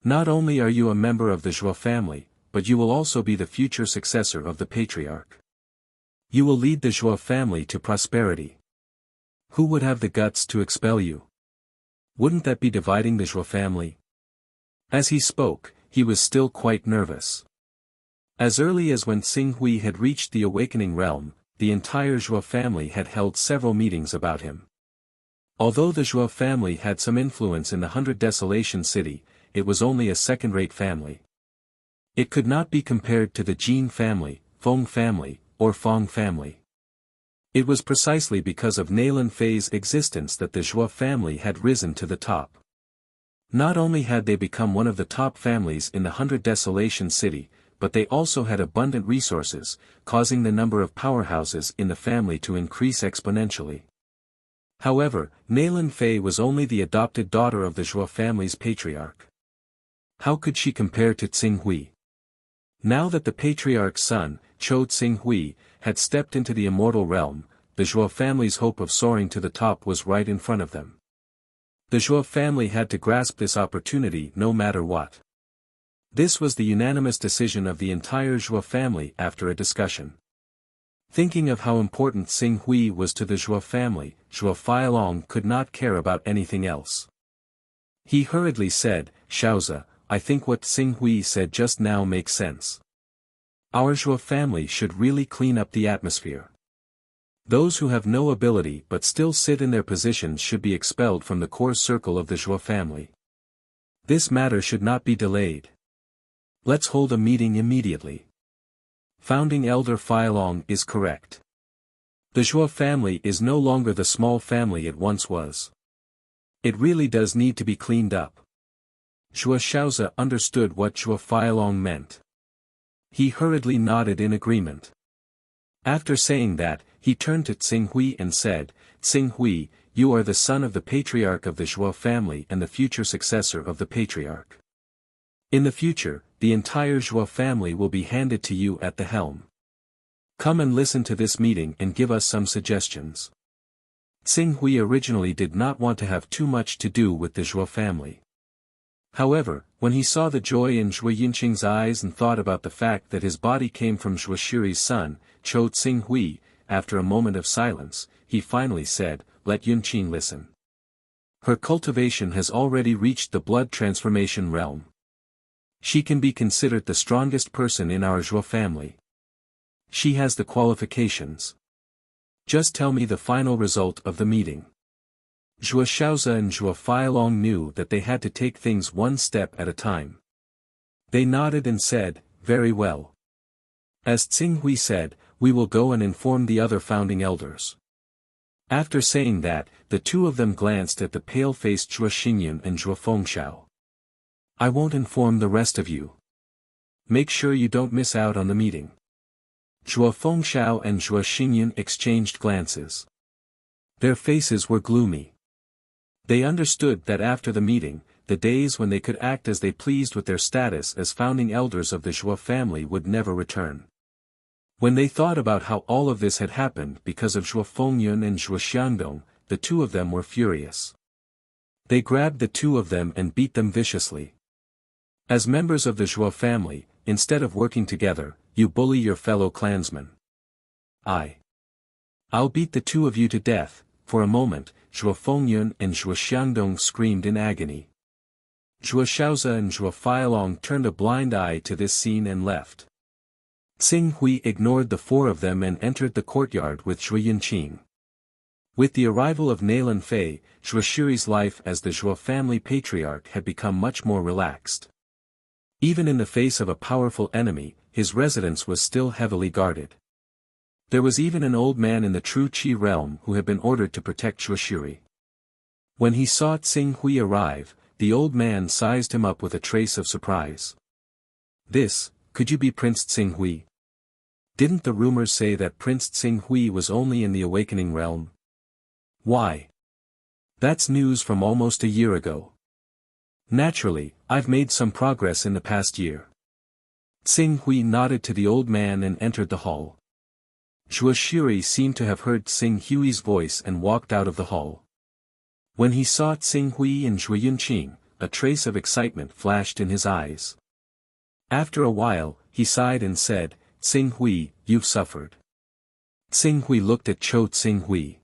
Not only are you a member of the Zhuo family, but you will also be the future successor of the patriarch. You will lead the Zhuo family to prosperity. Who would have the guts to expel you? Wouldn't that be dividing the Zhuo family?" As he spoke, he was still quite nervous. As early as when Tsing Hui had reached the awakening realm, the entire Zhuo family had held several meetings about him. Although the Zhuo family had some influence in the 100 Desolation City, it was only a second-rate family. It could not be compared to the Jin family, Feng family, or Fong family. It was precisely because of Nalan Fei's existence that the Zhuo family had risen to the top. Not only had they become one of the top families in the 100 Desolation City, but they also had abundant resources, causing the number of powerhouses in the family to increase exponentially. However, Nalan Fei was only the adopted daughter of the Zhuo family's patriarch. How could she compare to Tsing Hui? Now that the patriarch's son, Cho Tsing Hui, had stepped into the immortal realm, the Zhuo family's hope of soaring to the top was right in front of them. The Zhuo family had to grasp this opportunity no matter what. This was the unanimous decision of the entire Zhuo family after a discussion. Thinking of how important Tsing Hui was to the Zhuo family, Zhuo Feilong could not care about anything else. He hurriedly said, "Xiaozi, I think what Tsing Hui said just now makes sense. Our Zhuo family should really clean up the atmosphere. Those who have no ability but still sit in their positions should be expelled from the core circle of the Zhuo family. This matter should not be delayed. Let's hold a meeting immediately." Founding Elder Feilong is correct. The Zhuo family is no longer the small family it once was. It really does need to be cleaned up. Zhuo Xiaozi understood what Zhuo Feilong meant. He hurriedly nodded in agreement. After saying that, he turned to Tsinghui and said, "Tsinghui, you are the son of the patriarch of the Zhuo family and the future successor of the patriarch. In the future, the entire Zhuo family will be handed to you at the helm. Come and listen to this meeting and give us some suggestions." Tsinghui originally did not want to have too much to do with the Zhuo family. However, when he saw the joy in Zhuo Yunqing's eyes and thought about the fact that his body came from Zhuo Shiri's son, Zhou Tsinghui, after a moment of silence, he finally said, "Let Yunqing listen. Her cultivation has already reached the blood transformation realm. She can be considered the strongest person in our Zhuo family. She has the qualifications. Just tell me the final result of the meeting." Zhuo Xiaozi and Zhuo Feilong knew that they had to take things one step at a time. They nodded and said, "Very well. As Tsinghui said, we will go and inform the other founding elders." After saying that, the two of them glanced at the pale-faced Zhuo Xingyun and Zhuo Fengxiao. "I won't inform the rest of you. Make sure you don't miss out on the meeting." Zhuo Fengxiao and Zhuo Xingyun exchanged glances. Their faces were gloomy. They understood that after the meeting, the days when they could act as they pleased with their status as founding elders of the Zhuo family would never return. When they thought about how all of this had happened because of Zhuo Fengyun and Zhuo Xiangdong, the two of them were furious. They grabbed the two of them and beat them viciously. As members of the Zhuo family, instead of working together, you bully your fellow clansmen. I'll beat the two of you to death." For a moment, Zhuo Fengyun and Zhuo Xiangdong screamed in agony. Zhuo Xiaozi and Zhuo Feilong turned a blind eye to this scene and left. Tsinghui ignored the four of them and entered the courtyard with Zhuo Yunqing. With the arrival of Nailan Fei, Zhuo Shiri's life as the Zhuo family patriarch had become much more relaxed. Even in the face of a powerful enemy, his residence was still heavily guarded. There was even an old man in the true Qi realm who had been ordered to protect Zhuo Shiri. When he saw Tsinghui arrive, the old man sized him up with a trace of surprise. Could you be Prince Tsinghui? Didn't the rumors say that Prince Tsinghui was only in the awakening realm? Why? That's news from almost a year ago. Naturally, I've made some progress in the past year. Tsinghui nodded to the old man and entered the hall. Zhuo Shiri seemed to have heard Tsinghui's voice and walked out of the hall. When he saw Tsinghui and Zhuo Yunqing, a trace of excitement flashed in his eyes. After a while, he sighed and said, "Tsinghui, you've suffered." Tsinghui looked at Zhou Tsinghui.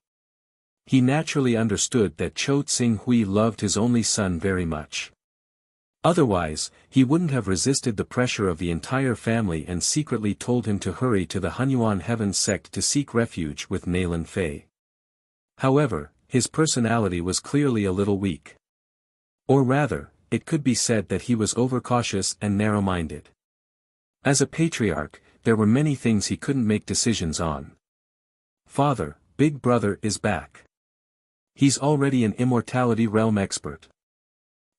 He naturally understood that Zhou Tsinghui loved his only son very much. Otherwise, he wouldn't have resisted the pressure of the entire family and secretly told him to hurry to the Hunyuan Heaven sect to seek refuge with Nailan Fei. However, his personality was clearly a little weak. Or rather, it could be said that he was overcautious and narrow-minded. As a patriarch, there were many things he couldn't make decisions on. "Father, Big Brother is back. He's already an immortality realm expert.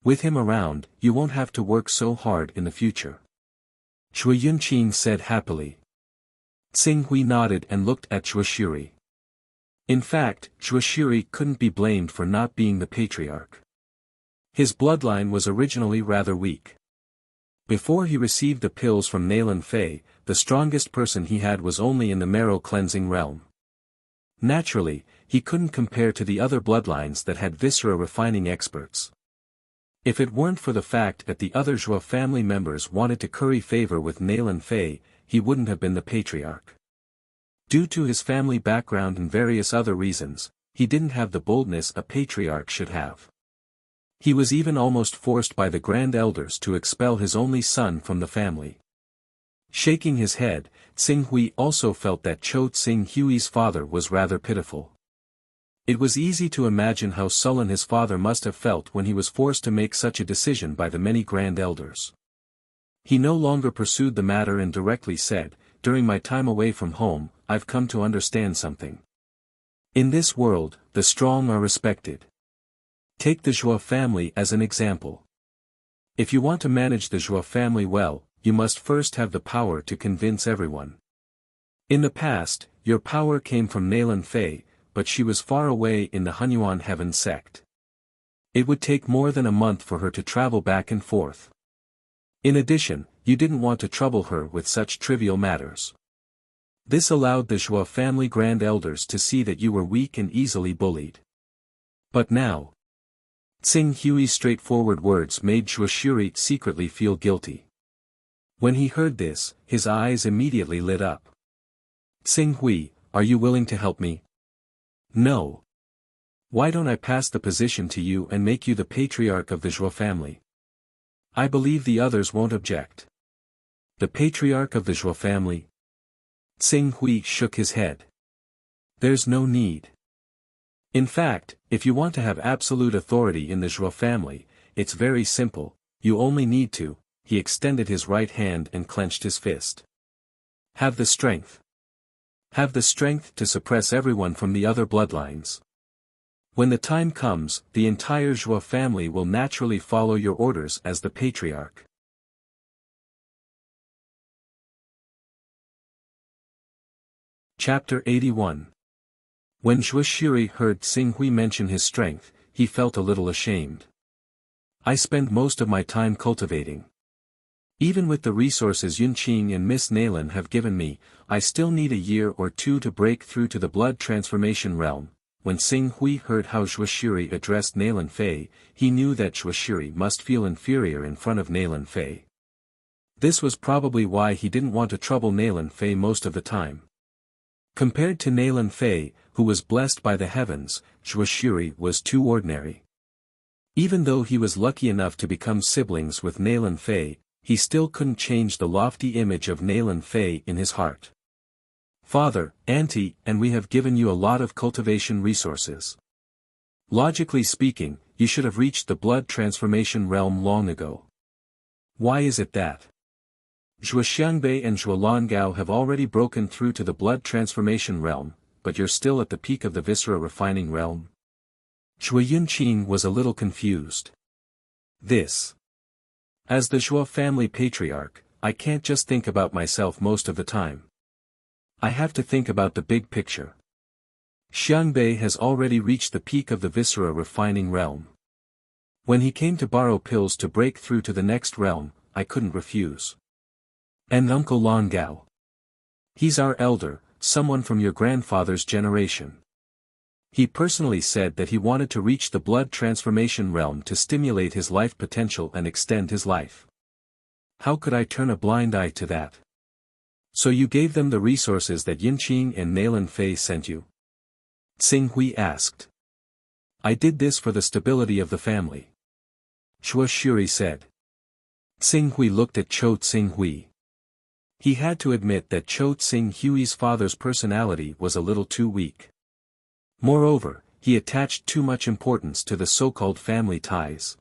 With him around, you won't have to work so hard in the future," Zhuo Yunqing said happily. Tsinghui nodded and looked at Zhuo Shiri. In fact, Zhuo Shiri couldn't be blamed for not being the patriarch. His bloodline was originally rather weak. Before he received the pills from Nailan Fei, the strongest person he had was only in the marrow cleansing realm. Naturally, he couldn't compare to the other bloodlines that had viscera refining experts. If it weren't for the fact that the other Zhuo family members wanted to curry favor with Nailan Fei, he wouldn't have been the patriarch. Due to his family background and various other reasons, he didn't have the boldness a patriarch should have. He was even almost forced by the grand elders to expel his only son from the family. Shaking his head, Tsinghui also felt that Zhou Tsinghui's father was rather pitiful. It was easy to imagine how sullen his father must have felt when he was forced to make such a decision by the many grand elders. He no longer pursued the matter and directly said, during my time away from home, I've come to understand something. In this world, the strong are respected. Take the Zhou family as an example. If you want to manage the Zhou family well, you must first have the power to convince everyone. In the past, your power came from Nailan Fei, but she was far away in the Hunyuan heaven sect. It would take more than a month for her to travel back and forth. In addition, you didn't want to trouble her with such trivial matters. This allowed the Zhou family grand elders to see that you were weak and easily bullied. But now, Tsing Hui's straightforward words made Zhuo Shuri secretly feel guilty. When he heard this, his eyes immediately lit up. Tsing Hui, are you willing to help me? No. Why don't I pass the position to you and make you the patriarch of the Zhou family? I believe the others won't object. The patriarch of the Zhou family? Tsing Hui shook his head. There's no need. In fact, if you want to have absolute authority in the Zhou family, it's very simple, you only need to. He extended his right hand and clenched his fist. Have the strength. Have the strength to suppress everyone from the other bloodlines. When the time comes, the entire Zhou family will naturally follow your orders as the patriarch. Chapter 81. When Zhuo Shuri heard Tsing Hui mention his strength, he felt a little ashamed. I spend most of my time cultivating. Even with the resources Yunqing and Miss Nailan have given me, I still need a year or two to break through to the blood transformation realm. When Tsing Hui heard how Zhuo Shuri addressed Nailan Fei, he knew that Zhuo Shuri must feel inferior in front of Nailan Fei. This was probably why he didn't want to trouble Nailan Fei most of the time. Compared to Nailan Fei, who was blessed by the heavens, Zhuo Shuri was too ordinary. Even though he was lucky enough to become siblings with Nailan Fei, he still couldn't change the lofty image of Nailan Fei in his heart. Father, Auntie, and we have given you a lot of cultivation resources. Logically speaking, you should have reached the blood transformation realm long ago. Why is it that Zhuo Xiangbei and Zhuo Longao have already broken through to the blood transformation realm, but you're still at the peak of the viscera refining realm? Zhuo Yunqing was a little confused. As the Zhuo family patriarch, I can't just think about myself most of the time. I have to think about the big picture. Xiangbei has already reached the peak of the viscera refining realm. When he came to borrow pills to break through to the next realm, I couldn't refuse. And Uncle Longao. He's our elder, someone from your grandfather's generation. He personally said that he wanted to reach the blood transformation realm to stimulate his life potential and extend his life. How could I turn a blind eye to that? So you gave them the resources that Yunqing and Nailan Fei sent you? Tsing Hui asked. I did this for the stability of the family. Zhuo Shuri said. Tsing Hui looked at Chou Tsing Hui. He had to admit that Chou Tsing Hui's father's personality was a little too weak. Moreover, he attached too much importance to the so-called family ties.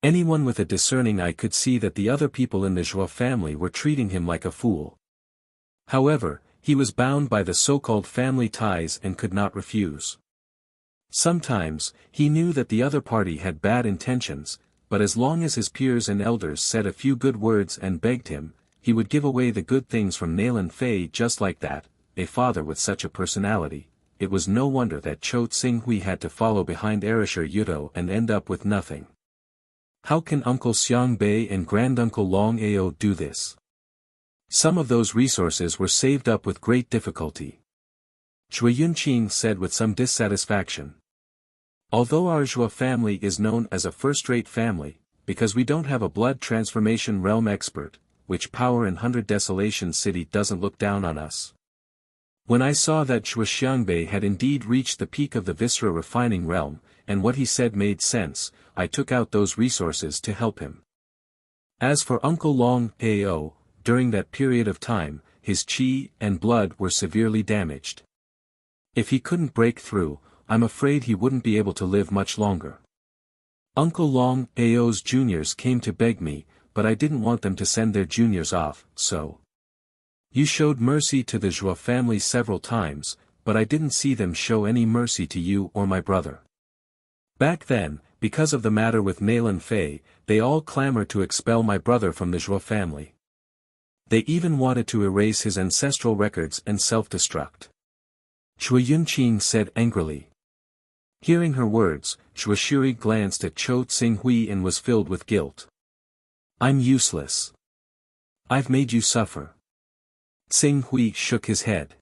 Anyone with a discerning eye could see that the other people in the Zhuo family were treating him like a fool. However, he was bound by the so-called family ties and could not refuse. Sometimes, he knew that the other party had bad intentions, but as long as his peers and elders said a few good words and begged him, he would give away the good things from Nailan Fei just like that. A father with such a personality, it was no wonder that Chou Tsing Hui had to follow behind Erisher Yudo and end up with nothing. How can Uncle Xiangbei and Granduncle Long Ao do this? Some of those resources were saved up with great difficulty. Zhuo Yunqing said with some dissatisfaction. Although our Zhuo family is known as a first-rate family, because we don't have a blood transformation realm expert, which power in 100 Desolation City doesn't look down on us. When I saw that Zhuo Xiangbei had indeed reached the peak of the viscera refining realm, and what he said made sense, I took out those resources to help him. As for Uncle Long Ao, during that period of time, his qi and blood were severely damaged. If he couldn't break through, I'm afraid he wouldn't be able to live much longer. Uncle Long Ao's juniors came to beg me, but I didn't want them to send their juniors off, so You showed mercy to the Zhou family several times, but I didn't see them show any mercy to you or my brother. Back then, because of the matter with Nalan Fei, they all clamored to expel my brother from the Zhou family. They even wanted to erase his ancestral records and self-destruct. Zhou Yunqing said angrily. Hearing her words, Zhou Shuri glanced at Cho Tsinghui and was filled with guilt. I'm useless. I've made you suffer. Tsinghui shook his head.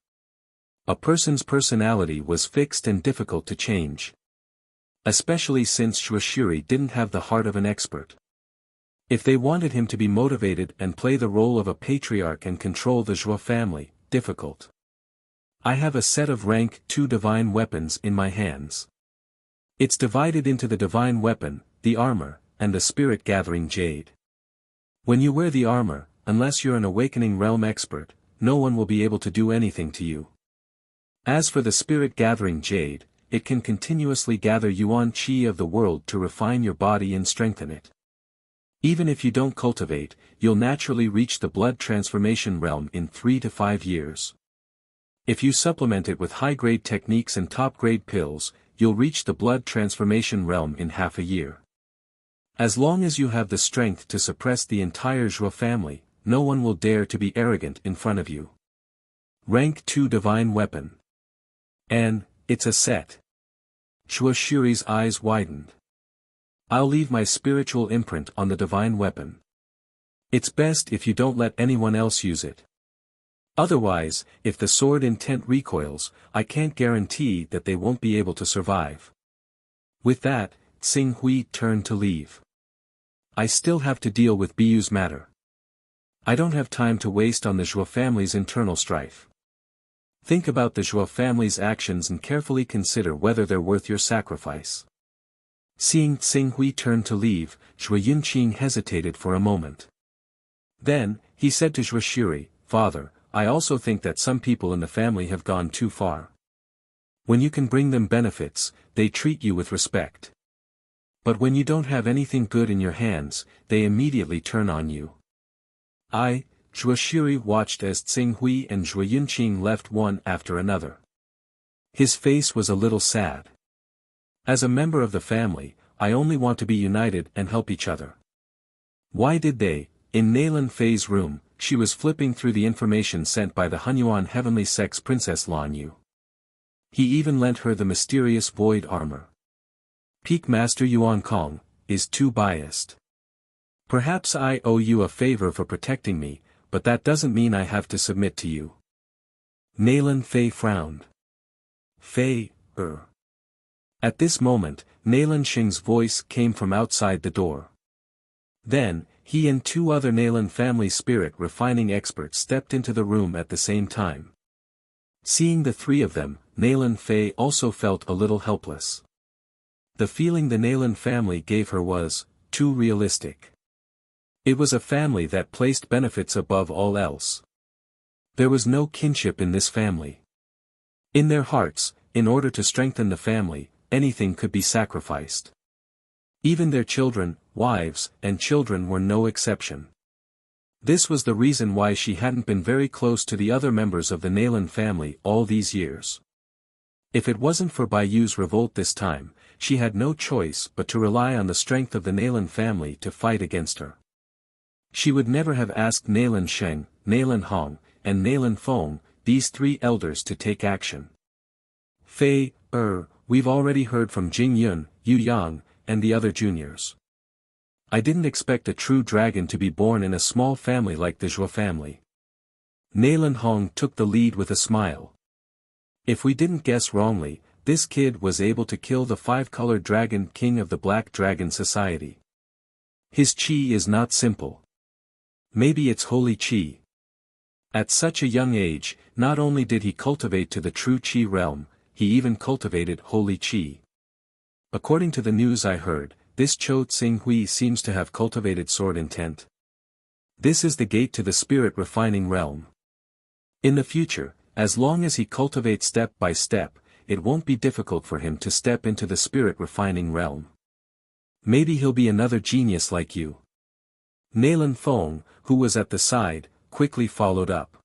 A person's personality was fixed and difficult to change. Especially since Zhou Shuri didn't have the heart of an expert. If they wanted him to be motivated and play the role of a patriarch and control the Zhou family, difficult. I have a set of rank 2 divine weapons in my hands. It's divided into the divine weapon, the armor, and the spirit-gathering jade. When you wear the armor, unless you're an awakening realm expert, no one will be able to do anything to you. As for the spirit-gathering jade, it can continuously gather Yuan Qi of the world to refine your body and strengthen it. Even if you don't cultivate, you'll naturally reach the blood transformation realm in 3 to 5 years. If you supplement it with high-grade techniques and top-grade pills, you'll reach the blood transformation realm in half a year. As long as you have the strength to suppress the entire Zhou family, no one will dare to be arrogant in front of you. Rank 2 divine weapon. And, it's a set. Zhou Shuri's eyes widened. I'll leave my spiritual imprint on the divine weapon. It's best if you don't let anyone else use it. Otherwise, if the sword intent recoils, I can't guarantee that they won't be able to survive. With that, Tsinghui turned to leave. I still have to deal with Biyu's matter. I don't have time to waste on the Zhou family's internal strife. Think about the Zhou family's actions and carefully consider whether they're worth your sacrifice. Seeing Tsinghui turn to leave, Zhou Yunqing hesitated for a moment. Then, he said to Zhou Shuri, Father, I also think that some people in the family have gone too far. When you can bring them benefits, they treat you with respect. But when you don't have anything good in your hands, they immediately turn on you. Zhou Shuri watched as Tsinghui and Zhou Yunqing left one after another. His face was a little sad. As a member of the family, I only want to be united and help each other. Why did they? In Nalan Fei's room, she was flipping through the information sent by the Hunyuan heavenly sex princess Lan Yu. He even lent her the mysterious void armor. Peak Master Yuan Kong is too biased. Perhaps I owe you a favor for protecting me, but that doesn't mean I have to submit to you. Nalan Fei frowned. Fei. At this moment, Nalan Xing's voice came from outside the door. Then, he and 2 other Nalan family spirit refining experts stepped into the room at the same time. Seeing the 3 of them, Nalan Fei also felt a little helpless. The feeling the Nalan family gave her was too realistic. It was a family that placed benefits above all else. There was no kinship in this family. In their hearts, in order to strengthen the family, anything could be sacrificed. Even their children, wives, and children were no exception. This was the reason why she hadn't been very close to the other members of the Nalan family all these years. If it wasn't for Baiyu's revolt this time, she had no choice but to rely on the strength of the Nalan family to fight against her. She would never have asked Nalan Sheng, Nalan Hong, and Nalan Feng, these 3 elders to take action. Fei, we've already heard from Jing Yun, Yu Yang, and the other juniors. I didn't expect a true dragon to be born in a small family like the Zhou family. Nalan Hong took the lead with a smile. If we didn't guess wrongly, this kid was able to kill the 5-colored dragon king of the Black Dragon Society. His chi is not simple. Maybe it's holy chi. At such a young age, not only did he cultivate to the true chi realm, he even cultivated holy chi. According to the news I heard, this Cho Tsinghui seems to have cultivated sword intent. This is the gate to the spirit refining realm. In the future, as long as he cultivates step by step, it won't be difficult for him to step into the spirit refining realm. Maybe he'll be another genius like you. Nalan Feng, who was at the side, quickly followed up.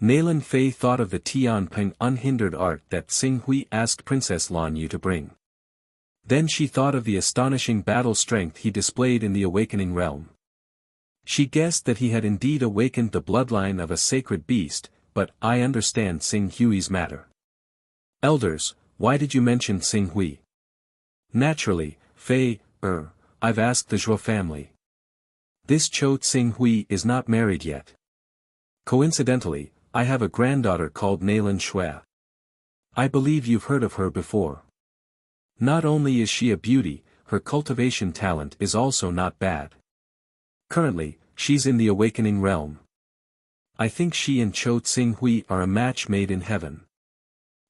Naylan Fei thought of the Tianping unhindered art that Xing Hui asked Princess Lan Yu to bring. Then she thought of the astonishing battle strength he displayed in the awakening realm. She guessed that he had indeed awakened the bloodline of a sacred beast, but I understand Xing Hui's matter. Elders, why did you mention Xing Hui? Naturally, Fei, I've asked the Zhuo family. This Cho Xing Hui is not married yet. Coincidentally, I have a granddaughter called Naylan Shui. I believe you've heard of her before. Not only is she a beauty, her cultivation talent is also not bad. Currently, she's in the awakening realm. I think she and Cho Xing Hui are a match made in heaven.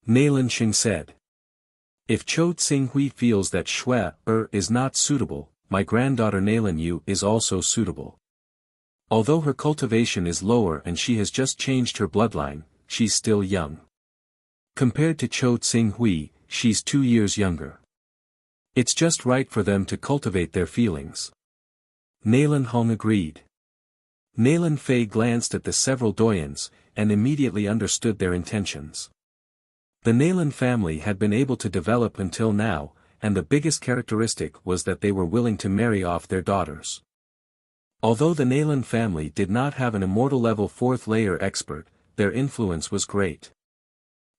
Naylan Xing said. If Cho Xing Hui feels that Shui is not suitable, my granddaughter Naylan Yu is also suitable. Although her cultivation is lower and she has just changed her bloodline, she's still young. Compared to Cho Xing Hui, she's 2 years younger. It's just right for them to cultivate their feelings. Naylan Hong agreed. Naylan Fei glanced at the several doyens, and immediately understood their intentions. The Naylan family had been able to develop until now, and the biggest characteristic was that they were willing to marry off their daughters. Although the Naylan family did not have an immortal level 4th layer expert, their influence was great.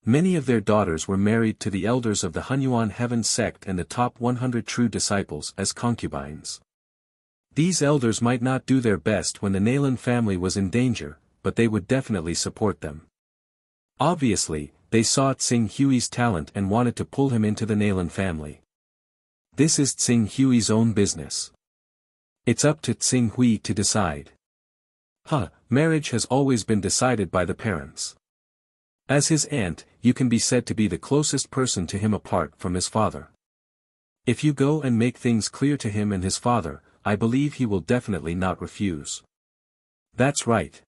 Many of their daughters were married to the elders of the Hunyuan Heaven sect and the top 100 true disciples as concubines. These elders might not do their best when the Naylan family was in danger, but they would definitely support them. Obviously, they saw Xing Hui's talent and wanted to pull him into the Naylan family. This is Xing Hui's own business. It's up to Xing Hui to decide. Marriage has always been decided by the parents. As his aunt, you can be said to be the closest person to him apart from his father. If you go and make things clear to him and his father, I believe he will definitely not refuse. That's right.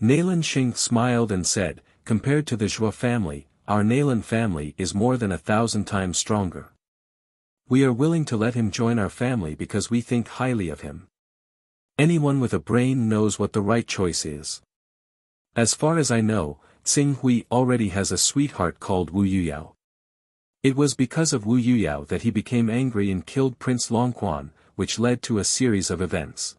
Naylan Xing smiled and said, compared to the Zhuo family, our Naylan family is more than 1,000 times stronger. We are willing to let him join our family because we think highly of him. Anyone with a brain knows what the right choice is. As far as I know, Xing Hui already has a sweetheart called Wu Yuyao. It was because of Wu Yuyao that he became angry and killed Prince Longquan, which led to a series of events.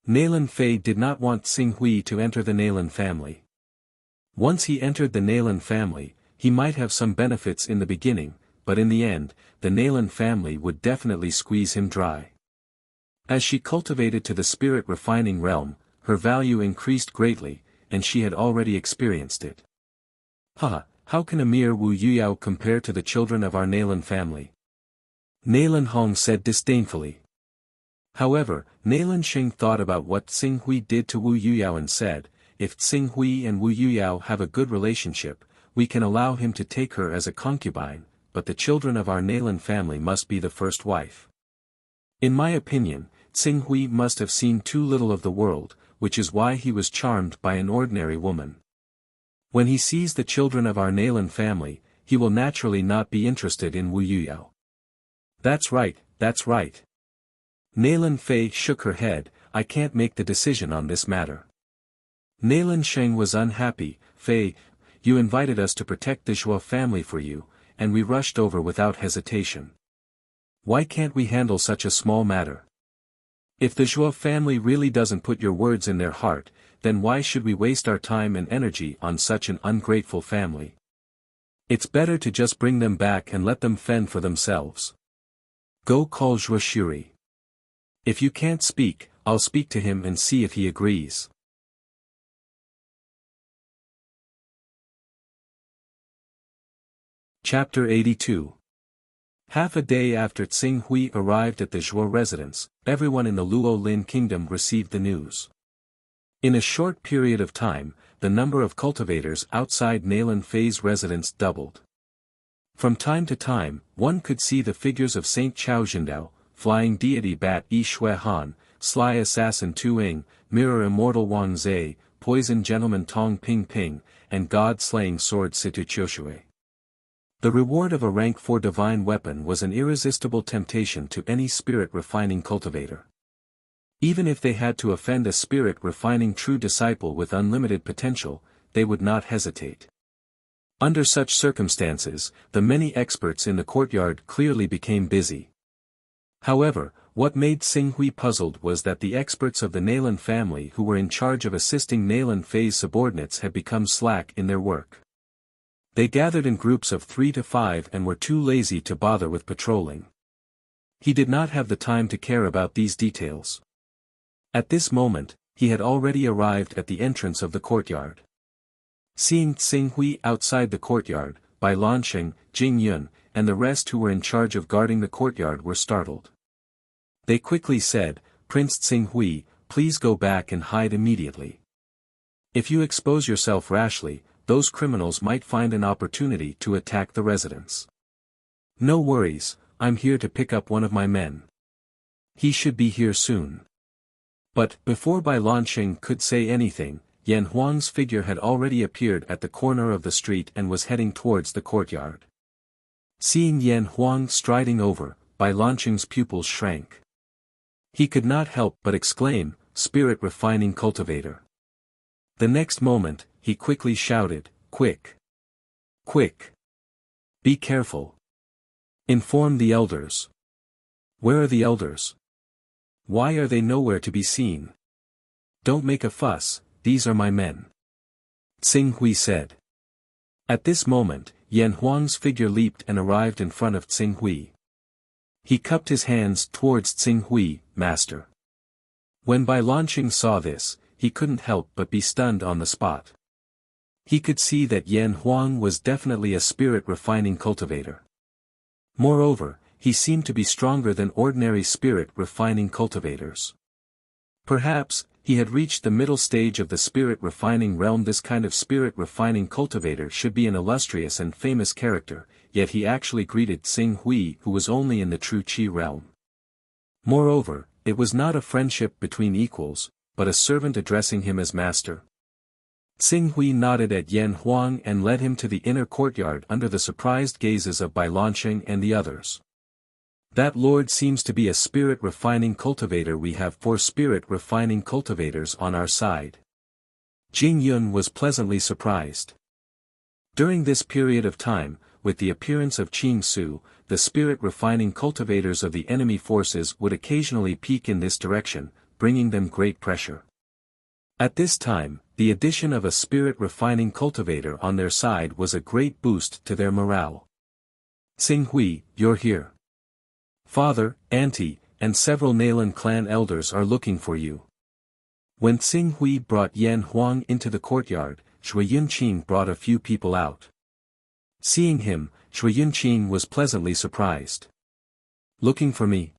Naylan Fei did not want Xing Hui to enter the Naylan family. Once he entered the Naylan family, he might have some benefits in the beginning, but in the end, the Naylan family would definitely squeeze him dry. As she cultivated to the spirit refining realm, her value increased greatly, and she had already experienced it. How can a mere Wu Yuyao compare to the children of our Naylan family? Naylan Hong said disdainfully. However, Naylan Xing thought about what Xing Hui did to Wu Yuyao and said, if Xing Hui and Wu Yuyao have a good relationship, we can allow him to take her as a concubine, but the children of our Naylan family must be the first wife. In my opinion, Xing Hui must have seen too little of the world, which is why he was charmed by an ordinary woman. When he sees the children of our Naylan family, he will naturally not be interested in Wu Yuyao. That's right, that's right. Naylan Fei shook her head, I can't make the decision on this matter. Naylan Sheng was unhappy, Fei, you invited us to protect the Zhuo family for you, and we rushed over without hesitation. Why can't we handle such a small matter? If the Zhuo family really doesn't put your words in their heart, then why should we waste our time and energy on such an ungrateful family? It's better to just bring them back and let them fend for themselves. Go call Zhuo Shuri. If you can't speak, I'll speak to him and see if he agrees. Chapter 82. Half a day after Xing Hui arrived at the Zhuo residence, everyone in the Luo Lin kingdom received the news. In a short period of time, the number of cultivators outside Naylan Fei's residence doubled. From time to time, one could see the figures of Saint Chao Jindao, Flying Deity Bat Yi Shui Han, Sly Assassin Tu Ying, Mirror Immortal Wang Zai, Poison Gentleman Tong Ping Ping, and God-slaying Sword Situ Qiushui. The reward of a rank 4 divine weapon was an irresistible temptation to any spirit-refining cultivator. Even if they had to offend a spirit-refining true disciple with unlimited potential, they would not hesitate. Under such circumstances, the many experts in the courtyard clearly became busy. However, what made Xing Hui puzzled was that the experts of the Naylan family who were in charge of assisting Naylan Fei's subordinates had become slack in their work. They gathered in groups of 3 to 5 and were too lazy to bother with patrolling. He did not have the time to care about these details. At this moment, he had already arrived at the entrance of the courtyard. Seeing Xing Hui outside the courtyard, Bai Lanqing, Jing Yun, and the rest who were in charge of guarding the courtyard were startled. They quickly said, "Prince Xing Hui, please go back and hide immediately. If you expose yourself rashly, those criminals might find an opportunity to attack the residence." "No worries, I'm here to pick up one of my men. He should be here soon." But, before Bai Lanqing could say anything, Yan Huang's figure had already appeared at the corner of the street and was heading towards the courtyard. Seeing Yan Huang striding over, Bai Lanqing's pupils shrank. He could not help but exclaim, "Spirit refining cultivator." The next moment, he quickly shouted, "Quick! Quick! Be careful! Inform the elders." "Where are the elders? Why are they nowhere to be seen?" "Don't make a fuss, these are my men," Xing Hui said. At this moment, Yan Huang's figure leaped and arrived in front of Xing Hui. He cupped his hands towards Xing Hui, "Master." When Bai Lanqing saw this, he couldn't help but be stunned on the spot. He could see that Yan Huang was definitely a spirit-refining cultivator. Moreover, he seemed to be stronger than ordinary spirit-refining cultivators. Perhaps, he had reached the middle stage of the spirit-refining realm. This kind of spirit-refining cultivator should be an illustrious and famous character, yet he actually greeted Xing Hui, who was only in the true Qi realm. Moreover, it was not a friendship between equals, but a servant addressing him as master. Xing Hui nodded at Yan Huang and led him to the inner courtyard under the surprised gazes of Bai Lanqing and the others. "That lord seems to be a spirit-refining cultivator. We have 4 spirit-refining cultivators on our side." Jing Yun was pleasantly surprised. During this period of time, with the appearance of Qing Su, the spirit-refining cultivators of the enemy forces would occasionally peek in this direction, bringing them great pressure. At this time, the addition of a spirit-refining cultivator on their side was a great boost to their morale. "Xing Hui, you're here. Father, Auntie, and several Naylan clan elders are looking for you." When Xing Hui brought Yan Huang into the courtyard, Shui Yunqing brought a few people out. Seeing him, Shui Yunqing was pleasantly surprised. "Looking for me?"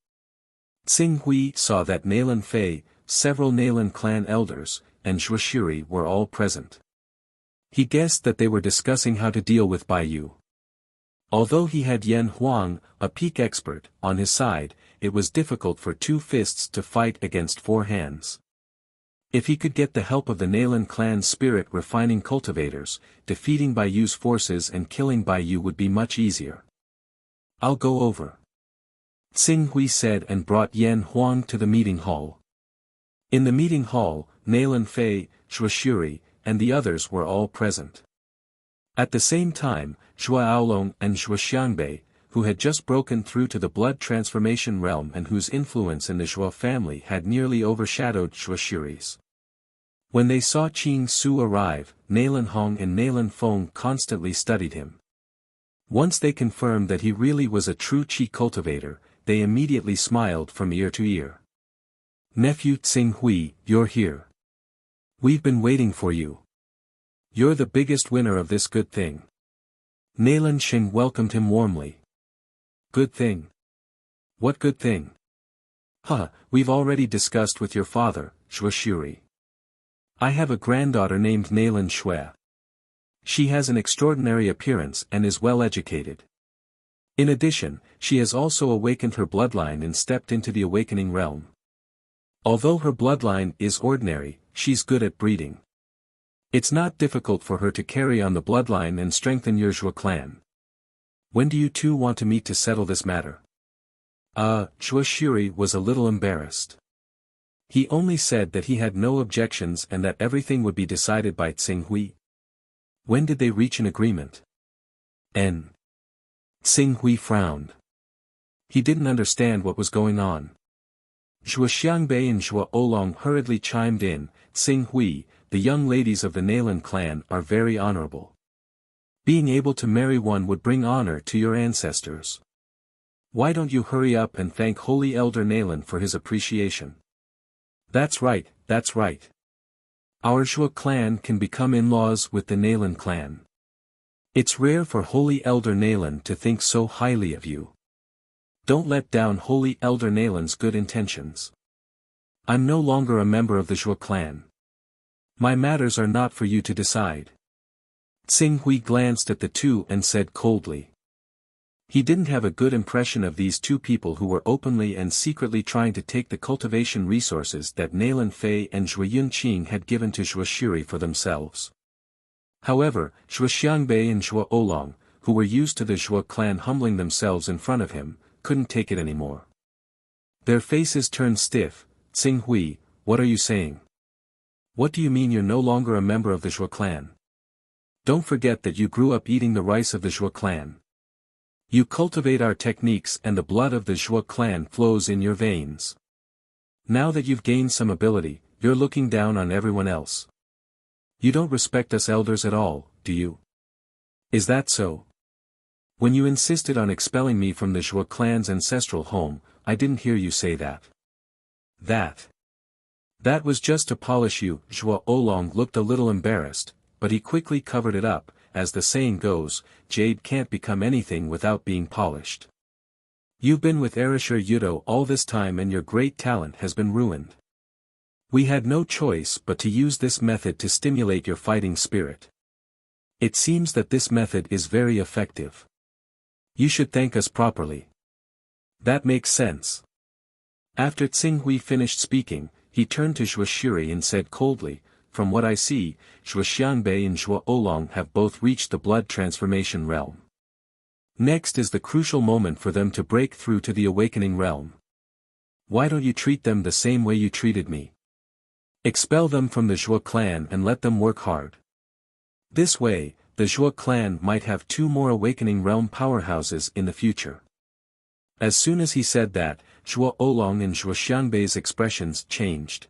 Xing Hui saw that Naylan Fei, several Naylan clan elders, and Zhuoshiri were all present. He guessed that they were discussing how to deal with Bai Yu. Although he had Yan Huang, a peak expert, on his side, it was difficult for 2 fists to fight against 4 hands. If he could get the help of the Naylan clan spirit-refining cultivators, defeating Bai Yu's forces and killing Bai Yu would be much easier. "I'll go over," Xing Hui said and brought Yan Huang to the meeting hall. In the meeting hall, Naylan Fei, Zhuoshiri, and the others were all present. At the same time, Zhua Aolong and Zhua Xiangbei, who had just broken through to the blood transformation realm and whose influence in the Zhua family had nearly overshadowed Zhuoshiri's. When they saw Qing Su arrive, Naylan Hong and Naylan Feng constantly studied him. Once they confirmed that he really was a true Qi cultivator, they immediately smiled from ear to ear. "Nephew Xing Hui, you're here. We've been waiting for you. You're the biggest winner of this good thing." Naylan Xing welcomed him warmly. "Good thing? What good thing?" We've already discussed with your father, Zhuoshiri. I have a granddaughter named Naylan Shui. She has an extraordinary appearance and is well educated. In addition, she has also awakened her bloodline and stepped into the awakening realm. Although her bloodline is ordinary, she's good at breeding. It's not difficult for her to carry on the bloodline and strengthen your Zhua clan. When do you 2 want to meet to settle this matter? Zhuoshiri was a little embarrassed. He only said that he had no objections and that everything would be decided by Xing Hui. When did they reach an agreement? N. Tsing Hui frowned. He didn't understand what was going on. Zhuo Xiangbei and Zhuo Oolong hurriedly chimed in, Tsing Hui, the young ladies of the Nailan clan are very honorable. Being able to marry one would bring honor to your ancestors. Why don't you hurry up and thank Holy Elder Nailan for his appreciation? That's right, that's right. Our Zhuo clan can become in-laws with the Nailan clan. It's rare for Holy Elder Nailan to think so highly of you. Don't let down Holy Elder Nailan's good intentions. I'm no longer a member of the Zhuo clan. My matters are not for you to decide. Tsing Hui glanced at the two and said coldly. He didn't have a good impression of these two people who were openly and secretly trying to take the cultivation resources that Nailan Fei and Zhuo Yunqing had given to Zhuo Shuri for themselves. However, Zhuo Xiangbei and Zhuo Oolong, who were used to the Zhuo clan humbling themselves in front of him, couldn't take it anymore. Their faces turned stiff. Tsing Hui, what are you saying? What do you mean you're no longer a member of the Zhuo clan? Don't forget that you grew up eating the rice of the Zhuo clan. You cultivate our techniques and the blood of the Zhuo clan flows in your veins. Now that you've gained some ability, you're looking down on everyone else. You don't respect us elders at all, do you? Is that so? When you insisted on expelling me from the Zhuo clan's ancestral home, I didn't hear you say that. That was just to polish you. Zhuo Oolong looked a little embarrassed, but he quickly covered it up. As the saying goes, jade can't become anything without being polished. You've been with Erisher Yudo all this time and your great talent has been ruined. We had no choice but to use this method to stimulate your fighting spirit. It seems that this method is very effective. You should thank us properly. That makes sense. After Tsing Hui finished speaking, he turned to Zhuo Shuri and said coldly, from what I see, Zhuo Xiangbei and Zhuo Oolong have both reached the blood transformation realm. Next is the crucial moment for them to break through to the awakening realm. Why don't you treat them the same way you treated me? Expel them from the Zhuo clan and let them work hard. This way, the Zhuo clan might have 2 more awakening realm powerhouses in the future. As soon as he said that, Zhuo Oolong and Zhuo Xiangbei's expressions changed.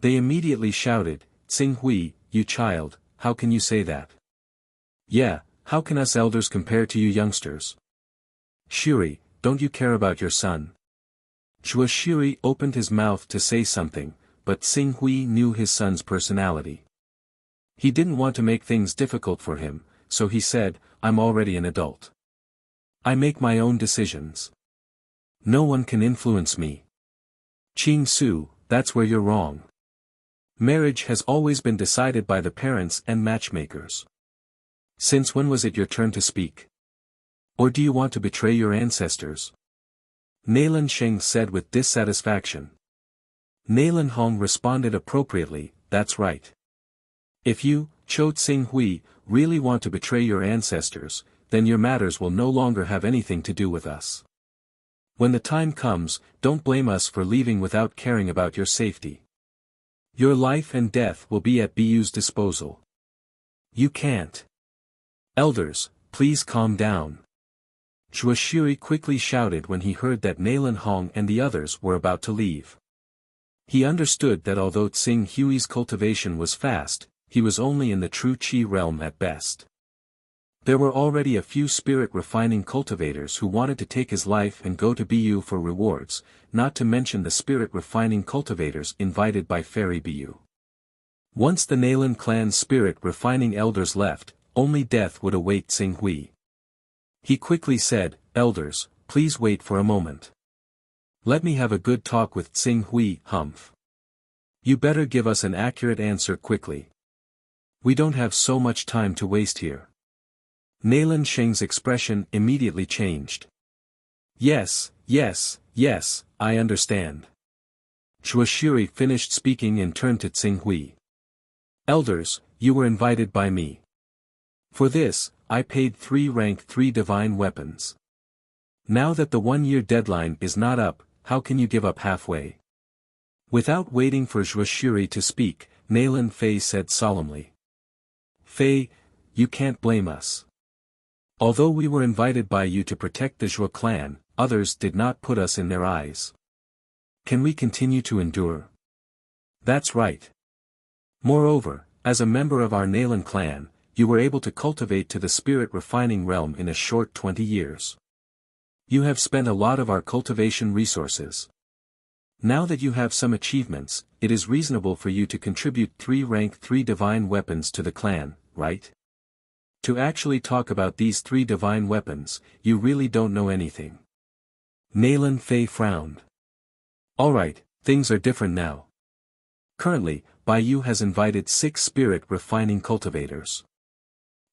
They immediately shouted, Tsing Hui, you child, how can you say that? Yeah, how can us elders compare to you youngsters? Shuri, don't you care about your son? Zhuo Shuri opened his mouth to say something, but Tsing Hui knew his son's personality. He didn't want to make things difficult for him, so he said, I'm already an adult. I make my own decisions. No one can influence me. Qing Su, that's where you're wrong. Marriage has always been decided by the parents and matchmakers. Since when was it your turn to speak? Or do you want to betray your ancestors? Nailan Sheng said with dissatisfaction. Nailan Hong responded appropriately, that's right. If you, Cho Tsing Hui, really want to betray your ancestors, then your matters will no longer have anything to do with us. When the time comes, don't blame us for leaving without caring about your safety. Your life and death will be at BU's disposal. You can't. Elders, please calm down. Zhuo Shuri quickly shouted when he heard that Nailan Hong and the others were about to leave. He understood that although Tsing Hui's cultivation was fast, he was only in the true Qi realm at best. There were already a few spirit-refining cultivators who wanted to take his life and go to BU for rewards, not to mention the spirit-refining cultivators invited by Fairy BU. Once the Nailan clan's spirit-refining elders left, only death would await Tsing Hui. He quickly said, Elders, please wait for a moment. Let me have a good talk with Tsing Hui, Humph. You better give us an accurate answer quickly. We don't have so much time to waste here. Nailan Sheng's expression immediately changed. Yes, I understand. Zhuo Shuri finished speaking and turned to Tsing Hui. Elders, you were invited by me. For this, I paid 3 rank 3 divine weapons. Now that the 1-year deadline is not up, how can you give up halfway? Without waiting for Zhuo Shuri to speak, Nailan Fei said solemnly. Fei, you can't blame us. Although we were invited by you to protect the Zhuo clan, others did not put us in their eyes. Can we continue to endure? That's right. Moreover, as a member of our Nalan clan, you were able to cultivate to the spirit refining realm in a short 20 years. You have spent a lot of our cultivation resources. Now that you have some achievements, it is reasonable for you to contribute 3 rank 3 divine weapons to the clan, right? To actually talk about these 3 divine weapons, you really don't know anything. Nalan Fei frowned. Alright, things are different now. Currently, Bai Yu has invited 6 spirit refining cultivators.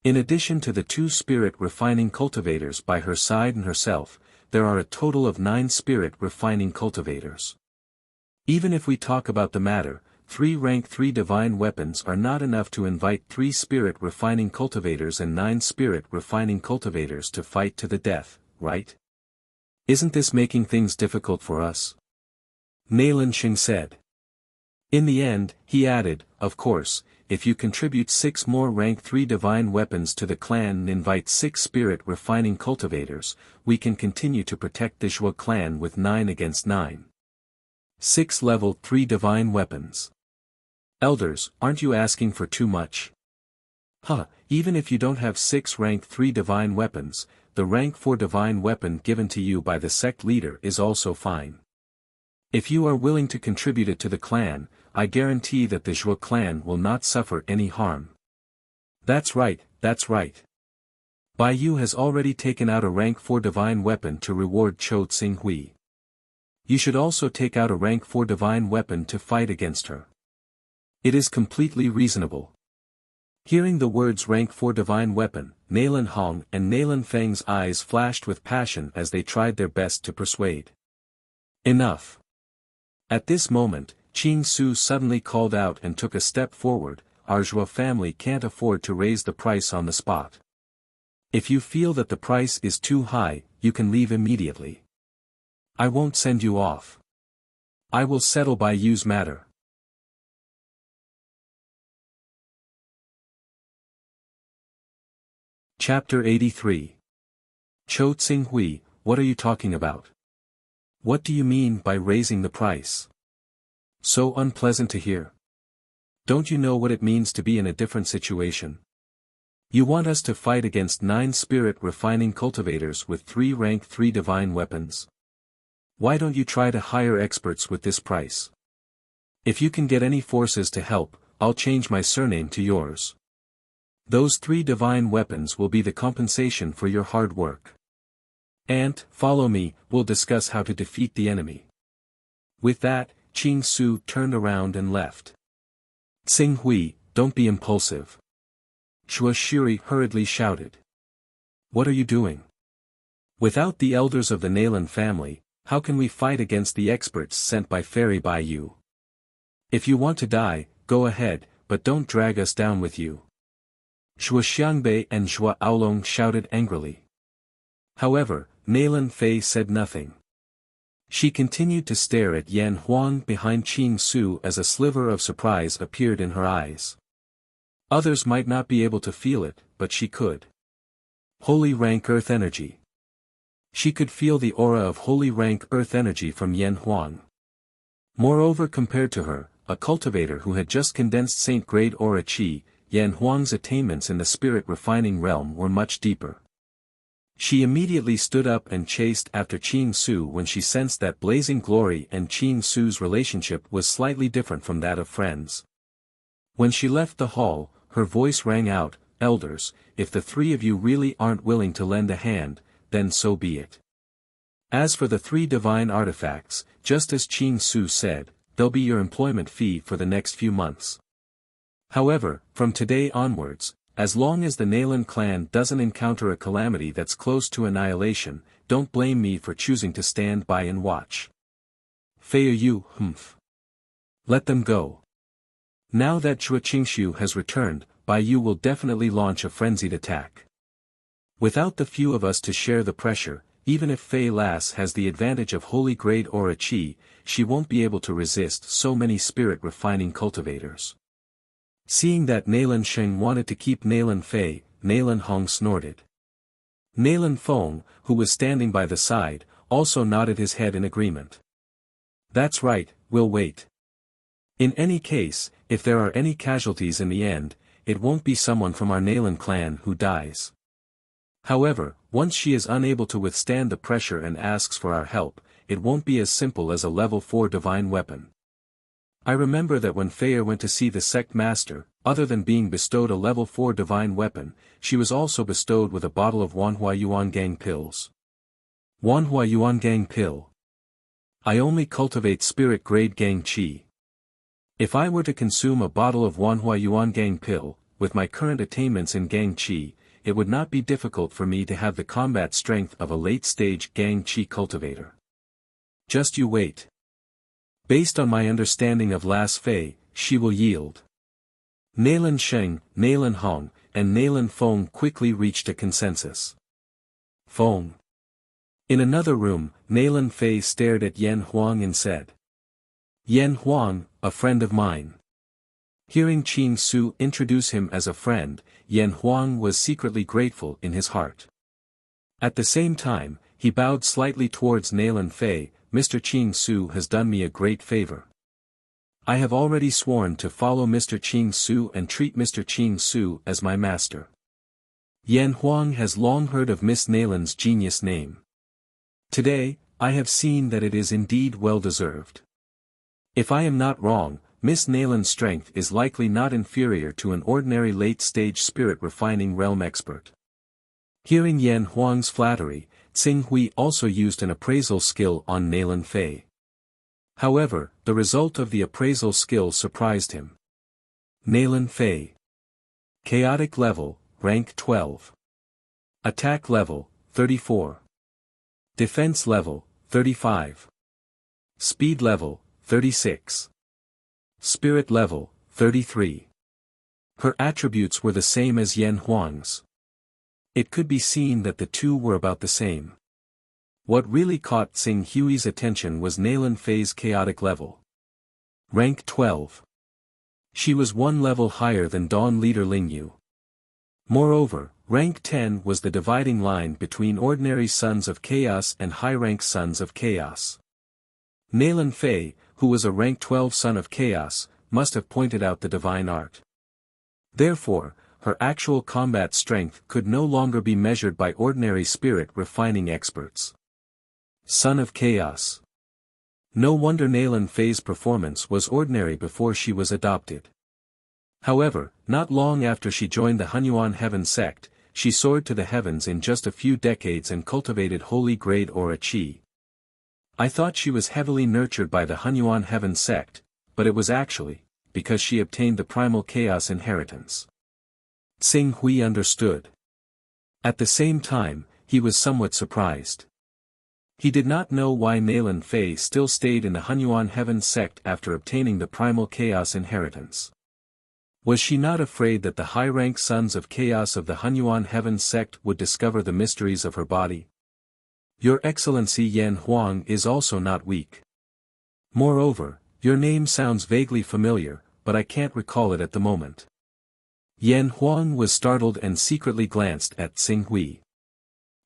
In addition to the 2 spirit refining cultivators by her side and herself, there are a total of 9 spirit refining cultivators. Even if we talk about the matter, 3 rank 3 divine weapons are not enough to invite 3 spirit refining cultivators and 9 spirit refining cultivators to fight to the death, right? Isn't this making things difficult for us? Nalan Xing said. In the end, he added, of course, if you contribute 6 more rank 3 divine weapons to the clan and invite 6 spirit refining cultivators, we can continue to protect the Zhuo clan with 9 against 9. 6 level 3 divine weapons. Elders, aren't you asking for too much? Even if you don't have 6 rank 3 divine weapons, the rank 4 divine weapon given to you by the sect leader is also fine. If you are willing to contribute it to the clan, I guarantee that the Zhuo clan will not suffer any harm. That's right, that's right. Bai Yu has already taken out a rank 4 divine weapon to reward Chou Tsinghui. You should also take out a rank 4 divine weapon to fight against her. It is completely reasonable. Hearing the words rank 4 divine weapon, Nalan Hong and Nalan Feng's eyes flashed with passion as they tried their best to persuade. Enough. At this moment, Qing Su suddenly called out and took a step forward. Our Zhuo family can't afford to raise the price on the spot. If you feel that the price is too high, you can leave immediately. I won't send you off. I will settle Bai Yu's matter. Chapter 83. Chou Tsinghui, what are you talking about? What do you mean by raising the price? So unpleasant to hear. Don't you know what it means to be in a different situation? You want us to fight against 9 spirit refining cultivators with 3 rank 3 divine weapons? Why don't you try to hire experts with this price? If you can get any forces to help, I'll change my surname to yours. Those 3 divine weapons will be the compensation for your hard work. And, follow me, we'll discuss how to defeat the enemy. With that, Qing Su turned around and left. Tsinghui, don't be impulsive. Shuo Shiri hurriedly shouted. What are you doing? Without the elders of the Nalan family, how can we fight against the experts sent by Fairy Bai Yu? If you want to die, go ahead, but don't drag us down with you. Shuo Xiangbei and Shuo Aolong shouted angrily. However, Nalan Fei said nothing. She continued to stare at Yan Huang behind Qing Su as a sliver of surprise appeared in her eyes. Others might not be able to feel it, but she could. Holy rank earth energy. She could feel the aura of holy rank earth energy from Yan Huang. Moreover, compared to her, a cultivator who had just condensed saint-grade aura chi, Yan Huang's attainments in the spirit refining realm were much deeper. She immediately stood up and chased after Qing Su when she sensed that blazing glory and Qing Su's relationship was slightly different from that of friends. When she left the hall, her voice rang out, "Elders, if the 3 of you really aren't willing to lend a hand, then so be it. As for the 3 divine artifacts, just as Qing Su said, they'll be your employment fee for the next few months. However, from today onwards, as long as the Nalan clan doesn't encounter a calamity that's close to annihilation, don't blame me for choosing to stand by and watch." Fei Yu, Let them go. Now that Zhuo Qingshu has returned, Bai Yu will definitely launch a frenzied attack. Without the few of us to share the pressure, even if Fei Lass has the advantage of holy grade aura chi, she won't be able to resist so many spirit refining cultivators. Seeing that Nalan Sheng wanted to keep Nalan Fei, Nalan Hong snorted. Nalan Feng, who was standing by the side, also nodded his head in agreement. That's right, we'll wait. In any case, if there are any casualties in the end, it won't be someone from our Nalan clan who dies. However, once she is unable to withstand the pressure and asks for our help, it won't be as simple as a level 4 divine weapon. I remember that when Feyre went to see the sect master, other than being bestowed a level 4 divine weapon, she was also bestowed with a bottle of Hunyuan gang pills. Hunyuan gang pill. I only cultivate spirit-grade gang qi. If I were to consume a bottle of Hunyuan gang pill, with my current attainments in gang qi, it would not be difficult for me to have the combat strength of a late-stage gang qi cultivator. Just you wait. Based on my understanding of Las Fei, she will yield. Nalan Sheng, Nalan Hong, and Nalan Feng quickly reached a consensus. Feng. In another room, Nalan Fei stared at Yan Huang and said. Yan Huang, a friend of mine. Hearing Qing Su introduce him as a friend, Yan Huang was secretly grateful in his heart. At the same time, he bowed slightly towards Nalan Fei. Mr. Qing Su has done me a great favor. I have already sworn to follow Mr. Qing Su and treat Mr. Qing Su as my master. Yan Huang has long heard of Miss Nalan's genius name. Today, I have seen that it is indeed well deserved. If I am not wrong, Miss Nalan's strength is likely not inferior to an ordinary late-stage spirit-refining realm expert. Hearing Yan Huang's flattery, Tsing Hui also used an appraisal skill on Nalan Fei. However, the result of the appraisal skill surprised him. Nalan Fei. Chaotic level, rank 12. Attack level, 34. Defense level, 35. Speed level, 36. Spirit level, 33. Her attributes were the same as Yan Huang's. It could be seen that the two were about the same. What really caught Tsing Hui's attention was Nalan Fei's chaotic level. Rank 12. She was one level higher than Dawn leader Lingyu. Moreover, rank 10 was the dividing line between ordinary sons of chaos and high-rank sons of chaos. Nalan Fei, who was a rank 12 son of chaos, must have pointed out the divine art. Therefore, her actual combat strength could no longer be measured by ordinary spirit-refining experts. Son of Chaos. No wonder Nalan Fei's performance was ordinary before she was adopted. However, not long after she joined the Hunyuan Heaven sect, she soared to the heavens in just a few decades and cultivated holy-grade aura qi. I thought she was heavily nurtured by the Hunyuan Heaven sect, but it was actually because she obtained the primal chaos inheritance. Tsing Hui understood. At the same time, he was somewhat surprised. He did not know why Nalan Fei still stayed in the Hunyuan Heaven sect after obtaining the primal chaos inheritance. Was she not afraid that the high-rank sons of chaos of the Hunyuan Heaven sect would discover the mysteries of her body? Your Excellency Yan Huang is also not weak. Moreover, your name sounds vaguely familiar, but I can't recall it at the moment. Yan Huang was startled and secretly glanced at Tsing Hui.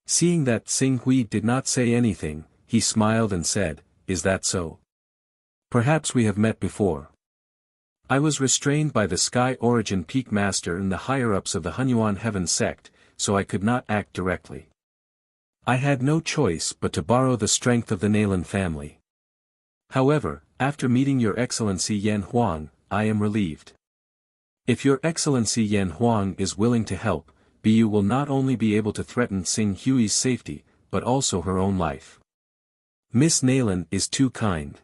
Seeing that Tsing Hui did not say anything, he smiled and said, "Is that so? Perhaps we have met before. I was restrained by the Sky Origin Peak Master and the higher-ups of the Hunyuan Heaven sect, so I could not act directly. I had no choice but to borrow the strength of the Nalan family. However, after meeting Your Excellency Yan Huang, I am relieved. If Your Excellency Yan Huang is willing to help, Bu will not only be able to threaten Tsing Hui's safety, but also her own life. Miss Nalan is too kind.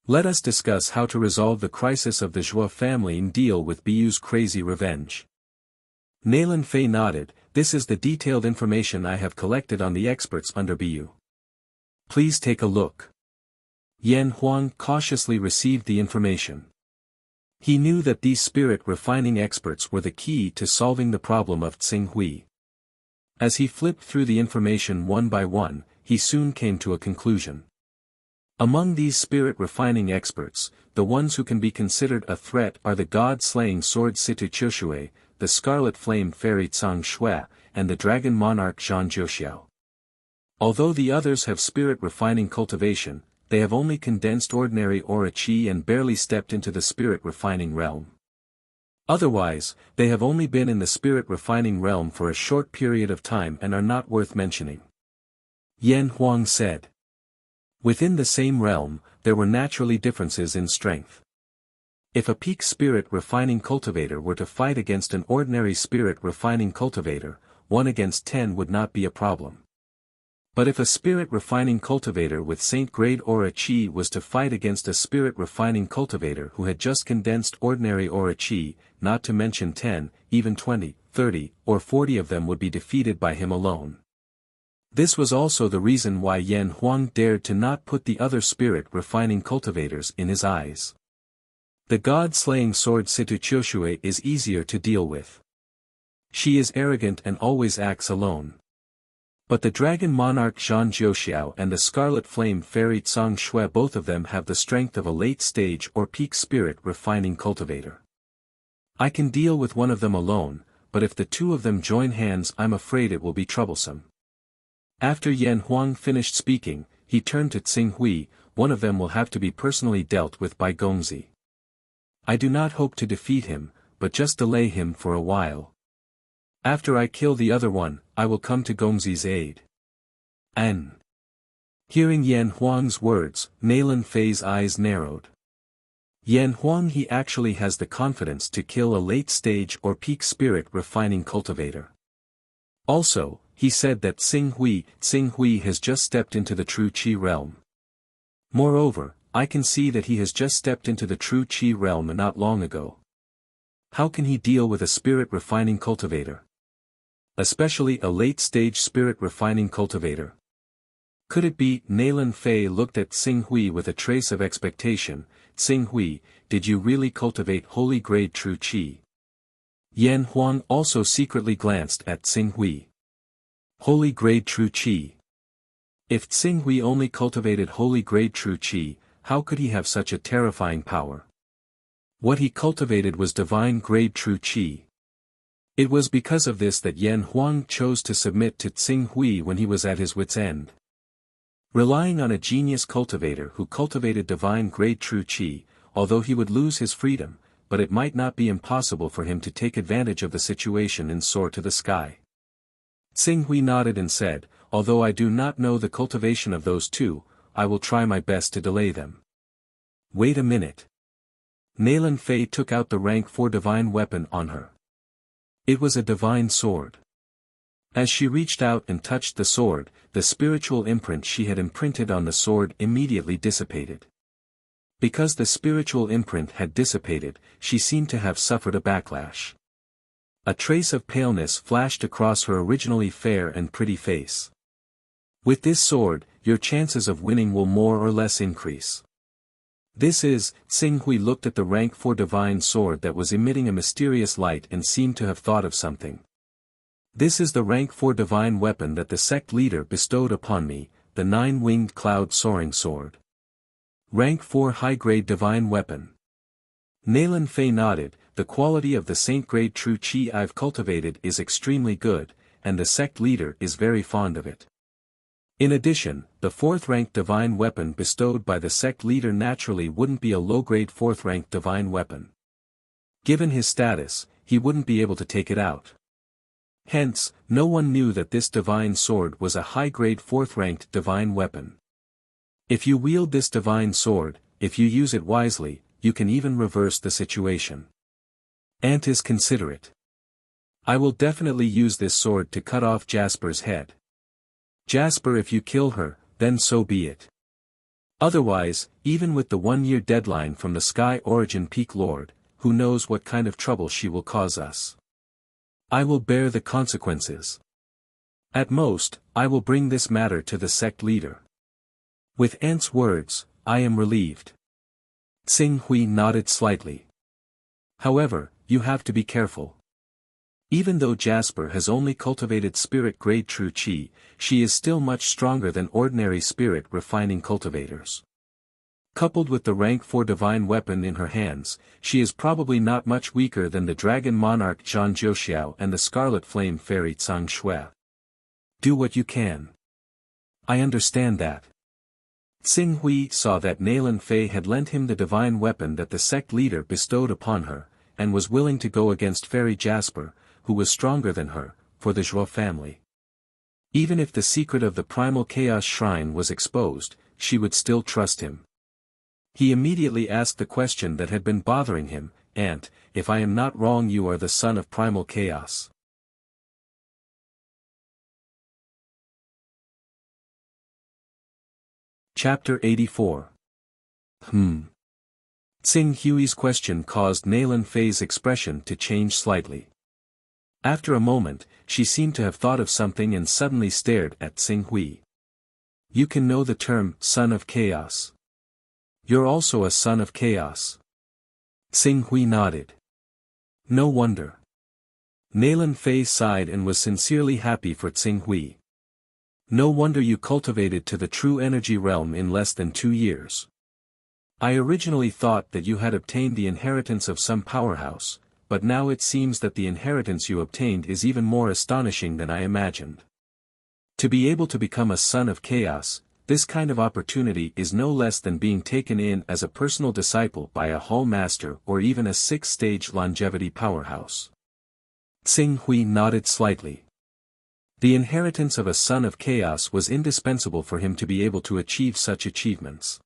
Let us discuss how to resolve the crisis of the Zhua family and deal with Bu's crazy revenge." Nalan Fei nodded. "This is the detailed information I have collected on the experts under Bu. Please take a look." Yan Huang cautiously received the information. He knew that these spirit-refining experts were the key to solving the problem of Tsing Hui. As he flipped through the information one by one, he soon came to a conclusion. Among these spirit-refining experts, the ones who can be considered a threat are the god-slaying sword Situ Chushui, the Scarlet Flame Fairy Tsang Shui, and the Dragon Monarch Zhan Jiuxiao. Although the others have spirit refining cultivation, they have only condensed ordinary aura qi and barely stepped into the spirit refining realm. Otherwise, they have only been in the spirit refining realm for a short period of time and are not worth mentioning. Yan Huang said. Within the same realm, there were naturally differences in strength. If a peak spirit refining cultivator were to fight against an ordinary spirit refining cultivator, 1 against 10 would not be a problem. But if a spirit refining cultivator with saint-grade aura qi was to fight against a spirit refining cultivator who had just condensed ordinary aura qi, not to mention 10, even 20, 30, or 40 of them would be defeated by him alone. This was also the reason why Yan Huang dared to not put the other spirit refining cultivators in his eyes. The god-slaying sword Situ Qiushui is easier to deal with. She is arrogant and always acts alone. But the Dragon Monarch Zhan Jiuxiao and the Scarlet Flame Fairy Tsang Shui, both of them have the strength of a late-stage or peak spirit refining cultivator. I can deal with one of them alone, but if the two of them join hands I'm afraid it will be troublesome. After Yan Huang finished speaking, he turned to Tsing Hui. One of them will have to be personally dealt with by Gongzi. I do not hope to defeat him, but just delay him for a while. After I kill the other one, I will come to Gongzi's aid. N. Hearing Yan Huang's words, Nalan Fei's eyes narrowed. Yan Huang, he actually has the confidence to kill a late-stage or peak spirit refining cultivator. Also, he said that Tsing Hui has just stepped into the true Qi realm. Moreover, I can see that he has just stepped into the true Qi realm not long ago. How can he deal with a spirit refining cultivator? Especially a late-stage spirit refining cultivator. Could it be? Nalan Fei looked at Tsing Hui with a trace of expectation. Tsing Hui, did you really cultivate holy grade true Qi? Yan Huang also secretly glanced at Tsing Hui. Holy grade true Qi. If Tsing Hui only cultivated holy grade true Qi, how could he have such a terrifying power? What he cultivated was divine grade true Qi. It was because of this that Yan Huang chose to submit to Tsing Hui when he was at his wit's end. Relying on a genius cultivator who cultivated divine grade true Qi, although he would lose his freedom, but it might not be impossible for him to take advantage of the situation and soar to the sky. Tsing Hui nodded and said, although I do not know the cultivation of those two, I will try my best to delay them. Wait a minute. Nalan Fei took out the rank 4 divine weapon on her. It was a divine sword. As she reached out and touched the sword, the spiritual imprint she had imprinted on the sword immediately dissipated. Because the spiritual imprint had dissipated, she seemed to have suffered a backlash. A trace of paleness flashed across her originally fair and pretty face. With this sword, your chances of winning will more or less increase. This is, Tsing Hui looked at the rank 4 divine sword that was emitting a mysterious light and seemed to have thought of something. This is the rank 4 divine weapon that the sect leader bestowed upon me, the 9-winged cloud soaring sword. Rank 4 high-grade divine weapon. Nalan Fei nodded. The quality of the saint-grade true Qi I've cultivated is extremely good, and the sect leader is very fond of it. In addition, the 4th-ranked divine weapon bestowed by the sect leader naturally wouldn't be a low-grade 4th-ranked divine weapon. Given his status, he wouldn't be able to take it out. Hence, no one knew that this divine sword was a high-grade 4th-ranked divine weapon. If you wield this divine sword, if you use it wisely, you can even reverse the situation. Ant is considerate. I will definitely use this sword to cut off Jasper's head. Jasper, if you kill her, then so be it. Otherwise, even with the 1-year deadline from the Sky Origin Peak Lord, who knows what kind of trouble she will cause us. I will bear the consequences. At most, I will bring this matter to the sect leader. With Ant's words, I am relieved. Tsing Hui nodded slightly. However, you have to be careful. Even though Jasper has only cultivated spirit-grade true Qi, she is still much stronger than ordinary spirit-refining cultivators. Coupled with the rank 4 divine weapon in her hands, she is probably not much weaker than the dragon monarch Zhang Jiuxiao and the scarlet flame fairy Tsang Shui. Do what you can. I understand that. Xing Hui saw that Naylan Fei had lent him the divine weapon that the sect leader bestowed upon her, and was willing to go against Fairy Jasper, who was stronger than her, for the Zhuo family. Even if the secret of the primal chaos shrine was exposed, she would still trust him. He immediately asked the question that had been bothering him, "Aunt, if I am not wrong, you are the son of primal chaos." Chapter 84. Xing Hui's question caused Naylan Fei's expression to change slightly. After a moment, she seemed to have thought of something and suddenly stared at Xing Hui. "You can know the term, son of chaos. You're also a son of chaos." Xing Hui nodded. No wonder. Naylan Fei sighed and was sincerely happy for Xing Hui. No wonder you cultivated to the true energy realm in less than 2 years. I originally thought that you had obtained the inheritance of some powerhouse, but now it seems that the inheritance you obtained is even more astonishing than I imagined. To be able to become a son of chaos, this kind of opportunity is no less than being taken in as a personal disciple by a hall master or even a 6-stage longevity powerhouse. Xing Hui nodded slightly. The inheritance of a son of chaos was indispensable for him to be able to achieve such achievements.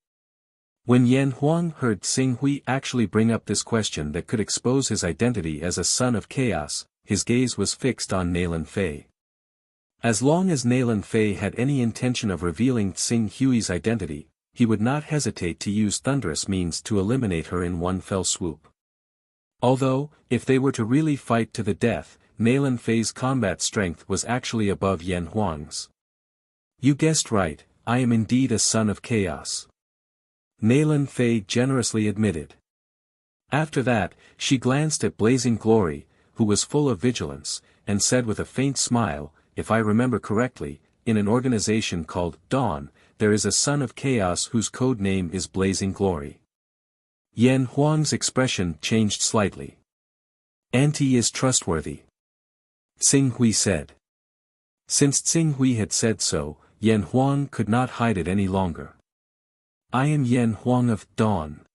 When Yan Huang heard Xing Hui actually bring up this question that could expose his identity as a son of chaos, his gaze was fixed on Naylan Fei. As long as Naylan Fei had any intention of revealing Xing Hui's identity, he would not hesitate to use thunderous means to eliminate her in one fell swoop. Although, if they were to really fight to the death, Naylan Fei's combat strength was actually above Yan Huang's. "You guessed right, I am indeed a son of chaos," Naylan Fei generously admitted. After that, she glanced at Blazing Glory, who was full of vigilance, and said with a faint smile, "If I remember correctly, in an organization called Dawn, there is a son of chaos whose code name is Blazing Glory." Yan Huang's expression changed slightly. "Auntie is trustworthy," Xing Hui said. Since Xing Hui had said so, Yan Huang could not hide it any longer. "I am Yan Huang of Dawn.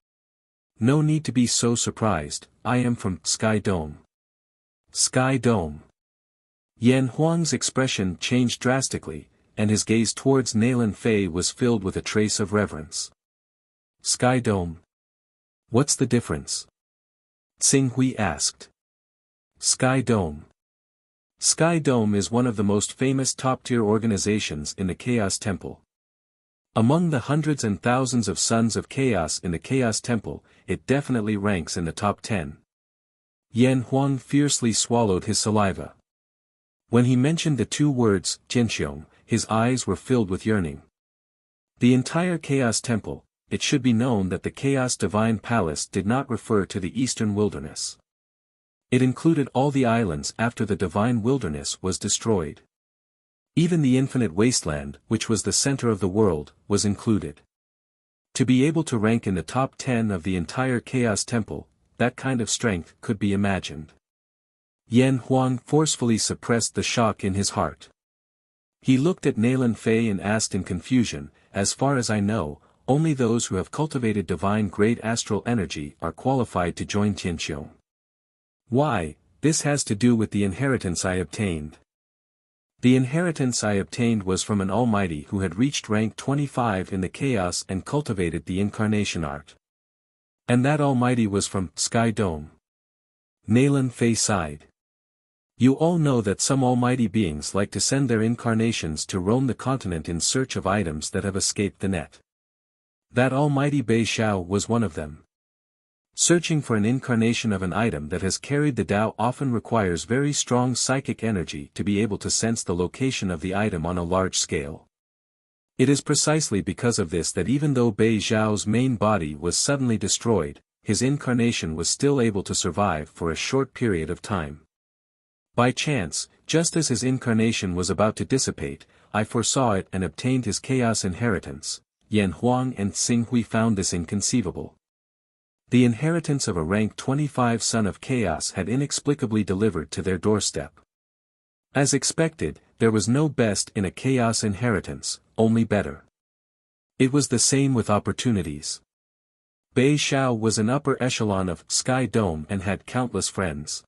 No need to be so surprised, I am from Sky Dome." Sky Dome. Yan Huang's expression changed drastically, and his gaze towards Naylan Fei was filled with a trace of reverence. "Sky Dome? What's the difference?" Xing Hui asked. Sky Dome. Sky Dome is one of the most famous top-tier organizations in the Chaos Temple. Among the hundreds and thousands of Sons of Chaos in the Chaos Temple, it definitely ranks in the top 10. Yan Huang fiercely swallowed his saliva. When he mentioned the 2 words, Jianxiong, his eyes were filled with yearning. The entire Chaos Temple, it should be known that the Chaos Divine Palace did not refer to the Eastern Wilderness. It included all the islands after the Divine Wilderness was destroyed. Even the Infinite Wasteland, which was the center of the world, was included. To be able to rank in the top 10 of the entire Chaos Temple, that kind of strength could be imagined. Yan Huang forcefully suppressed the shock in his heart. He looked at Naylan Fei and asked in confusion, "As far as I know, only those who have cultivated divine great astral energy are qualified to join Tianqiong. Why, this has to do with the inheritance I obtained. The inheritance I obtained was from an almighty who had reached rank 25 in the chaos and cultivated the incarnation art. And that almighty was from Sky Dome." Naylan Fei sighed. "You all know that some almighty beings like to send their incarnations to roam the continent in search of items that have escaped the net. That almighty Bei Xiao was one of them. Searching for an incarnation of an item that has carried the Tao often requires very strong psychic energy to be able to sense the location of the item on a large scale. It is precisely because of this that even though Bei Xiao's main body was suddenly destroyed, his incarnation was still able to survive for a short period of time. By chance, just as his incarnation was about to dissipate, I foresaw it and obtained his chaos inheritance, Yan Huang and Xing Hui found this inconceivable. The inheritance of a rank 25 son of chaos had inexplicably delivered to their doorstep. As expected, there was no best in a chaos inheritance, only better. It was the same with opportunities. Bei Xiao was an upper echelon of Sky Dome and had countless friends.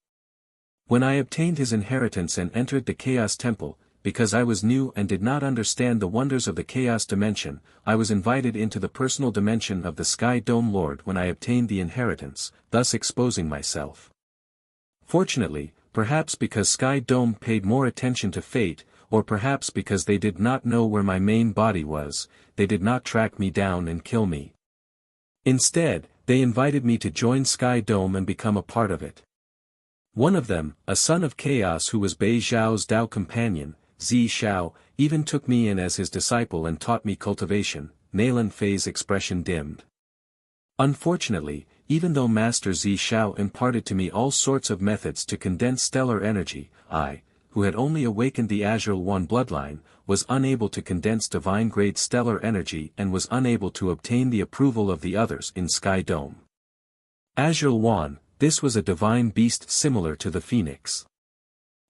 When I obtained his inheritance and entered the Chaos Temple, because I was new and did not understand the wonders of the Chaos Dimension, I was invited into the personal dimension of the Sky Dome Lord when I obtained the inheritance, thus exposing myself. Fortunately, perhaps because Sky Dome paid more attention to fate, or perhaps because they did not know where my main body was, they did not track me down and kill me. Instead, they invited me to join Sky Dome and become a part of it. One of them, a son of chaos who was Bei Xiao's Dao companion, Zi Xiao, even took me in as his disciple and taught me cultivation. Nailan Fei's expression dimmed. Unfortunately, even though Master Zi Xiao imparted to me all sorts of methods to condense stellar energy, I, who had only awakened the Azure One bloodline, was unable to condense divine-grade stellar energy and was unable to obtain the approval of the others in Sky Dome. Azure One, this was a divine beast similar to the phoenix.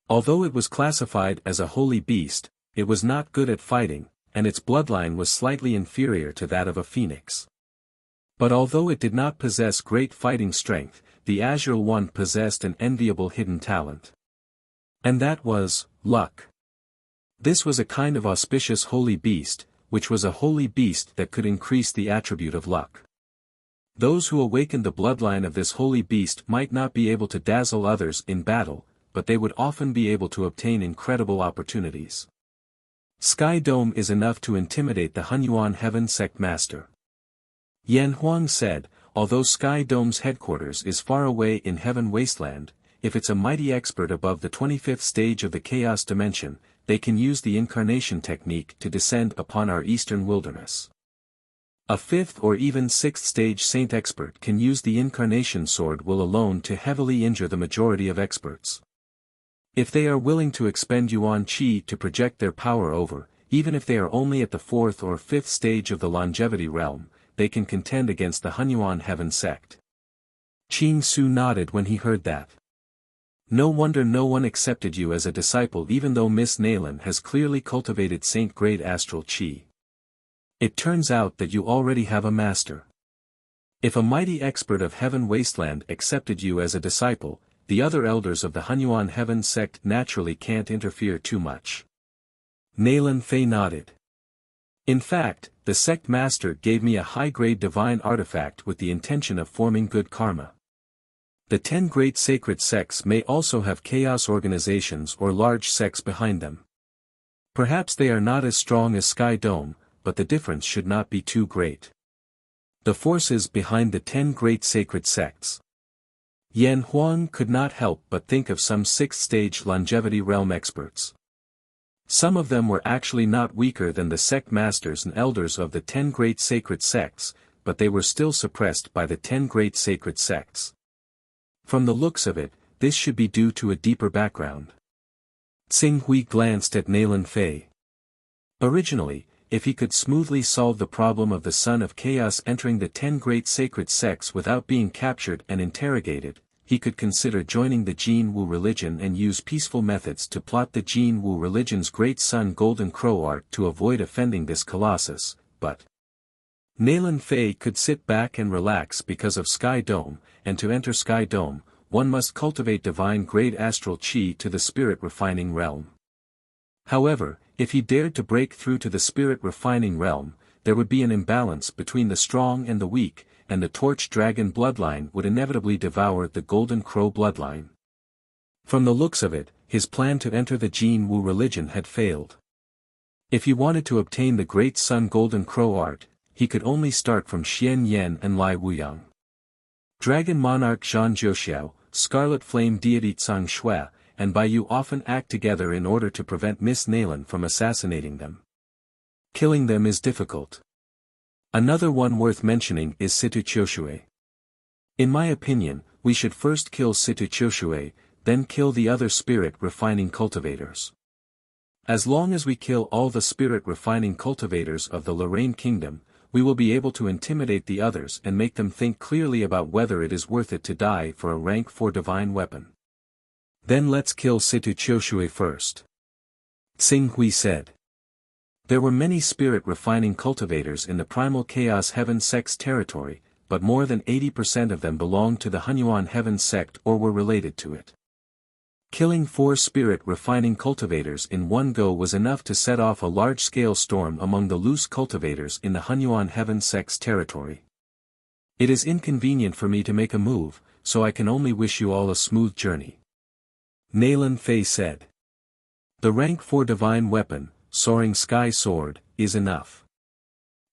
Although it was classified as a holy beast, it was not good at fighting, and its bloodline was slightly inferior to that of a phoenix. But although it did not possess great fighting strength, the Azure One possessed an enviable hidden talent. And that was luck. This was a kind of auspicious holy beast, which was a holy beast that could increase the attribute of luck. Those who awakened the bloodline of this holy beast might not be able to dazzle others in battle, but they would often be able to obtain incredible opportunities. Sky Dome is enough to intimidate the Hunyuan Heaven Sect Master. Yan Huang said, although Sky Dome's headquarters is far away in Heaven Wasteland, if it's a mighty expert above the 25th stage of the Chaos Dimension, they can use the incarnation technique to descend upon our eastern wilderness. A 5th or even 6th stage saint expert can use the incarnation sword will alone to heavily injure the majority of experts. If they are willing to expend Yuan Qi to project their power over, even if they are only at the 4th or 5th stage of the longevity realm, they can contend against the Hunyuan Heaven Sect. Qing Su nodded when he heard that. No wonder no one accepted you as a disciple even though Miss Nailan has clearly cultivated saint-grade astral Qi. It turns out that you already have a master. If a mighty expert of Heaven Wasteland accepted you as a disciple, the other elders of the Hunyuan Heaven Sect naturally can't interfere too much. Nailan Fei nodded. In fact, the sect master gave me a high-grade divine artifact with the intention of forming good karma. The 10 great sacred sects may also have chaos organizations or large sects behind them. Perhaps they are not as strong as Sky Dome, but the difference should not be too great. The forces behind the 10 great sacred sects. Yan Huang could not help but think of some 6th-stage longevity realm experts. Some of them were actually not weaker than the sect masters and elders of the 10 great sacred sects, but they were still suppressed by the 10 great sacred sects. From the looks of it, this should be due to a deeper background. Xing Hui glanced at Nailan Fei. Originally, if he could smoothly solve the problem of the Son of Chaos entering the 10 great sacred sects without being captured and interrogated, he could consider joining the Jin Wu religion and use peaceful methods to plot the Jin Wu religion's great son Golden Crow art to avoid offending this colossus, but Nailan Fei could sit back and relax because of Sky Dome, and to enter Sky Dome, one must cultivate divine-grade astral Qi to the spirit-refining realm. However, if he dared to break through to the spirit-refining realm, there would be an imbalance between the strong and the weak, and the Torch Dragon bloodline would inevitably devour the Golden Crow bloodline. From the looks of it, his plan to enter the Jin Wu religion had failed. If he wanted to obtain the Great Sun Golden Crow art, he could only start from Xian Yan and Lai Wuyang. Dragon Monarch Zhan Jiuxiao, Scarlet Flame Deity Tsang Shui, and Bai Yu often act together in order to prevent Miss Nailan from assassinating them. Killing them is difficult. Another one worth mentioning is Situ Qiushui. In my opinion, we should first kill Situ Qiushui, then kill the other spirit-refining cultivators. As long as we kill all the spirit-refining cultivators of the Lorraine Kingdom, we will be able to intimidate the others and make them think clearly about whether it is worth it to die for a rank 4 divine weapon. Then let's kill Situ Qiushui first. Xing Hui said. There were many spirit refining cultivators in the primal chaos heaven sect's territory, but more than 80% of them belonged to the Hunyuan heaven sect or were related to it. Killing 4 spirit refining cultivators in one go was enough to set off a large-scale storm among the loose cultivators in the Hunyuan heaven sect's territory. It is inconvenient for me to make a move, so I can only wish you all a smooth journey. Nalan Fei said. The rank 4 divine weapon, Soaring Sky Sword, is enough.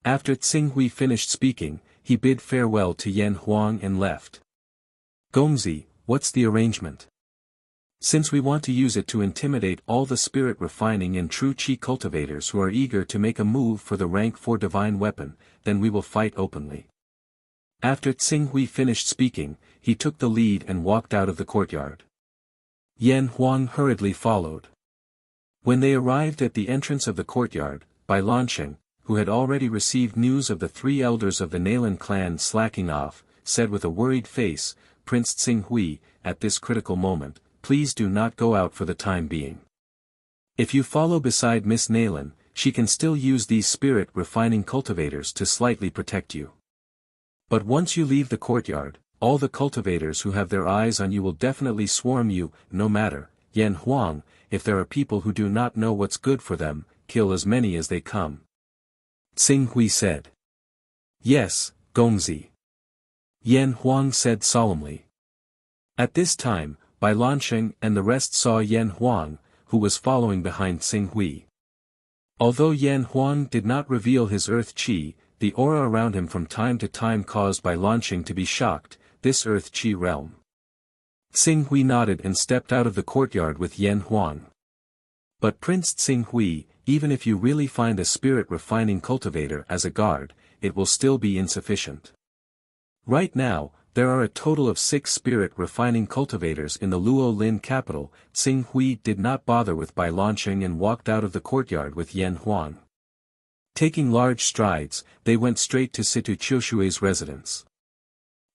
After Xing Hui finished speaking, he bid farewell to Yan Huang and left. Gongzi, what's the arrangement? Since we want to use it to intimidate all the spirit refining and true Qi cultivators who are eager to make a move for the rank 4 divine weapon, then we will fight openly. After Xing Hui finished speaking, he took the lead and walked out of the courtyard. Yan Huang hurriedly followed. When they arrived at the entrance of the courtyard, Bai Lansheng, who had already received news of the 3 elders of the Nalan clan slacking off, said with a worried face, Prince Xing Hui, at this critical moment, please do not go out for the time being. If you follow beside Miss Nalan, she can still use these spirit refining cultivators to slightly protect you. But once you leave the courtyard, all the cultivators who have their eyes on you will definitely swarm you, no matter, Yan Huang, if there are people who do not know what's good for them, kill as many as they come. Xing Hui said. Yes, Gongzi. Yan Huang said solemnly. At this time, Bai Lansheng and the rest saw Yan Huang, who was following behind Xing Hui. Although Yan Huang did not reveal his earth qi, the aura around him from time to time caused Bai Lansheng to be shocked, this earth qi realm. Xing Hui nodded and stepped out of the courtyard with Yan Huang. But Prince Xing Hui, even if you really find a spirit refining cultivator as a guard, it will still be insufficient. Right now, there are a total of 6 spirit refining cultivators in the Luo Lin capital. Xing Hui did not bother with Bai Lansheng and walked out of the courtyard with Yan Huang. Taking large strides, they went straight to Situ Qiushui's residence.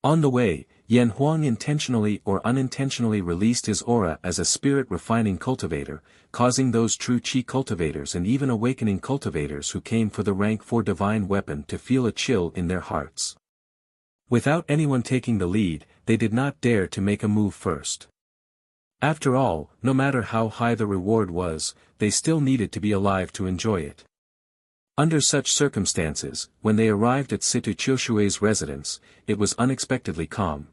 On the way, Yan Huang intentionally or unintentionally released his aura as a spirit refining cultivator, causing those true Qi cultivators and even awakening cultivators who came for the rank 4 divine weapon to feel a chill in their hearts. Without anyone taking the lead, they did not dare to make a move first. After all, no matter how high the reward was, they still needed to be alive to enjoy it. Under such circumstances, when they arrived at Situ Qiushui's residence, it was unexpectedly calm.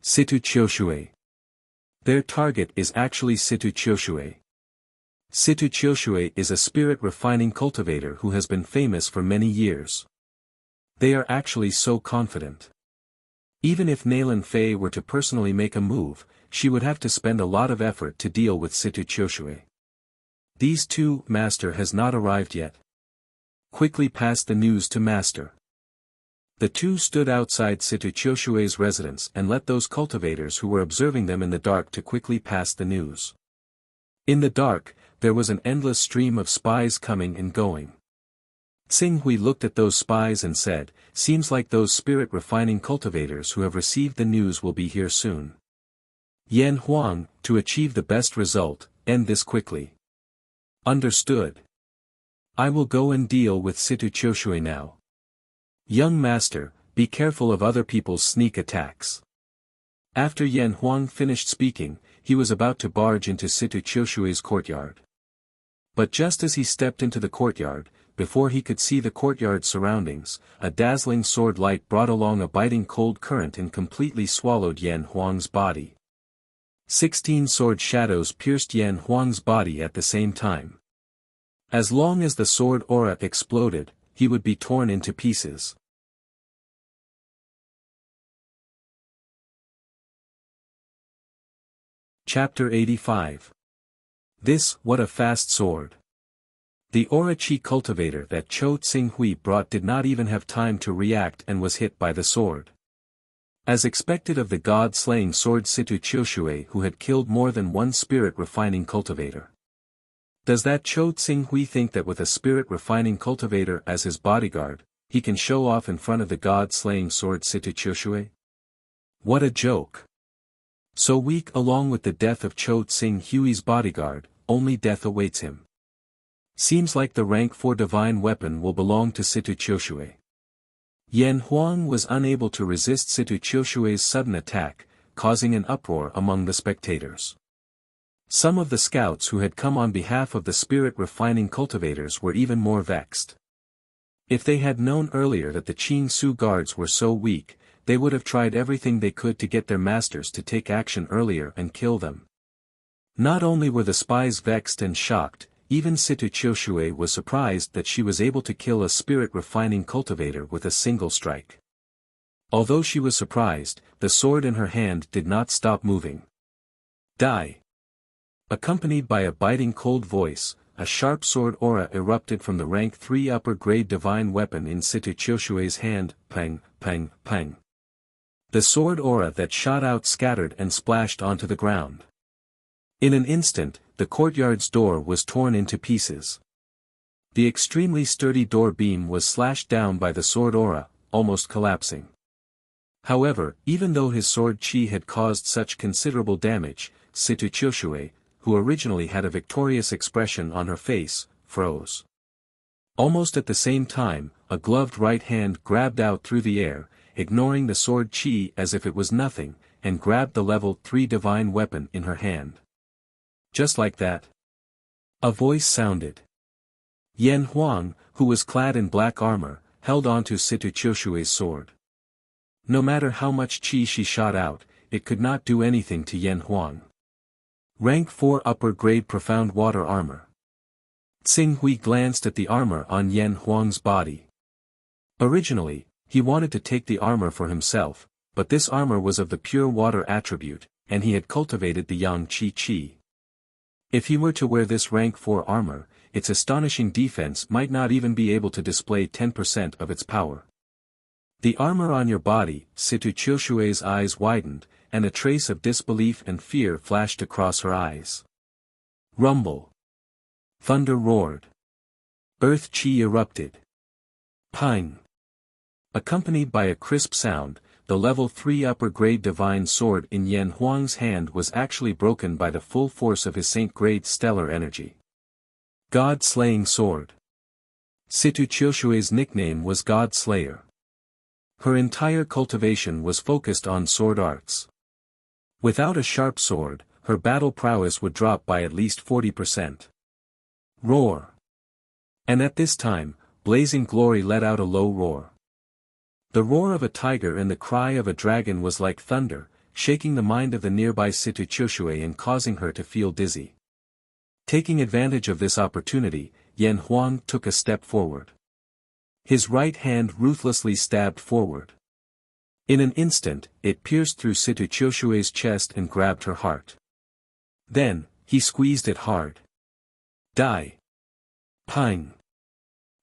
Situ Qiushui. Their target is actually Situ Qiushui. Situ Qiushui is a spirit refining cultivator who has been famous for many years. They are actually so confident. Even if Nalan Fei were to personally make a move, she would have to spend a lot of effort to deal with Situ Qiushui. These 2, Master has not arrived yet. Quickly pass the news to Master. The 2 stood outside Situ Qiushui's residence and let those cultivators who were observing them in the dark to quickly pass the news. In the dark, there was an endless stream of spies coming and going. Xing Hui looked at those spies and said, seems like those spirit refining cultivators who have received the news will be here soon. Yan Huang, to achieve the best result, end this quickly. Understood. I will go and deal with Situ Qiushui now. Young Master, be careful of other people's sneak attacks. After Yan Huang finished speaking, he was about to barge into Situ Qiushui's courtyard. But just as he stepped into the courtyard, before he could see the courtyard surroundings, a dazzling sword light brought along a biting cold current and completely swallowed Yan Huang's body. 16 sword shadows pierced Yan Huang's body at the same time. As long as the sword aura exploded, he would be torn into pieces. Chapter 85. What a fast sword. The aura Qi cultivator that Cho Xing Hui brought did not even have time to react and was hit by the sword. As expected of the god-slaying sword Situ Qiushui who had killed more than one spirit-refining cultivator. Does that Cho Xing Hui think that with a spirit-refining cultivator as his bodyguard, he can show off in front of the god-slaying sword Situ Qiushui? What a joke! So weak. Along with the death of Cho Tsing Hui's bodyguard, only death awaits him. Seems like the rank 4 divine weapon will belong to Situ Qiushui. Yan Huang was unable to resist Situ Qiushui's sudden attack, causing an uproar among the spectators. Some of the scouts who had come on behalf of the spirit-refining cultivators were even more vexed. If they had known earlier that the Qing Su guards were so weak, they would have tried everything they could to get their masters to take action earlier and kill them. Not only were the spies vexed and shocked, even Situ Qiushui was surprised that she was able to kill a spirit-refining cultivator with a single strike. Although she was surprised, the sword in her hand did not stop moving. Die! Accompanied by a biting cold voice, a sharp sword aura erupted from the rank 3 upper-grade divine weapon in Situ Qiushui's hand. Pang, pang, pang. The sword aura that shot out scattered and splashed onto the ground. In an instant, the courtyard's door was torn into pieces. The extremely sturdy door beam was slashed down by the sword aura, almost collapsing. However, even though his sword qi had caused such considerable damage, Situ Qiushui, who originally had a victorious expression on her face, froze. Almost at the same time, a gloved right hand grabbed out through the air, ignoring the sword qi as if it was nothing, and grabbed the level 3 divine weapon in her hand. Just like that. A voice sounded. Yan Huang, who was clad in black armor, held onto Situ Qiushui's sword. No matter how much qi she shot out, it could not do anything to Yan Huang. Rank 4 upper-grade profound water armor. Tsing Hui glanced at the armor on Yan Huang's body. Originally, he wanted to take the armor for himself, but this armor was of the pure water attribute, and he had cultivated the Yang Qi. If he were to wear this rank 4 armor, its astonishing defense might not even be able to display 10% of its power. The armor on your body. Situ Qiushui's eyes widened, and a trace of disbelief and fear flashed across her eyes. Rumble. Thunder roared. Earth qi erupted. Pang. Accompanied by a crisp sound, the level 3 upper-grade divine sword in Yan Huang's hand was actually broken by the full force of his saint-grade stellar energy. God-slaying sword. Situ Qiushui's nickname was God Slayer. Her entire cultivation was focused on sword arts. Without a sharp sword, her battle prowess would drop by at least 40%. Roar. And at this time, Blazing Glory let out a low roar. The roar of a tiger and the cry of a dragon was like thunder, shaking the mind of the nearby Situ Qiushui and causing her to feel dizzy. Taking advantage of this opportunity, Yan Huang took a step forward. His right hand ruthlessly stabbed forward. In an instant, it pierced through Situ Qiushui's chest and grabbed her heart. Then, he squeezed it hard. Die. Pang.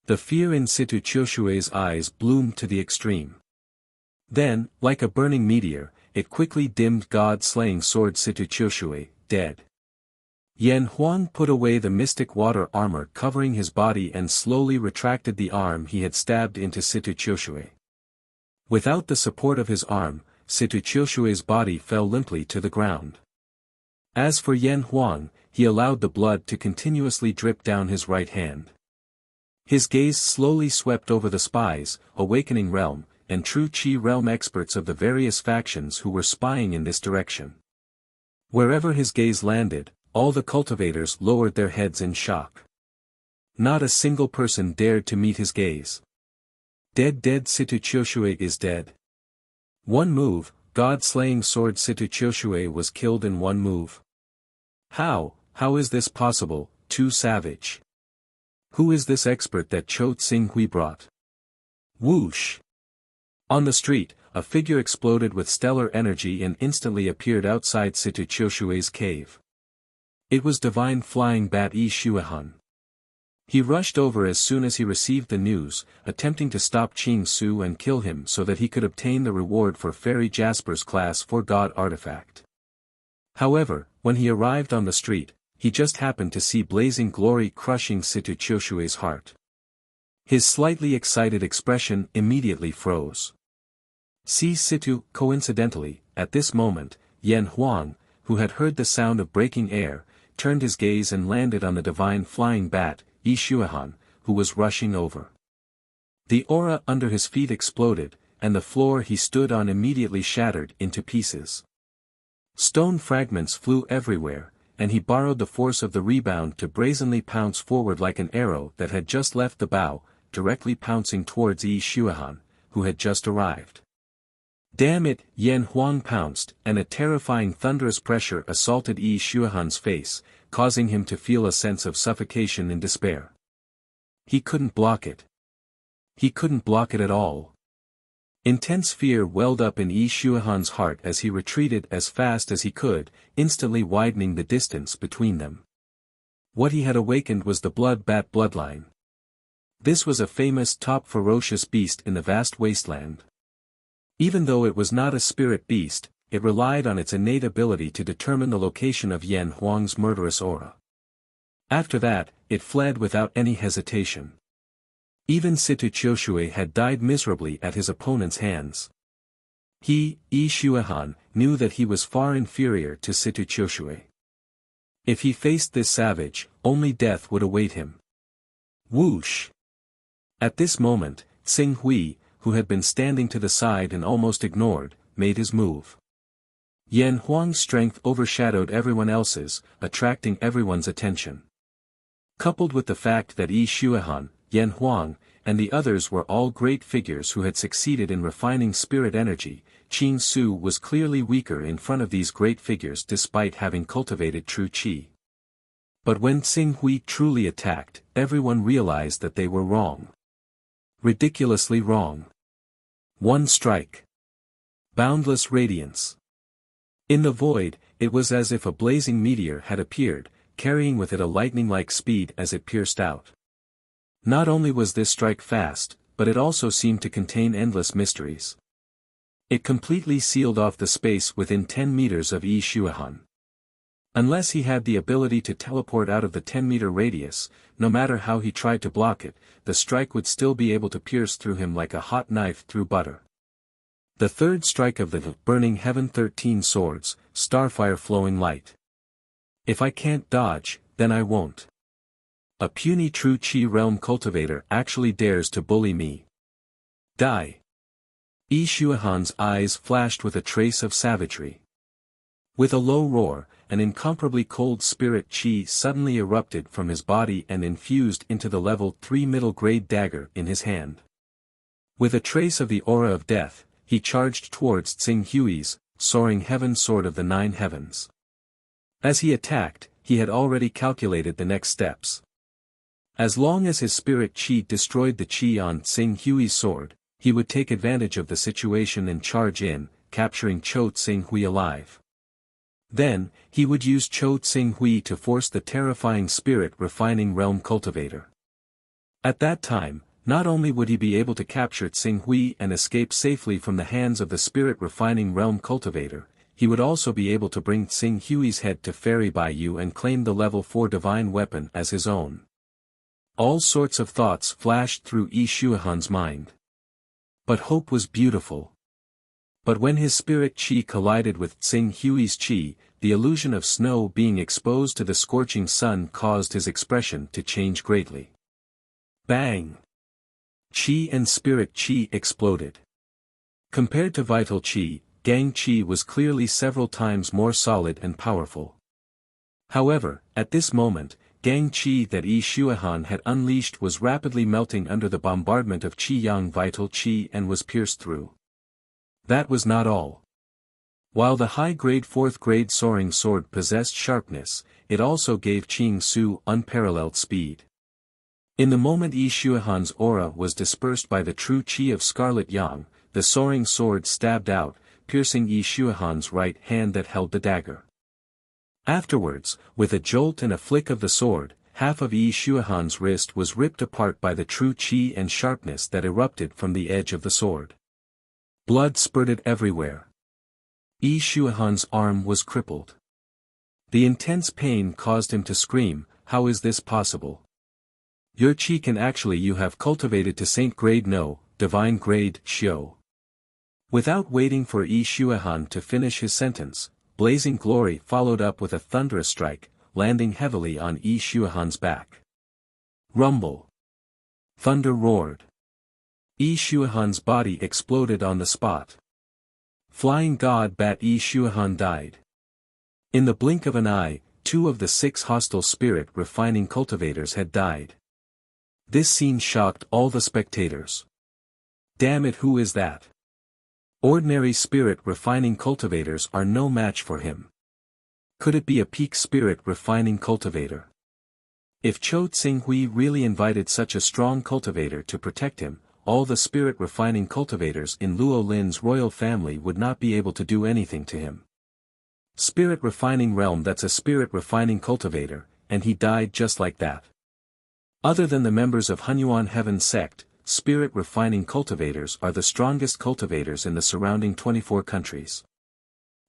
The fear in Situ Qiushui's eyes bloomed to the extreme. Then, like a burning meteor, it quickly dimmed God-slaying sword Situ Qiushui, dead. Yan Huang put away the mystic water armor covering his body and slowly retracted the arm he had stabbed into Situ Qiushui. Without the support of his arm, Situ Qiushui's body fell limply to the ground. As for Yan Huang, he allowed the blood to continuously drip down his right hand. His gaze slowly swept over the spies, Awakening Realm, and True Qi Realm experts of the various factions who were spying in this direction. Wherever his gaze landed, all the cultivators lowered their heads in shock. Not a single person dared to meet his gaze. Dead Situ Qiushui is dead. One move, God-slaying sword Situ Qiushui was killed in one move. How is this possible, too savage? Who is this expert that Cho Tsing Hui brought? Whoosh! On the street, a figure exploded with stellar energy and instantly appeared outside Situ Qiushui's cave. It was Divine Flying Bat Yi Shuahan. He rushed over as soon as he received the news, attempting to stop Qing Su and kill him so that he could obtain the reward for Fairy Jasper's Class 4 God artifact. However, when he arrived on the street, he just happened to see Blazing Glory crushing Situ Qiushui's heart. His slightly excited expression immediately froze. Coincidentally, at this moment, Yan Huang, who had heard the sound of breaking air, turned his gaze and landed on the divine flying bat, Yi Shuahan, who was rushing over. The aura under his feet exploded, and the floor he stood on immediately shattered into pieces. Stone fragments flew everywhere, and he borrowed the force of the rebound to brazenly pounce forward like an arrow that had just left the bow, directly pouncing towards Yi Shuahan, who had just arrived. Damn it! Yan Huang pounced, and a terrifying thunderous pressure assaulted Yi Shuahan's face, causing him to feel a sense of suffocation and despair. He couldn't block it. He couldn't block it at all. Intense fear welled up in Yi Shuahan's heart as he retreated as fast as he could, instantly widening the distance between them. What he had awakened was the blood bat bloodline. This was a famous top ferocious beast in the vast wasteland. Even though it was not a spirit beast, it relied on its innate ability to determine the location of Yan Huang's murderous aura. After that, it fled without any hesitation. Even Situ Qiushui had died miserably at his opponent's hands. Yi Shuahan, knew that he was far inferior to Situ Qiushui. If he faced this savage, only death would await him. Whoosh! At this moment, Xing Hui, who had been standing to the side and almost ignored, made his move. Yan Huang's strength overshadowed everyone else's, attracting everyone's attention. Coupled with the fact that Yi Shuahan, Yan Huang, and the others were all great figures who had succeeded in refining spirit energy, Qing Su was clearly weaker in front of these great figures despite having cultivated true qi. But when Xing Hui truly attacked, everyone realized that they were wrong. Ridiculously wrong. One strike. Boundless radiance. In the void, it was as if a blazing meteor had appeared, carrying with it a lightning-like speed as it pierced out. Not only was this strike fast, but it also seemed to contain endless mysteries. It completely sealed off the space within 10 meters of Yi Shuahan. Unless he had the ability to teleport out of the 10-meter radius, no matter how he tried to block it, the strike would still be able to pierce through him like a hot knife through butter. The third strike of the burning heaven 13 swords, starfire flowing light. If I can't dodge, then I won't. A puny true Qi realm cultivator actually dares to bully me. Die. Yi Shuahan's eyes flashed with a trace of savagery. With a low roar, an incomparably cold spirit Qi suddenly erupted from his body and infused into the level 3 middle-grade dagger in his hand. With a trace of the aura of death, he charged towards Xing Hui's soaring heaven sword of the 9 heavens. As he attacked, he had already calculated the next steps. As long as his spirit Qi destroyed the Qi on Xing Hui's sword, he would take advantage of the situation and charge in, capturing Chou Xing Hui alive. Then, he would use Chou Xing Hui to force the terrifying spirit refining realm cultivator. At that time, not only would he be able to capture Xing Hui and escape safely from the hands of the spirit refining realm cultivator, he would also be able to bring Xing Hui's head to Fairy Bayou and claim the level 4 divine weapon as his own. All sorts of thoughts flashed through Yi Shuahan's mind. But hope was beautiful. But when his spirit Qi collided with Xing Hui's Qi, the illusion of snow being exposed to the scorching sun caused his expression to change greatly. Bang! Qi and spirit Qi exploded. Compared to vital Qi, Gang Qi was clearly several times more solid and powerful. However, at this moment, Gang Qi that Yi Shuahan had unleashed was rapidly melting under the bombardment of Qi Yang vital Qi and was pierced through. That was not all. While the high-grade 4th-grade soaring sword possessed sharpness, it also gave Qing Su unparalleled speed. In the moment Yi Shuahan's aura was dispersed by the true Qi of Scarlet Yang, the soaring sword stabbed out, piercing Yi Shuahan's right hand that held the dagger. Afterwards, with a jolt and a flick of the sword, half of Yi Shuahan's wrist was ripped apart by the true Qi and sharpness that erupted from the edge of the sword. Blood spurted everywhere. Yi Shuahan's arm was crippled. The intense pain caused him to scream, "How is this possible?" Your qi can actually you have cultivated to saint grade no, divine grade, Xiu. Without waiting for Yi Xuehan to finish his sentence, blazing glory followed up with a thunderous strike, landing heavily on Yi Xuehan's back. Rumble. Thunder roared. Yi Xuehan's body exploded on the spot. Flying God Bat Yi Xuehan died. In the blink of an eye, 2 of the 6 hostile spirit refining cultivators had died. This scene shocked all the spectators. Damn it, who is that? Ordinary spirit refining cultivators are no match for him. Could it be a peak spirit refining cultivator? If Cho Tsinghui really invited such a strong cultivator to protect him, all the spirit refining cultivators in Luo Lin's royal family would not be able to do anything to him. Spirit refining realm, that's a spirit refining cultivator, and he died just like that. Other than the members of Hunyuan Heaven sect, spirit refining cultivators are the strongest cultivators in the surrounding 24 countries.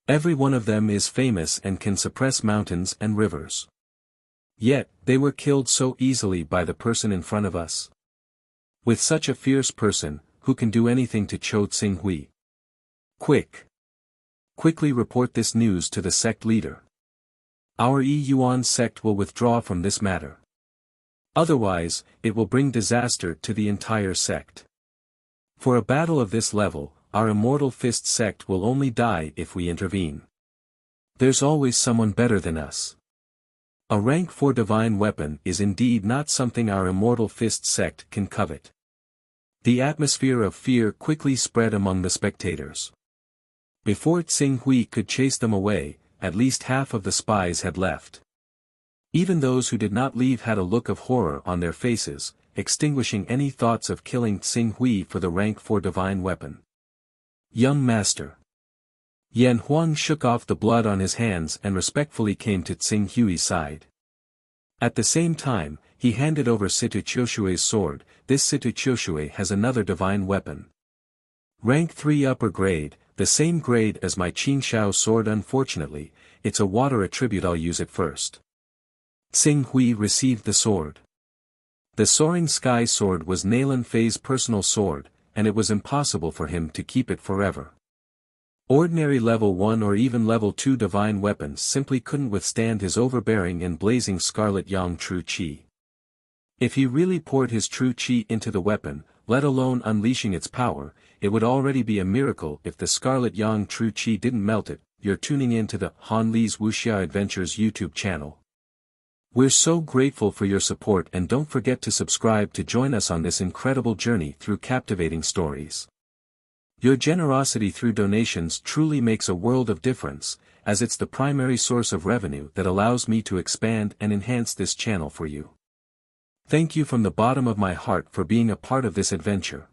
Every one of them is famous and can suppress mountains and rivers. Yet, they were killed so easily by the person in front of us. With such a fierce person, who can do anything to Cho Tsinghui? Quickly report this news to the sect leader. Our Yi Yuan sect will withdraw from this matter. Otherwise, it will bring disaster to the entire sect. For a battle of this level, our Immortal Fist sect will only die if we intervene. There's always someone better than us. A rank 4 divine weapon is indeed not something our Immortal Fist sect can covet. The atmosphere of fear quickly spread among the spectators. Before Tsinghui could chase them away, at least half of the spies had left. Even those who did not leave had a look of horror on their faces, extinguishing any thoughts of killing Tsinghui for the rank 4 divine weapon. Young master. Yan Huang shook off the blood on his hands and respectfully came to Tsinghui's side. At the same time, he handed over Situ Qiushui's sword. This Situ Qiushui has another divine weapon. Rank 3 upper grade, the same grade as my Qingshao sword. Unfortunately, it's a water attribute. I'll use it first. Tsinghui received the sword. The Soaring Sky sword was Nalan Fei's personal sword, and it was impossible for him to keep it forever. Ordinary level 1 or even level 2 divine weapons simply couldn't withstand his overbearing and blazing scarlet yang true qi. If he really poured his true qi into the weapon, let alone unleashing its power, it would already be a miracle if the scarlet yang true qi didn't melt it. You're tuning in to the Han Li's Wuxia Adventures YouTube channel. We're so grateful for your support, and don't forget to subscribe to join us on this incredible journey through captivating stories. Your generosity through donations truly makes a world of difference, as it's the primary source of revenue that allows me to expand and enhance this channel for you. Thank you from the bottom of my heart for being a part of this adventure.